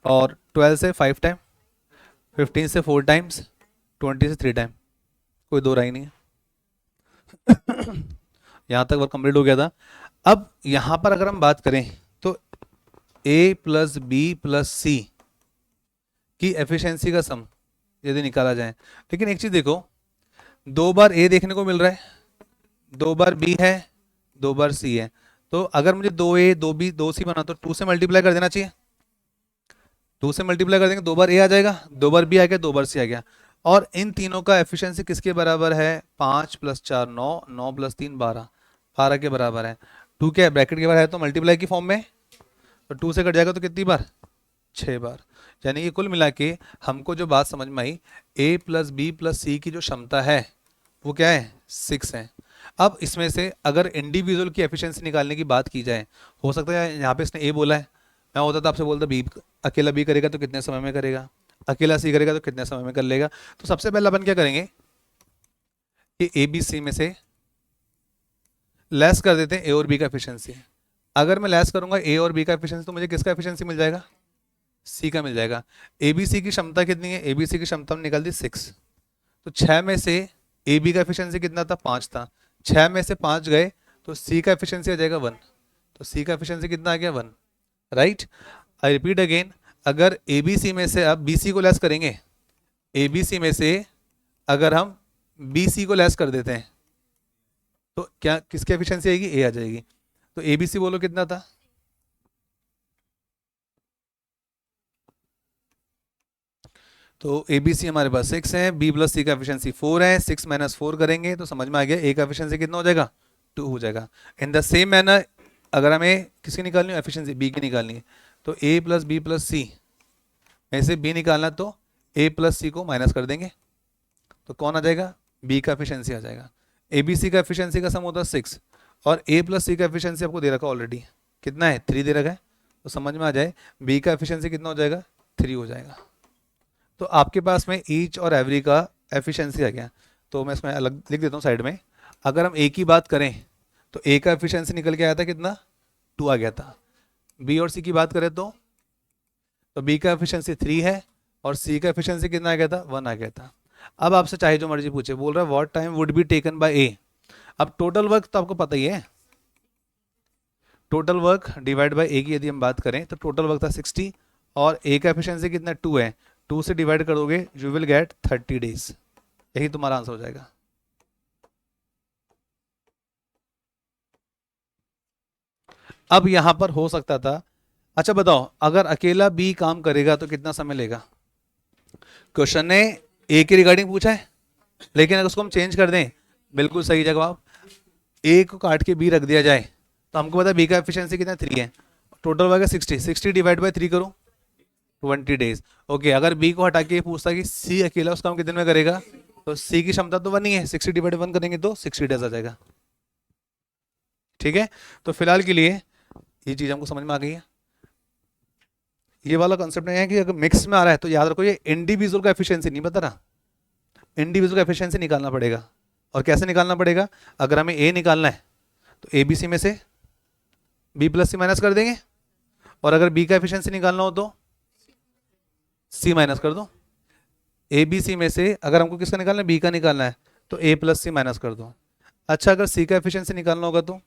और 12 से 5 टाइम, 15 से 4 टाइम्स, 20 से 3 टाइम, कोई दो राय नहीं है। यहाँ तक वर्क कंप्लीट हो गया था। अब यहाँ पर अगर हम बात करें तो ए प्लस बी प्लस सी की एफिशिएंसी का सम यदि निकाला जाए, लेकिन एक चीज देखो, 2 बार ए देखने को मिल रहा है, 2 बार बी है, 2 बार सी है। तो अगर मुझे 2A 2B 2C बना तो 2 से मल्टीप्लाई कर देना चाहिए। 2 से मल्टीप्लाई कर देंगे, 2 बार ए आ जाएगा, 2 बार बी आ गया, 2 बार सी आ गया। और इन तीनों का एफिशिएंसी किसके बराबर है? 5 + 4 9, 9 + 3 12, 12 के बराबर है। 2 क्या ब्रैकेट के बाहर है तो मल्टीप्लाई की फॉर्म में, तो 2 से कट जाएगा तो कितनी बार? 6 बार। यानी कि कुल मिला के हमको जो बात समझ में आई, ए प्लस बी प्लस सी की जो क्षमता है वो क्या है? 6 है। अब इसमें से अगर इंडिविजुअल की एफिशिएंसी निकालने की बात की जाए, हो सकता है यहाँ पे इसने ए बोला है, मैं होता तो आपसे बोलता बी, अकेला बी करेगा तो कितने समय में करेगा, अकेला सी करेगा तो कितने समय में कर लेगा। तो सबसे पहले अपन क्या करेंगे कि ए बी सी में से लेस कर देते हैं ए और बी का एफिशिएंसी। अगर मैं लेस करूंगा ए और बी का एफिशिएंसी तो मुझे किसका एफिशिएंसी मिल जाएगा? सी का मिल जाएगा। एबीसी की क्षमता कितनी है? एबीसी की क्षमता निकल दी 6। तो 6 में से ए बी का एफिशिएंसी कितना था? 5 था। 6 में से 5 गए तो सी का एफिशिएंसी आ जाएगा 1। तो सी का एफिशिएंसी कितना आ गया? 1, राइट। आई रिपीट अगेन, अगर ए बी सी में से अब बी सी को लेस करेंगे, ए बी सी में से अगर हम बी सी को लेस कर देते हैं तो क्या किसकी एफिशिएंसी आएगी? ए आ जाएगी। तो ए बी सी बोलो कितना था? तो ए बी सी हमारे पास 6 है, बी प्लस सी का एफिशिएंसी 4 है, 6 - 4 करेंगे तो समझ में आ गया ए का एफिशिएंसी कितना हो जाएगा? 2 हो जाएगा। इन द सेम मैनर अगर हमें किसकी निकालनी है? एफिशिएंसी बी की निकालनी है। तो ए प्लस बी प्लस सी में से बी निकालना, तो ए प्लस सी को माइनस कर देंगे तो कौन आ जाएगा? बी का एफिशिएंसी आ जाएगा। ए बी सी का एफिशिएंसी का सम होता है 6 और ए प्लस सी का एफिशिएंसी आपको दे रखा ऑलरेडी, कितना है? 3 दे रखा है। तो समझ में आ जाए बी का एफिशिएंसी कितना हो जाएगा? 3 हो जाएगा। तो आपके पास में ईच और एवरी का एफिशिएंसी आ गया। तो मैं इसमें अलग लिख देता हूँ साइड में। अगर हम ए की बात करें तो ए का एफिशिएंसी निकल के आया था कितना? 2 आ गया था। बी और सी की बात करें तो बी का एफिशिएंसी 3 है और सी का एफिशिएंसी कितना आ गया था, 1 आ गया था। अब आपसे चाहे जो मर्जी पूछे, बोल रहा है what time would be taken by A. अब टोटल वर्क तो आपको पता ही है, total work divide by A की यदि हम बात करें तो टोटल वर्क था 60 और ए का एफिशिएंसी कितना 2 है, 2 से डिवाइड करोगे यू विल गेट 30 डेज। यही तुम्हारा आंसर हो जाएगा। अब यहां पर हो सकता था, अच्छा बताओ अगर अकेला बी काम करेगा तो कितना समय लेगा। क्वेश्चन ने ए के रिगार्डिंग पूछा है, लेकिन अगर उसको हम चेंज कर दें, बिल्कुल सही जवाब, ए को काट के बी रख दिया जाए तो हमको पता है बी का एफिशिएंसी कितना 3 है, टोटल वर्क 60, 60 डिवाइड बाय 3 करो 20 डेज। ओके, अगर बी को हटा के पूछता कि सी अकेला उस काम कितने में करेगा, तो सी की क्षमता तो 1 ही है, 60 डिवाइड 1 करेंगे तो 60 डेज आ जाएगा। ठीक है, तो फिलहाल के लिए ये चीज हमको समझ में आ गई है। ये वाला कॉन्सेप्ट नहीं है कि अगर मिक्स में आ रहा है तो याद रखो ये इंडिविजुअल का एफिशिएंसी नहीं बता रहा, इंडिविजुअल का एफिशिएंसी निकालना पड़ेगा। और कैसे निकालना पड़ेगा, अगर हमें ए निकालना है तो ए बी सी में से बी प्लस सी माइनस कर देंगे, और अगर बी का एफिशिएंसी निकालना हो तो सी माइनस कर दो। ए बी सी में से अगर हमको किसका निकालना है, बी का निकालना है, तो ए प्लस सी माइनस कर दो। अच्छा, अगर सी का एफिशिएंसी निकालना होगा तो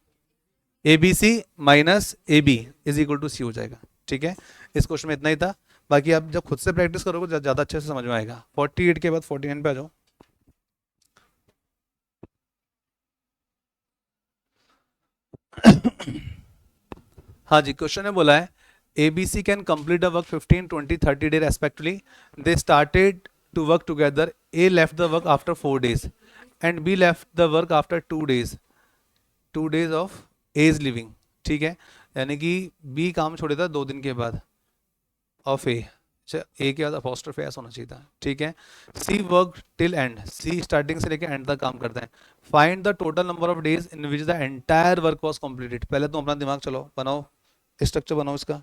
A B C minus A B is equal to C हो जाएगा। ठीक है, इस क्वेश्चन में इतना ही था, बाकी आप जब खुद से प्रैक्टिस करोगे ज़्यादा अच्छे से समझ में आएगा। 48 के बाद 49 पे आ जाओ। हाँ जी, क्वेश्चन ने बोला है ABC can complete the work 15, 20, 30 days respectively. They started to work together. A left the work after 4 days and B left the work after 2 days. 2 days of A's leaving. ठीक है, यानी कि B काम छोड़े था 2 दिन के बाद ऑफ ए, अच्छा ए के बाद अपॉस्ट्रोफ एस होना चाहिए था। ठीक है, सी work till and, C starting से लेकर एंड तक काम करता है। Find the total number of days in which the entire work was completed. पहले तुम अपना दिमाग चलो, बनाओ स्ट्रक्चर, बनाओ इसका।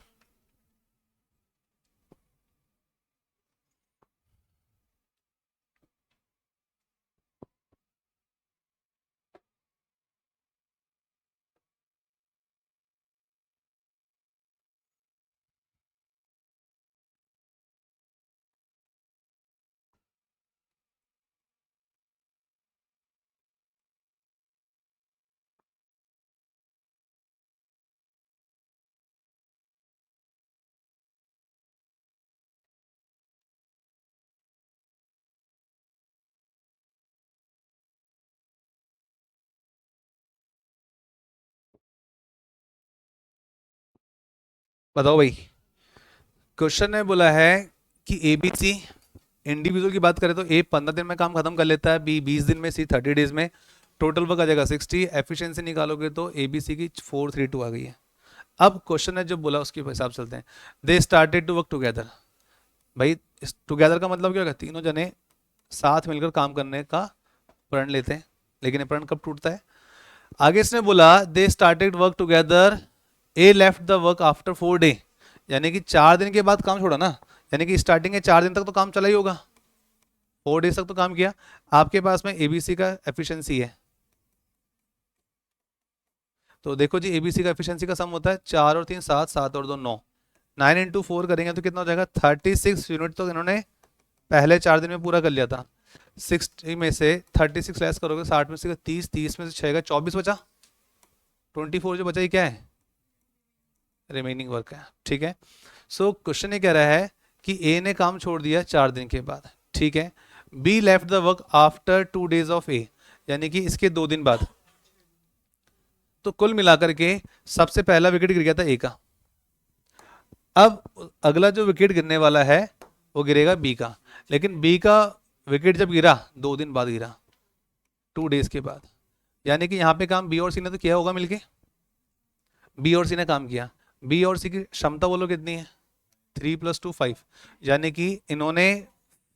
बताओ भाई, क्वेश्चन ने बोला है कि ए बी सी इंडिविजुअल की बात करें तो ए 15 दिन में काम खत्म कर लेता है, बी 20 दिन में, सी 30 डेज में, टोटल वर्क आ जाएगा 60। एफिशिएंसी निकालोगे तो ए बी सी की 432 आ गई है। अब क्वेश्चन ने जो बोला उसके हिसाब से चलते हैं। They started to work together. भाई टुगेदर का मतलब क्या होगा, तीनों जने साथ मिलकर काम करने का प्रण लेते हैं, लेकिन ये प्रण कब टूटता है। आगे इसने बोला they started work together, A left the work after 4 day, यानी कि 4 दिन के बाद काम छोड़ा ना, यानी कि स्टार्टिंग के 4 दिन तक तो काम चला ही होगा, 4 डेज तक तो काम किया। आपके पास में एबीसी का एफिशिएंसी है, तो देखो जी एबीसी का एफिशिएंसी का सम होता है 4 और 3 7, 7 और 2 9, 9 इंटू 4 करेंगे तो कितना हो जाएगा 36 यूनिट। तो इन्होंने पहले 4 दिन में पूरा कर लिया था। 60 में से 36 लेस करोगे 60 में से 30, 30 में से 6 24 बचा, 24 जो बचा ये क्या है, रिमेनिंग वर्क है। ठीक है, सो क्वेश्चन ये कह रहा है कि ए ने काम छोड़ दिया 4 दिन के बाद। ठीक है, B left the work after 2 days of A, यानी कि इसके 2 दिन बाद। तो कुल मिलाकर के सबसे पहला विकेट गिर गया था ए का। अब अगला जो विकेट गिरने वाला है वो गिरेगा बी का, लेकिन बी का विकेट जब गिरा 2 दिन बाद गिरा, 2 डेज के बाद, यानी कि यहाँ पे काम बी और सी ने तो किया होगा मिलके, बी और सी ने काम किया। बी और सी की क्षमता बोलो कितनी है, 3 + 2 5, यानी कि इन्होंने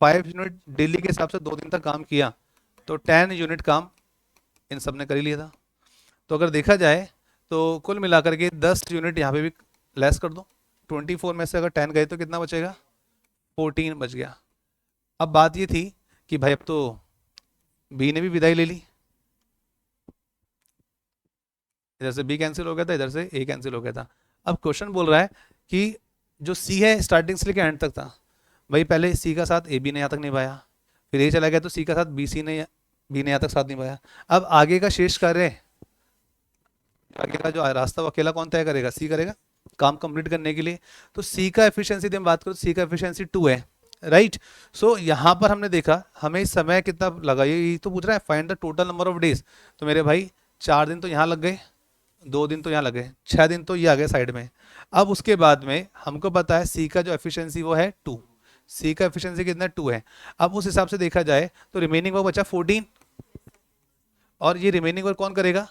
5 यूनिट डेली के हिसाब से 2 दिन तक काम किया, तो 10 यूनिट काम इन सब ने कर ही लिया था। तो अगर देखा जाए तो कुल मिलाकर के 10 यूनिट यहाँ पे भी लेस कर दो, 24 में से अगर 10 गए तो कितना बचेगा, 14 बच गया। अब बात ये थी कि भाई अब तो बी ने भी विदाई ले ली, इधर से बी कैंसिल हो गया था, इधर से ए कैंसिल हो गया था। अब क्वेश्चन बोल रहा है कि जो सी है स्टार्टिंग से लेकर एंड तक था, भाई पहले सी का साथ ए बी ने यहाँ तक निभाया, फिर ए चला गया तो सी का साथ बी ने यहाँ तक साथ निभाया। अब आगे का शेष कार्य, आगे का जो रास्ता वो अकेला कौन तय करेगा? सी करेगा काम कंप्लीट करने के लिए। तो सी का एफिशिएंसी हम बात करो, सी का एफिशिएंसी 2 है, राइट। सो यहाँ पर हमने देखा हमें समय कितना लगा, ये तो पूछ रहा है find the total number of days. तो मेरे भाई 4 दिन तो यहाँ लग गए, 2 दिन तो यहाँ लग गए, 6 दिन तो ये आ गए साइड में। अब उसके बाद में हमको पता है सी का जो एफिशिएंसी वो है 2, सी का एफिशिएंसी कितना 2 है। अब उस हिसाब से देखा जाए तो रिमेनिंग वर्क बचा 14, और ये रिमेनिंग वर्क कौन करेगा?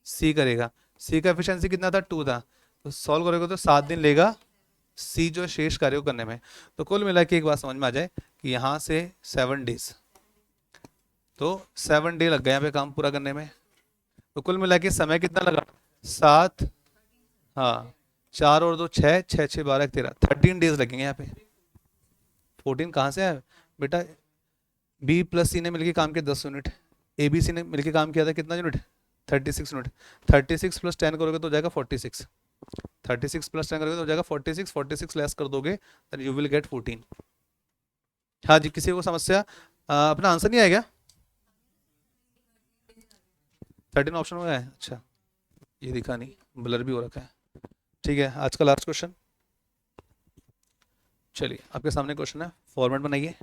सी करेगा। सी का एफिशिएंसी कितना था? 2 था। तो सॉल्व करेगा तो 7 दिन लेगा सी जो शेष कार्य को करने में। तो कुल मिला के एक बात समझ में आ जाए कि यहाँ से 7 डेज, तो 7 डे लग गए यहाँ पे काम पूरा करने में। तो कुल मिला के समय कितना लगा? 7, हाँ 4 और 2 6, 6 6 12 13, 13 डेज लगेंगे यहाँ पे। 14 कहाँ से है बेटा? बी प्लस सी ने मिलकर काम किया 10 यूनिट, ए बी सी ने मिलकर काम किया था कितना यूनिट? 36 यूनिट। 36 प्लस 10 करोगे तो हो जाएगा 46, 36 प्लस 10 करोगे तो हो जाएगा 46, 46 लेस कर दोगे देन यू विल गेट 14। हाँ जी, किसी को समस्या? अपना आंसर नहीं आएगा? 13 ऑप्शन में है, अच्छा ये दिखा नहीं, ब्लर भी हो रखा है। ठीक है, आज का लास्ट क्वेश्चन। चलिए आपके सामने क्वेश्चन है, फॉर्मेट बनाइए।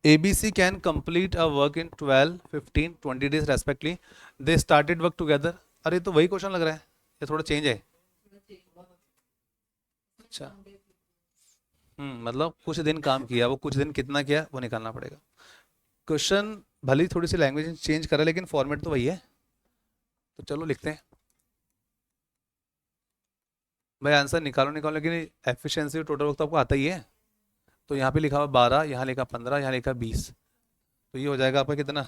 ABC can complete a work in 12, 15, 20 days respectively. They started work together. अरे तो वही क्वेश्चन लग रहा है, ये थोड़ा चेंज है। अच्छा, मतलब कुछ दिन काम किया, वो कुछ दिन कितना किया वो निकालना पड़ेगा। क्वेश्चन भले ही थोड़ी सी लैंग्वेज चेंज करा लेकिन फॉर्मेट तो वही है। तो चलो लिखते हैं भाई, आंसर निकालो निकालो, लेकिन एफिशिएंसी टोटल वक्त आपको आता ही है। तो यहाँ पे लिखा हुआ 12, यहाँ लिखा 15, यहाँ लिखा 20, तो ये हो जाएगा आपका कितना?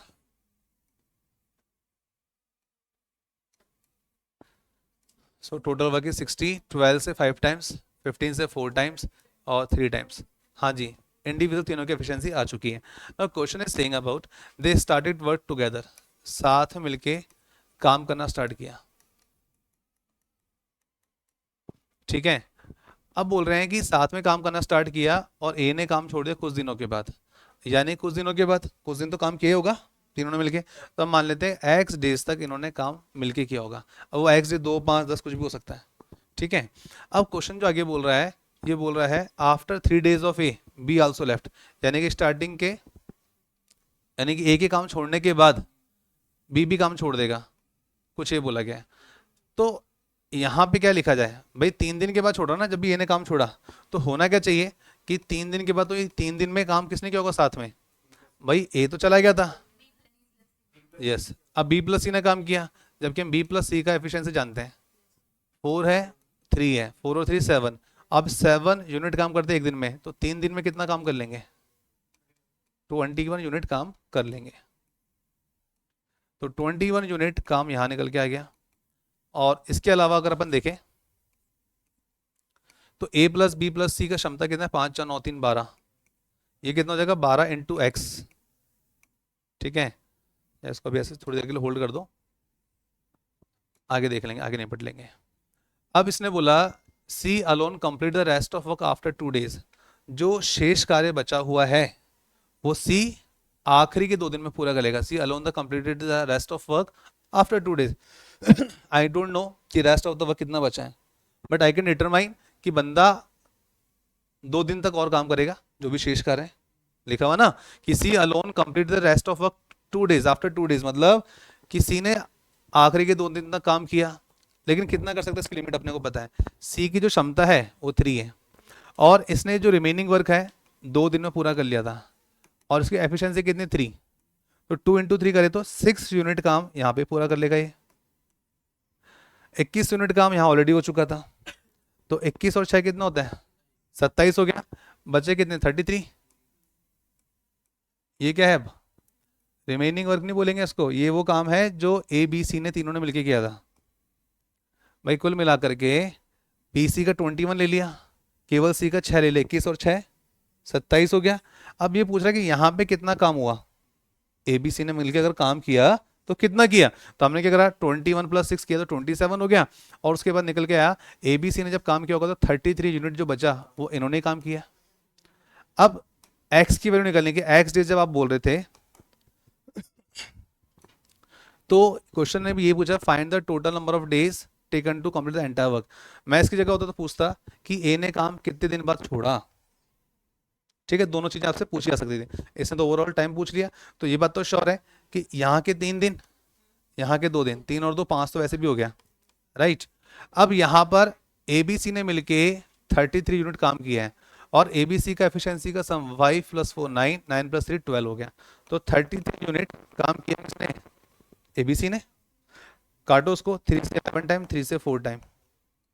सो टोटल वर्क इज 60, 12 से 5 टाइम्स, 15 से 4 टाइम्स और 3 टाइम्स। हाँ जी, इंडिविजुअल तीनों की एफिशिएंसी आ चुकी है। अब question is saying about they started work together, साथ में मिलके काम करना स्टार्ट किया। ठीक है, अब बोल रहे हैं कि साथ में काम करना स्टार्ट किया और ए ने काम छोड़ दिया कुछ दिनों के बाद, यानी कुछ दिनों के बाद, कुछ दिन तो काम किया होगा तीनों ने मिलके। तो हम मान लेते हैं एक्स डेज तक इन्होंने काम मिलके किया होगा। अब वो एक्स डे 2, 5, 10 कुछ भी हो सकता है। ठीक है, अब क्वेश्चन जो आगे बोल रहा है, ये बोल रहा है after 3 days of A be also left, यानी कि स्टार्टिंग के, यानी कि ए के काम छोड़ने के बाद बी भी काम छोड़ देगा, कुछ ये बोला गया है। तो यहाँ पे क्या लिखा जाए भाई? 3 दिन के बाद छोड़ा ना, जब भी ए ने काम छोड़ा, तो होना क्या चाहिए कि 3 दिन के बाद, तो ये 3 दिन में काम किसने किया होगा साथ में? भाई ए तो चला गया था, यस। अब बी प्लस सी ने काम किया, जबकि हम बी प्लस सी का एफिशिएंसी जानते हैं 4 है 3 है, 4 और 3 7। अब 7 यूनिट काम करते हैं एक दिन में, तो 3 दिन में कितना काम कर लेंगे? 21 यूनिट काम कर लेंगे। तो 21 यूनिट काम यहाँ निकल के आ गया। और इसके अलावा अगर अपन देखें तो a प्लस बी प्लस सी का क्षमता कितना है? 5 4 9 3 12, ये कितना हो जाएगा? 12 इंटू एक्स। ठीक है, इसको भी ऐसे थोड़ी देर के लिए होल्ड कर दो, आगे देख लेंगे, आगे निपट लेंगे। अब इसने बोला C alone complete the rest of work after 2 days, जो शेष कार्य बचा हुआ है वो सी आखिरी के 2 दिन में पूरा करेगा। C alone the completed the rest of work after 2 days. I don't know कि रेस्ट ऑफ द वर्क कितना बचा है, बट आई कैन डिटरमाइन कि बंदा 2 दिन तक और काम करेगा, जो भी शेष कार्य है। लिखा हुआ ना कि C alone complete the rest of work 2 days after 2 days, मतलब कि सी ने आखिरी के 2 दिन तक काम किया, लेकिन कितना कर सकता है इसकी लिमिट अपने को पता है। सी की जो क्षमता है वो 3 है, और इसने जो रिमेनिंग वर्क है 2 दिन में पूरा कर लिया था, और इसकी एफिशिएंसी कितनी? 3। तो 2 इंटू 3 करे तो 6 यूनिट काम यहाँ पे पूरा कर लेगा ये। 21 यूनिट काम यहाँ ऑलरेडी हो चुका था, तो 21 और 6 कितना होता है? 27 हो गया। बचे कितने? 33। ये क्या है? अब रिमेनिंग वर्क नहीं बोलेंगे इसको, ये वो काम है जो ए बी सी ने तीनों ने मिलकर किया था। भाई कुल मिलाकर के बी सी का 21 ले लिया, केवल सी का 6 ले लिया, 21 और 6 27 हो गया। अब ये पूछ रहा है कि यहाँ पे कितना काम हुआ, ABC ने मिलकर अगर काम किया तो कितना किया, तो हमने क्या करा 21 + 6 किया तो 27 हो गया, और उसके बाद निकल के आया ABC ने जब काम किया होगा तो 33 यूनिट जो बचा वो इन्होंने काम किया। अब x की वैल्यू निकालने की, x डेज जब आप बोल रहे थे तो क्वेश्चन ने भी ये पूछा find the total number of days taken to complete the entire work. मैं इसकी जगह होता तो पूछता कि ए ने काम कितने दिन बाद छोड़ा, ठीक है, दोनों चीजें आपसे पूछी जा सकती थी, इसने तो ओवरऑल टाइम पूछ लिया। तो ये बात तो श्योर है कि यहाँ के 3 दिन, यहाँ के 2 दिन, 3 और 2 5 तो वैसे भी हो गया, राइट। अब यहाँ पर ABC ने मिलके 33 यूनिट काम किया है, और ABC का एफिशिएंसी का सम 5 + 4 9, 9 + 3 12 हो गया, तो 33 यूनिट काम किया किसने, ABC ने। काटो उसको, 3 से 11 टाइम, 3 से 4 टाइम,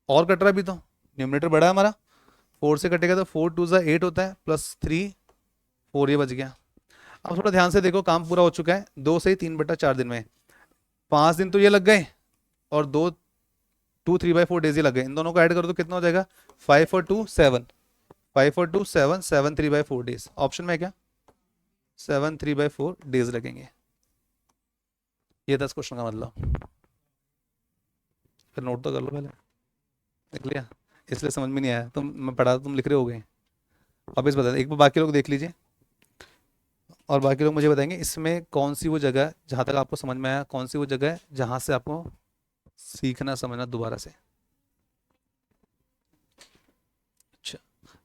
और कट रहा भी तो न्यूमरेटर बड़ा है हमारा, 4 से कटेगा तो 4 2 8 होता है, +3 4 ये बच गया। अब थोड़ा ध्यान से देखो, काम पूरा हो चुका है 2 से 3/4 दिन में, 5 दिन तो ये लग गए और 2 3/4 डेज ये लग गए, इन दोनों को ऐड करो तो कितना हो जाएगा 5 और 2 7, 5 और 2 7, 7 3/4 डेज, ऑप्शन में क्या 7 3/4 डेज लगेंगे। ये 10 क्वेश्चन का मतलब, फिर नोट तो कर लो पहले, लिख लिया, इसलिए समझ में नहीं आया, तुम मैं पढ़ा तुम लिख रहे हो गए। अब इस बता एक बार बाकी लोग देख लीजिए, और बाकी लोग मुझे बताएंगे इसमें कौन सी वो जगह है जहाँ तक आपको समझ में आया, कौन सी वो जगह है जहाँ से आपको सीखना समझना दोबारा से। अच्छा,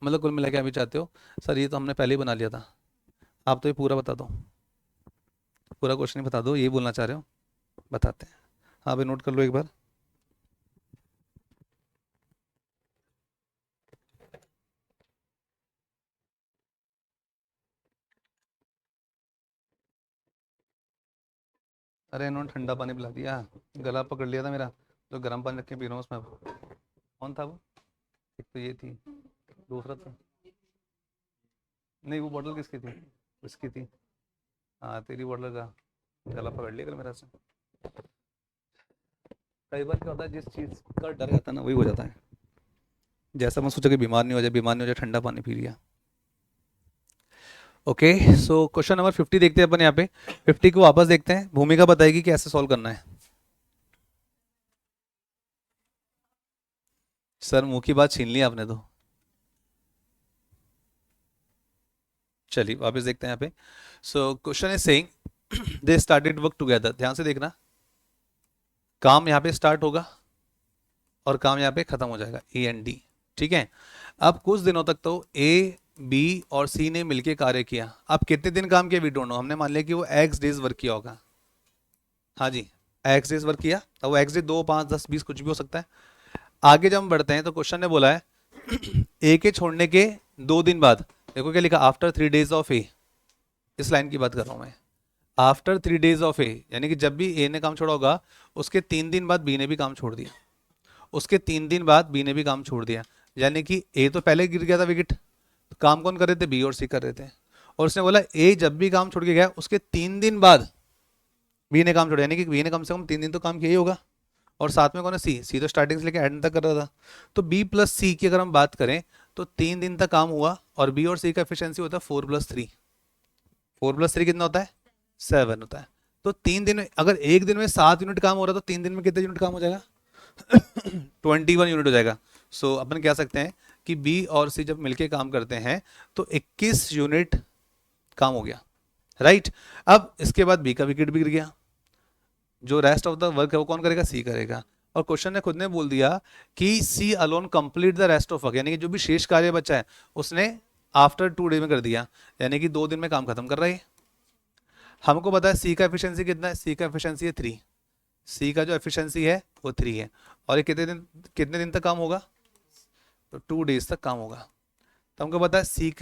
मतलब कुल मिला के अभी चाहते हो सर ये तो हमने पहले ही बना लिया था, आप तो ये पूरा बता दो, पूरा क्वेश्चन ही बता दो, यही बोलना चाह रहे हो, बताते हैं। हाँ भाई नोट कर लो एक बार। अरे इन्होंने ठंडा पानी पिला दिया, गला पकड़ लिया था मेरा, जो गर्म पानी रख के पी रहा हूँ उसमें। कौन था वो, एक तो ये थी, दूसरा था, नहीं वो बॉटल किसकी थी, उसकी थी, हाँ तेरी बॉटल का गला पकड़ लिया कल मेरा से। कई बार क्या होता है जिस चीज़ का डर रहता है ना वही हो जाता है, जैसा मैं सोचा कि बीमार नहीं हो जाए, बीमार नहीं हो जाए, ठंडा पानी पी लिया। ओके सो क्वेश्चन नंबर 50 देखते हैं अपन यहाँ पे, 50 को वापस देखते हैं, भूमिका बताएगी कि ऐसे सॉल्व करना है। सर मुंह की बात छीन ली आपने तो, चलिए वापस देखते हैं यहाँ पे। सो question is saying they started work together, ध्यान से देखना, काम यहाँ पे स्टार्ट होगा और काम यहाँ पे खत्म हो जाएगा, A&D, ठीक है। अब कुछ दिनों तक तो A, B और C ने मिलके कार्य किया, अब कितने दिन काम किया वी डोंट नो, हमने मान लिया कि वो X डेज वर्क किया होगा, हाँ जी X डेज वर्क किया, अब वो X डे 2 5 10 20 कुछ भी हो सकता है। आगे जब हम बढ़ते हैं तो क्वेश्चन ने बोला है A के छोड़ने के 2 दिन बाद, देखो क्या लिखा, आफ्टर 3 days ऑफ A, इस लाइन की बात कर रहा हूं मैं, आफ्टर 3 days ऑफ A, यानी कि जब भी A ने काम छोड़ा होगा उसके 3 दिन बाद B ने भी काम छोड़ दिया, उसके 3 दिन बाद B ने भी काम छोड़ दिया, यानी कि A तो पहले गिर गया था विकेट, तो काम कौन कर रहे थे, B और C कर रहे थे, और उसने बोला A जब भी काम छोड़ के गया उसके 3 दिन बाद B ने काम छोड़ा, यानी कि B ने कम से कम 3 दिन तो काम किया ही होगा, और साथ में कौन है C तो स्टार्टिंग से लेकर एंड तक कर रहा था, तो B + C की अगर हम बात करें तो 3 दिन तक काम हुआ, और B और C का एफिशिएंसी होता है 4 + 3, 4 + 3 कितना होता है 7 होता है, तो 3 दिन में अगर एक दिन में 7 यूनिट काम हो रहा है तो 3 दिन में कितने यूनिट काम हो जाएगा 21 यूनिट हो जाएगा। सो अपन कह सकते हैं कि B और C जब मिलके काम करते हैं तो 21 यूनिट काम हो गया, राइट। अब इसके बाद B का विकेट भी गिर गया, जो रेस्ट ऑफ द वर्क है वो कौन करेगा, C करेगा, और क्वेश्चन ने खुद ने बोल दिया कि C alone complete the rest of work, यानी कि जो भी शेष कार्य बचा है उसने आफ्टर 2 डेज में कर दिया, यानी कि 2 दिन में काम खत्म कर रहा है। हमको पता है C का एफिशिएंसी कितना है, C का एफिशिएंसी है 3, C का जो एफिशिएंसी है वो 3 है, और ये कितने दिन तक काम होगा, तो 2 डेज तक काम होगा। तो हमको पता है C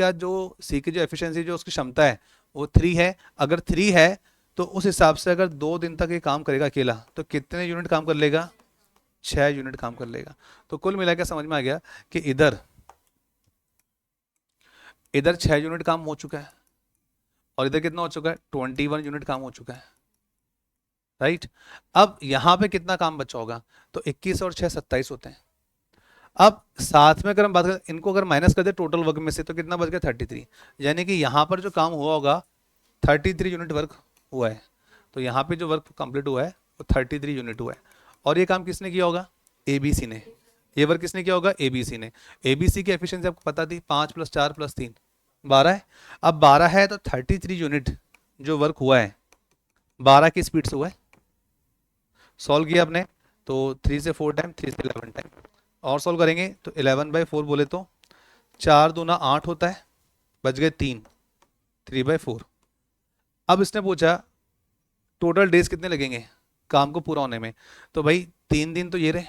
की जो एफिशिएंसी जो उसकी क्षमता है वो 3 है, अगर 3 है तो उस हिसाब से अगर 2 दिन तक ये काम करेगा अकेला तो कितने यूनिट काम कर लेगा, 6 यूनिट काम कर लेगा। तो कुल मिला के समझ में आ गया कि इधर 6 यूनिट काम हो चुका है, और इधर कितना हो चुका है 21 यूनिट काम हो चुका है, राइट। अब यहां पे कितना काम बचा होगा, तो 21 और 6 27 होते हैं। अब साथ में अगर हम बात करें, इनको अगर माइनस कर दे टोटल वर्क में से तो कितना बच गया 33, यानी कि यहां पर जो काम हुआ होगा 33 यूनिट वर्क हुआ है। तो यहाँ पे जो वर्क कंप्लीट हुआ है वो 33 यूनिट हुआ है। और ये काम किसने किया होगा? ABC ने। ये वर्क किसने किया होगा? ABC ने। ABC की एफिशिएंसी आपको पता थी 5 + 4 + 3 12 है। अब 12 है तो 33 यूनिट जो वर्क हुआ है 12 की स्पीड से हुआ है। सॉल्व किया आपने तो 3 से 4 टाइम, 3 से 11 टाइम। और सॉल्व करेंगे तो 11/4 बोले तो 4 दूना 8 होता है, बच गए 3, 3/4। अब इसने पूछा टोटल डेज कितने लगेंगे काम को पूरा होने में। तो भाई 3 दिन तो ये रहे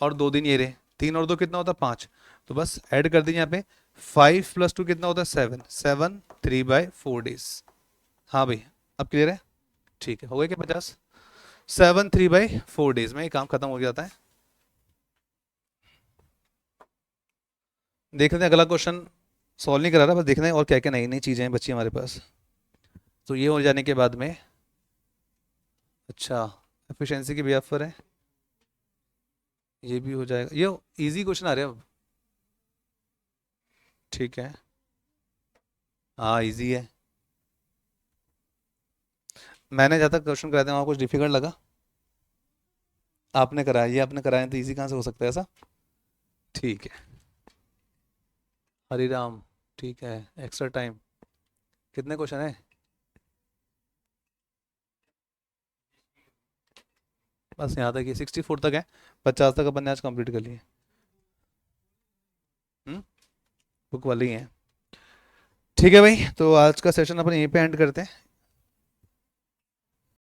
और 2 दिन ये रहे, 3 और 2 कितना होता है? 5। तो बस ऐड कर दीजिए यहाँ पे 5 + 2 कितना होता है? 7, 7 3/4 डेज। हाँ भाई अब क्लियर है? ठीक है, हो गए क्या 50? 7 3/4 डेज में ये काम खत्म हो जाता है। देख लेते हैं अगला क्वेश्चन। सॉल्व नहीं करा रहा, बस देखना है और क्या क्या नई नई चीज़ें बची हमारे पास। तो ये हो जाने के बाद में अच्छा एफिशिएंसी की भी ऑफर है, ये भी हो जाएगा। ये इजी क्वेश्चन आ रहे हैं अब। ठीक है, हाँ इजी है। मैंने जहाँ तक क्वेश्चन कराते हैं वहाँ कुछ डिफिकल्ट लगा? आपने कराया, ये आपने कराया तो इजी कहाँ से हो सकता है ऐसा? ठीक है, हरिराम ठीक है। एक्स्ट्रा टाइम कितने क्वेश्चन है? बस यहाँ तक ही 64 तक है, 50 तक अपन ने आज कंप्लीट कर लिए। बुक वाली है। ठीक है भाई, तो आज का सेशन अपन यहीं पे एंड करते हैं।